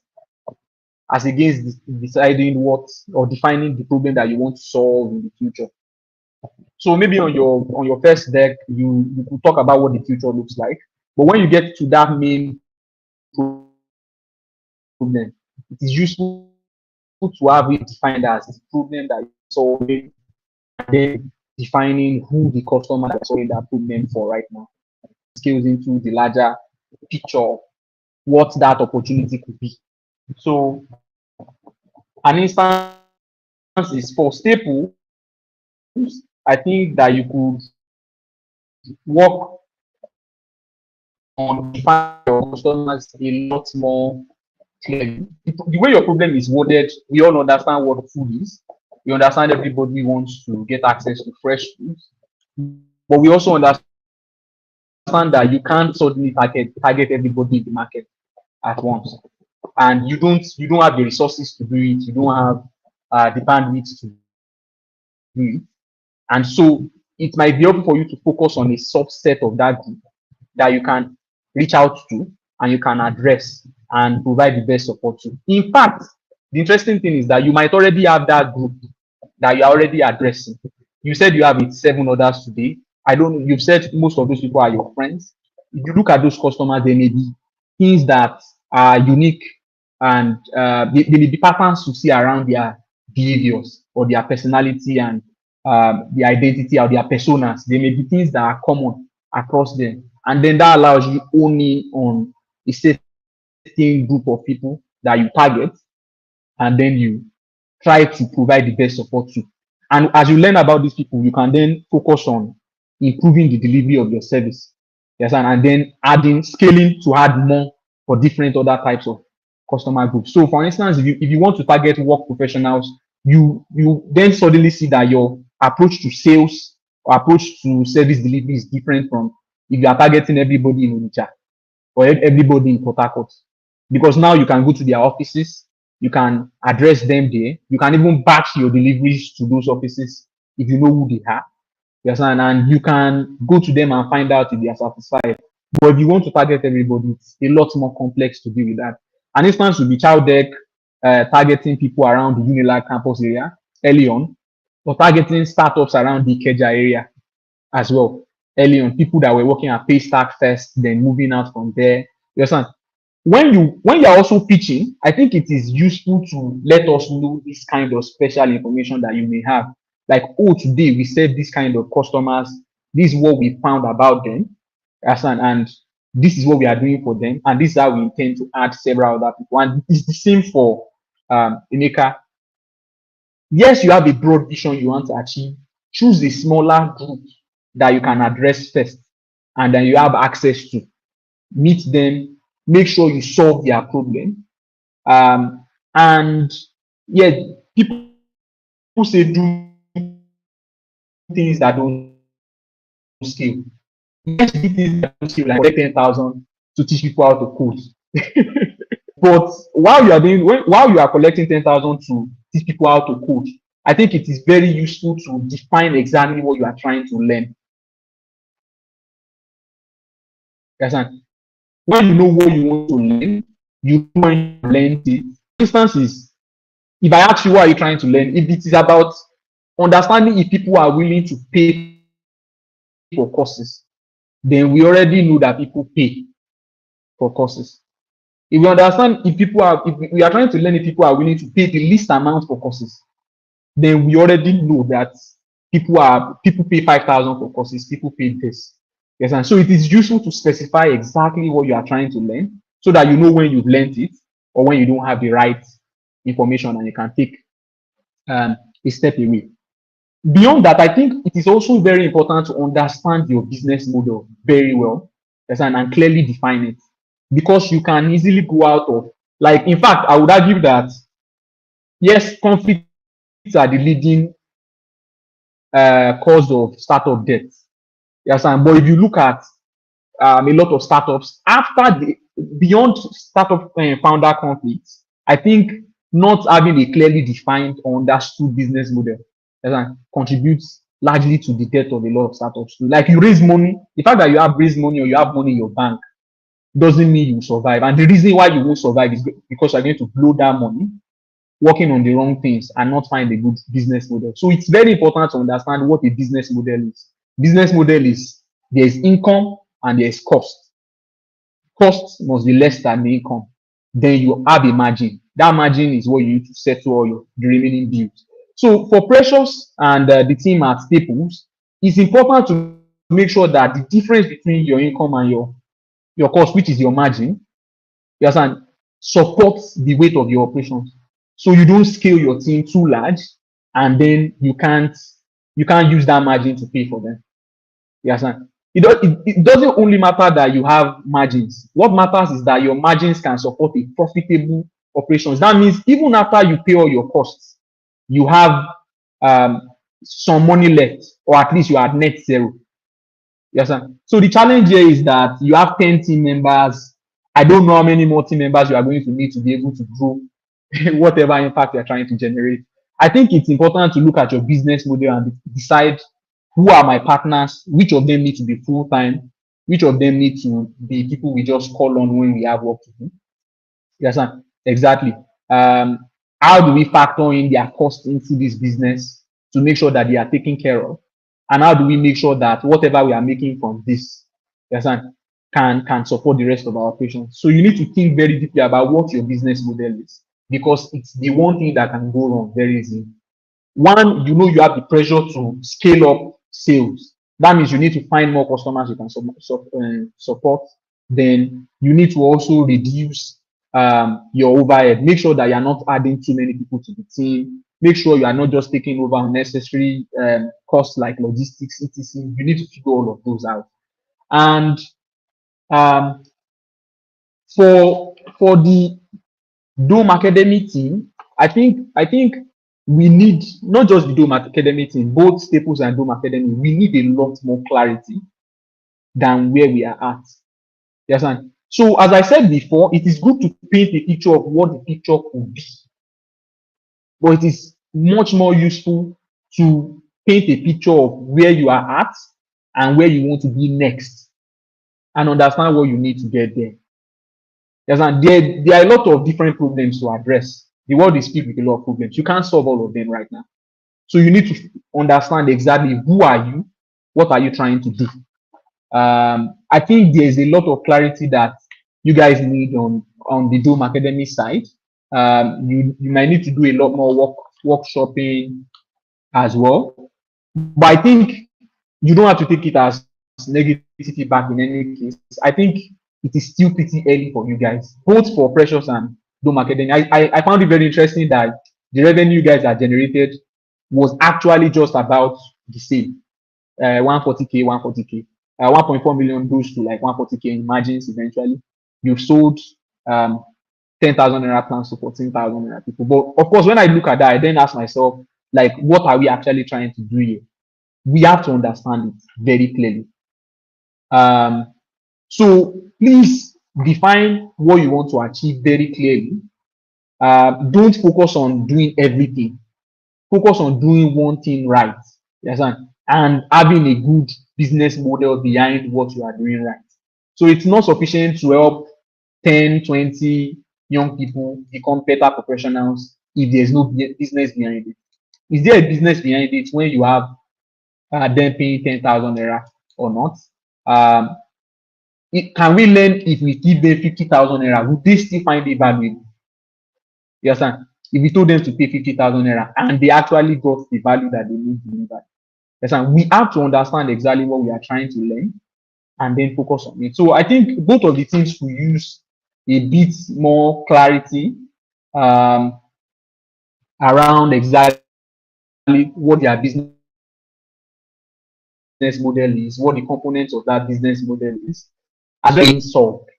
as against deciding what or defining the problem that you want to solve in the future. So maybe on your first deck, you could talk about what the future looks like. But when you get to that main problem, it is useful to have it defined as the problem that you're solving, and then defining who the customer that you're solving that problem for right now. Scales into the larger picture of what that opportunity could be. So an instance is for staples. I think that you could work on defining your customers a lot more clearly. The way your problem is worded, we all understand what food is. We understand everybody wants to get access to fresh foods, but we also understand that you can't suddenly target everybody in the market at once, and you don't have the resources to do it. You don't have the bandwidth to do it, and so it might be helpful for you to focus on a subset of that group that you can reach out to and you can address and provide the best support to. In fact, the interesting thing is that you might already have that group that you're already addressing. You said you have it 7 others today. I don't know, you've said most of those people are your friends. If you look at those customers, there may be things that are unique, and there may be patterns to see around their behaviors or their personality and the identity or their personas. There may be things that are common across them. And then that allows you only on a certain group of people that you target, and then you try to provide the best support to. And as you learn about these people, you can then focus on improving the delivery of your service. Yes, and then adding scaling to add more for different other types of customer groups. So for instance, if you want to target work professionals, you then suddenly see that your approach to sales or approach to service delivery is different from if you are targeting everybody in Onitsha or everybody in Port Harcourt. Because now you can go to their offices, you can address them there, you can even batch your deliveries to those offices if you know who they are. Yes, and you can go to them and find out if they are satisfied. But if you want to target everybody, it's a lot more complex to deal with that. An instance would be Child Deck targeting people around the Unilag campus area early on, or targeting startups around the Ikeja area as well early on. People that were working at Paystack first, then moving out from there. You understand? When you're also pitching, I think it is useful to let us know this kind of special information that you may have. Like, oh, today we serve this kind of customers. This is what we found about them. And this is what we are doing for them. And this is how we intend to add several other people. And it's the same for Emeka. Yes, you have a broad vision you want to achieve. Choose a smaller group that you can address first, and then you have access to meet them, make sure you solve their problem. And yeah, people say do things that don't scale. But I think the truth is that Yes, you do things that don't seem like collect 10,000 to teach people how to code. But while you are collecting 10,000 to teach people how to code, I think it is very useful to define exactly what you are trying to learn. You understand? When you know what you want to learn, you know when you learn it. For instance, is if I ask you what are you trying to learn, if it is about understanding if people are willing to pay for courses, then we already know that people pay for courses. If we understand if we are trying to learn if people are willing to pay the least amount for courses, then we already know that people pay 5,000 for courses, people pay this. Yes, and so it is useful to specify exactly what you are trying to learn so that you know when you've learned it or when you don't have the right information and you can take a step away. Beyond that, I think it is also very important to understand your business model very well, yes, and clearly define it, because you can easily go out of, like, in fact, I would argue that yes, conflicts are the leading cause of startup debt. Yes, and but if you look at a lot of startups after the beyond startup founder conflicts, I think not having a clearly defined or understood business model contributes largely to the death of a lot of startups too. Like, you raise money, the fact that you have raised money or you have money in your bank doesn't mean you survive. And the reason why you won't survive is because you're going to blow that money working on the wrong things and not find a good business model. So it's very important to understand what a business model is. Business model is there's income and there's cost. Cost must be less than the income. Then you have a margin. That margin is what you need to settle all the remaining bills. So for Precious and the team at Staples, it's important to make sure that the difference between your income and your cost, which is your margin, you understand, supports the weight of your operations. So you don't scale your team too large, and then you can't use that margin to pay for them. You understand? It doesn't only matter that you have margins. What matters is that your margins can support a profitable operations. That means even after you pay all your costs, you have some money left, or at least you are at net zero. Yes, sir. So the challenge here is that you have 10 team members. I don't know how many more team members you are going to need to be able to grow whatever impact you're trying to generate. I think it's important to look at your business model and decide who are my partners, which of them need to be full time, which of them need to be people we just call on when we have work to do. Yes, sir. Exactly. How do we factor in their cost into this business to make sure that they are taken care of? And how do we make sure that whatever we are making from this, yes, sir, can support the rest of our operations? So you need to think very deeply about what your business model is, because it's the one thing that can go wrong very easily. One, you have the pressure to scale up sales. That means you need to find more customers you can support. Then you need to also reduce your overhead. Make sure that you're not adding too many people to the team. Make sure you are not just taking over unnecessary costs like logistics, etc. You need to figure all of those out. And um, for the Dome Academy team, I think we need not just the Dome Academy team, both Staples and Dome Academy. We need a lot more clarity than where we are at. Yes, and so as I said before, it is good to paint a picture of what the picture could be, but it is much more useful to paint a picture of where you are at and where you want to be next, and understand what you need to get there. Yes, and there are a lot of different problems to address. The world is filled with a lot of problems. You can't solve all of them right now. So you need to understand exactly who are you, what are you trying to do. I think there's a lot of clarity that you guys need on the Dome Academy side. You might need to do a lot more workshopping as well. But I think you don't have to take it as negative feedback in any case. I think it is still pretty early for you guys, both for Precious and Dome Academy. I found it very interesting that the revenue you guys are generated was actually just about the same. 140K, 140K. 1.4 million goes to like 140K in margins eventually. You've sold 10,000 naira plans to 14,000 naira people. But of course, when I look at that, I then ask myself, like, what are we actually trying to do here? We have to understand it very clearly. So please define what you want to achieve very clearly. Don't focus on doing everything. Focus on doing one thing right. You understand? And having a good business model behind what you are doing right. So it's not sufficient to help 10, 20 young people become better professionals if there's no business behind it. Is there a business behind it when you have them paying 10,000 naira or not? Um, can we learn if we give them 50,000 naira? Would they still find it valuable? You understand? If we told them to pay 50,000 naira and they actually got the value that they need delivered. You understand? We have to understand exactly what we are trying to learn and then focus on it. So I think both of the things will use a bit more clarity um, around exactly what their business model is, what the components of that business model is, as well as being solved.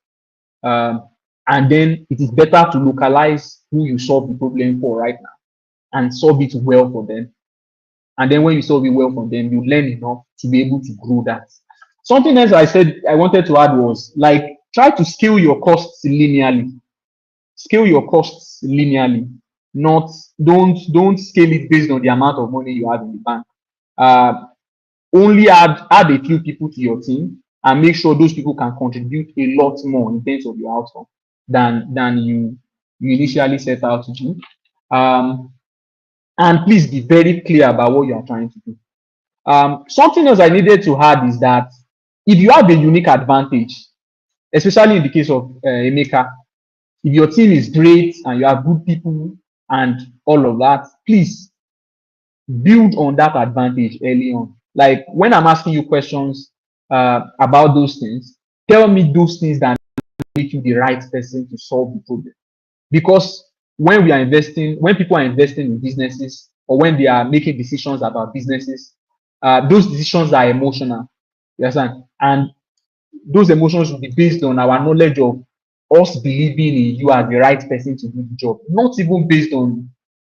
And then it is better to localize who you solve the problem for right now and solve it well for them. And then when you solve it well for them, you learn enough to be able to grow that. Something else I said I wanted to add was like try to scale your costs linearly. Scale your costs linearly. Not don't scale it based on the amount of money you have in the bank. Uh, only add a few people to your team and make sure those people can contribute a lot more in terms of your outcome than you initially set out to do. And please be very clear about what you are trying to do. Something else I needed to add is that if you have a unique advantage, especially in the case of Emeka, if your team is great and you have good people and all of that, please build on that advantage early on. Like when I'm asking you questions about those things, tell me those things that make you the right person to solve the problem. Because when people are investing in businesses or when they are making decisions about businesses, those decisions are emotional. You understand? And those emotions will be based on our knowledge of us believing in you as the right person to do the job, not even based on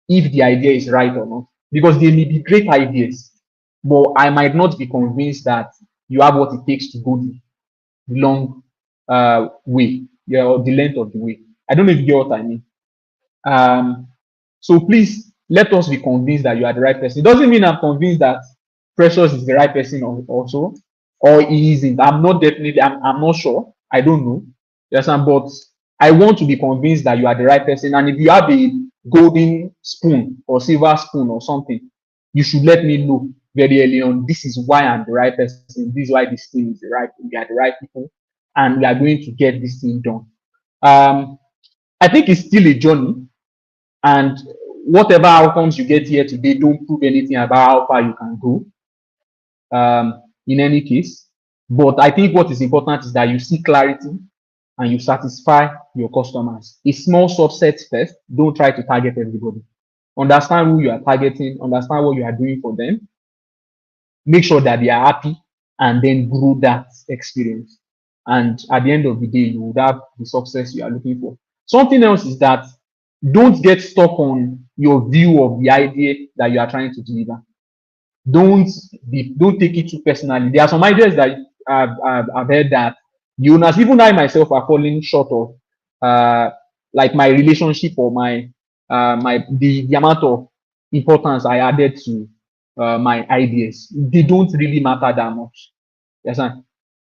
if the idea is right or not. Because they may be great ideas, but I might not be convinced that you have what it takes to go the long way, yeah, or the length of the way. I don't know if you get what I mean. Um, so please let us be convinced that you are the right person. It doesn't mean I'm convinced that Precious is the right person also, or he isn't. I'm not sure. I don't know. Yes, but I want to be convinced that you are the right person. And if you have a golden spoon or silver spoon or something, you should let me know very early on. This is why I'm the right person. This is why this team is the right. We are the right people, and we are going to get this thing done. I think it's still a journey, and whatever outcomes you get here today don't prove anything about how far you can go. In any case, but I think what is important is that you see clarity and you satisfy your customers. A small subset first. Don't try to target everybody. Understand who you are targeting. Understand what you are doing for them. Make sure that they are happy, and then grow that experience. And at the end of the day, you would have the success you are looking for. Something else is that don't get stuck on your view of the idea that you are trying to deliver. Don't take it too personally. There are some ideas that I've heard that the owners, even I myself, are falling short of, like my relationship or the amount of importance I added to my ideas. They don't really matter that much. Yes, sir.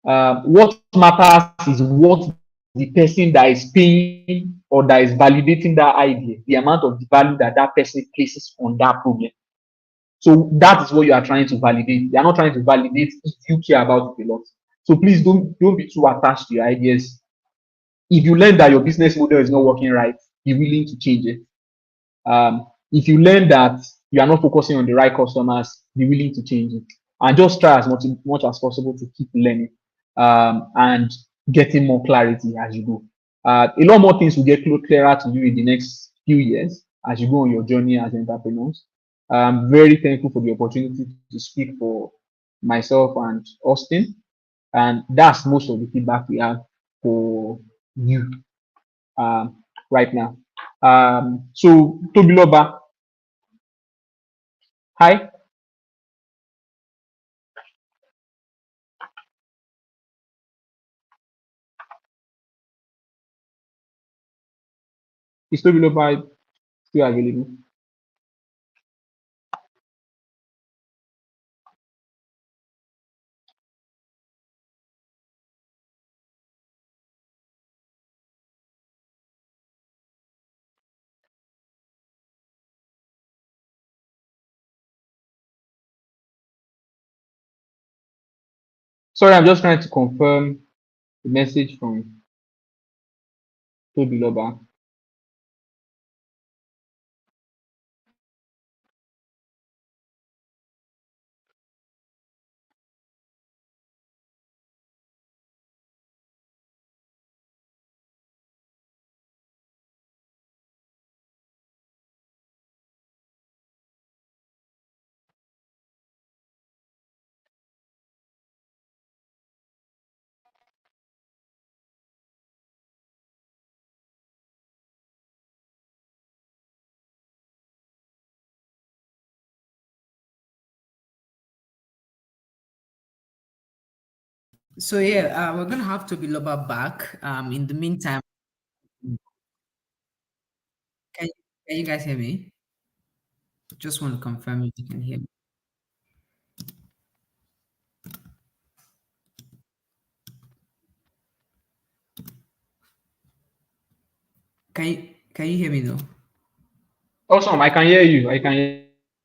What matters is what the person that is paying or that is validating that idea, the amount of the value that that person places on that problem. So that is what you are trying to validate. You are not trying to validate if you care about it a lot. So please don't be too attached to your ideas. If you learn that your business model is not working right, be willing to change it. If you learn that you are not focusing on the right customers, be willing to change it. And just try as much as possible to keep learning and getting more clarity as you go. A lot more things will get clearer to you in the next few years as you go on your journey as entrepreneurs. I'm very thankful for the opportunity to speak for myself and Austin. And that's most of the feedback we have for you right now. So Tobiloba, hi. Is Tobiloba still available? Sorry, I'm just trying to confirm the message from Tobiloba. So yeah, we're gonna have to be Loba back. In the meantime, can can you guys hear me? Just want to confirm if you can hear me. Can you hear me though? Awesome, I can hear you. I can hear you.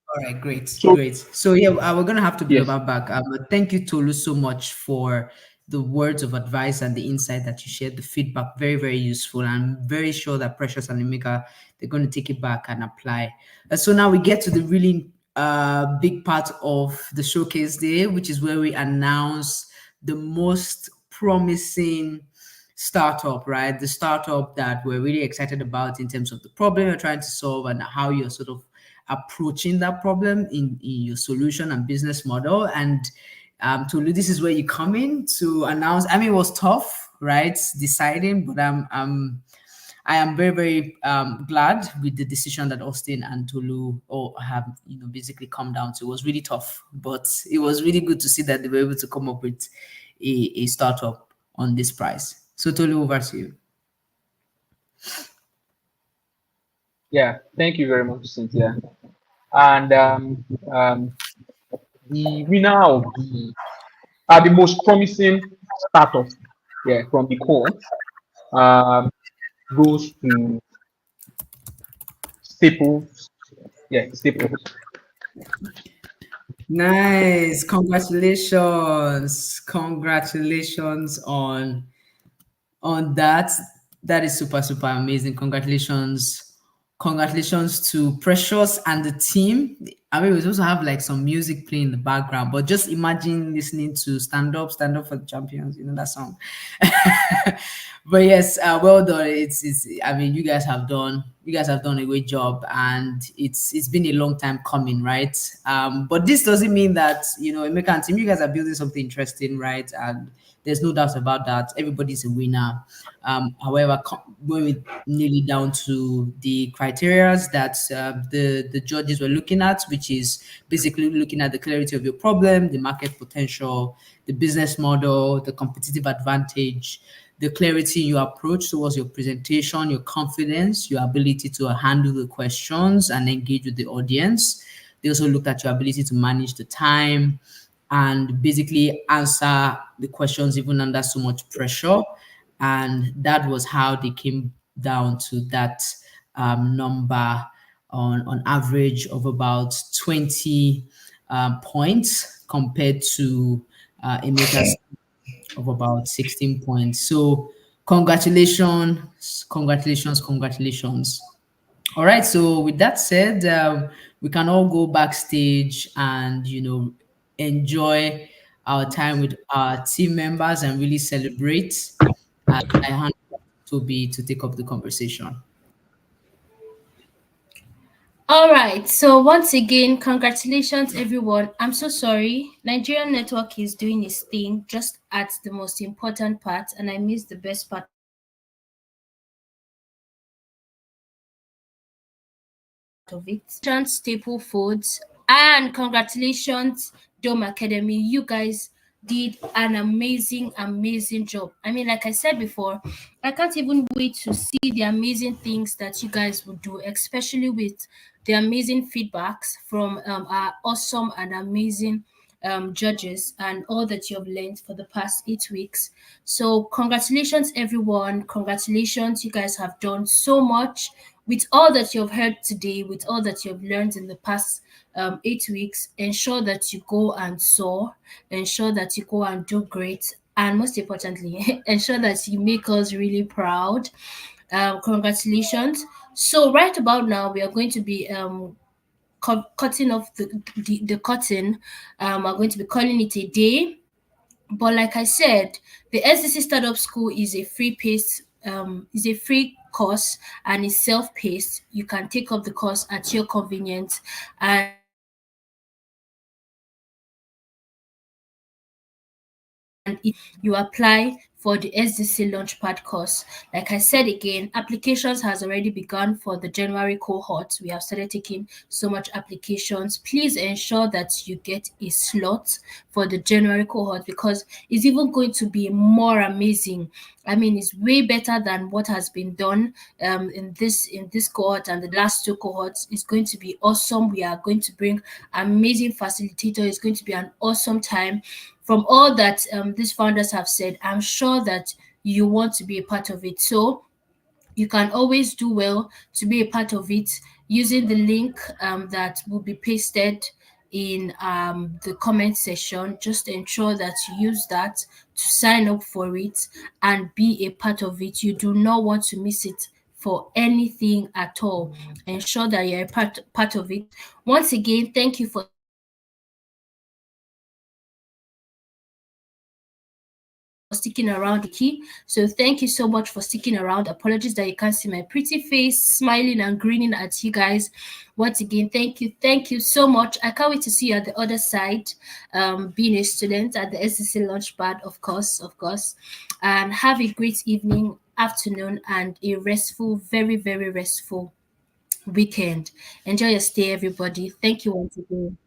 All right, great, So great. So yeah, we're gonna have to be yes. Loba back. But thank you, Tolu, so much for the words of advice and the insight that you shared. The feedback, very, very useful. I'm very sure that Precious and Emeka, they're going to take it back and apply. So now we get to the really big part of the showcase day, which is where we announce the most promising startup, right? The startup that we're really excited about in terms of the problem you're trying to solve and how you're sort of approaching that problem in your solution and business model. And Tolu, this is where you come in to announce. I mean, it was tough, right? Deciding, but I am very, very glad with the decision that Austin and Tolu all have, basically come down to. It was really tough, but it was really good to see that they were able to come up with a startup on this price. So Tolu, over to you. Yeah, thank you very much, Cynthia. And the winner of the most promising startup, yeah, from the core, um, goes to Staples. Yeah, Staples. Nice. Congratulations. Congratulations on that. That is super, super amazing. Congratulations. Congratulations to Precious and the team. I mean, we also have like some music playing in the background, but just imagine listening to Stand Up for the Champions, that song. But yes, well done. It's I mean, you guys have done a great job, and it's been a long time coming, right? But this doesn't mean that, Emeka and team, you guys are building something interesting, right? And there's no doubt about that. Everybody's a winner. However, when we nearly down to the criterias that the judges were looking at, which is basically looking at the clarity of your problem, the market potential, the business model, the competitive advantage, the clarity in your approach towards your presentation, your confidence, your ability to handle the questions and engage with the audience. They also looked at your ability to manage the time and basically answer the questions even under so much pressure. And that was how they came down to that number on average of about 20 points compared to Emeka's of about 16 points. So congratulations, congratulations, congratulations. All right. So with that said, we can all go backstage and enjoy our time with our team members and really celebrate. And I hand it to Toby to take up the conversation. All right. So once again, congratulations, everyone. I'm so sorry. Nigerian network is doing its thing just at the most important part, and I missed the best part of it. Congratulations, Staple Foods, and congratulations, Dome Academy. You guys did an amazing, amazing job. I mean, like I said before, I can't even wait to see the amazing things that you guys will do, especially with the amazing feedbacks from our awesome and amazing judges and all that you have learned for the past 8 weeks. So, congratulations, everyone. Congratulations. You guys have done so much with all that you've heard today, with all that you've learned in the past 8 weeks. Ensure that you go and soar, ensure that you go and do great, and most importantly, ensure that you make us really proud. Congratulations. So, right about now, we are going to be cutting off the curtain. We're going to be calling it a day. But like I said, the SDC Startup School is a free course and is self-paced. You can take up the course at your convenience, and you apply for the SDC Launchpad course. Like I said again, applications has already begun for the January cohort. We have started taking so much applications. Please ensure that you get a slot for the January cohort because it's even going to be more amazing. I mean, it's way better than what has been done in this cohort and the last two cohorts. It's going to be awesome. We are going to bring amazing facilitator. It's going to be an awesome time. From all that these founders have said, I'm sure that you want to be a part of it. So you can always do well to be a part of it using the link that will be pasted in the comment section. Just ensure that you use that to sign up for it and be a part of it. You do not want to miss it for anything at all. Ensure that you're a part of it. Once again, thank you for sticking around, key. So thank you so much for sticking around. Apologies that you can't see my pretty face smiling and grinning at you guys. Once again, thank you so much. I can't wait to see you at the other side, being a student at the SCC Launchpad, of course. And have a great evening, afternoon, and a restful, very, very restful weekend. Enjoy your stay, everybody. Thank you once again.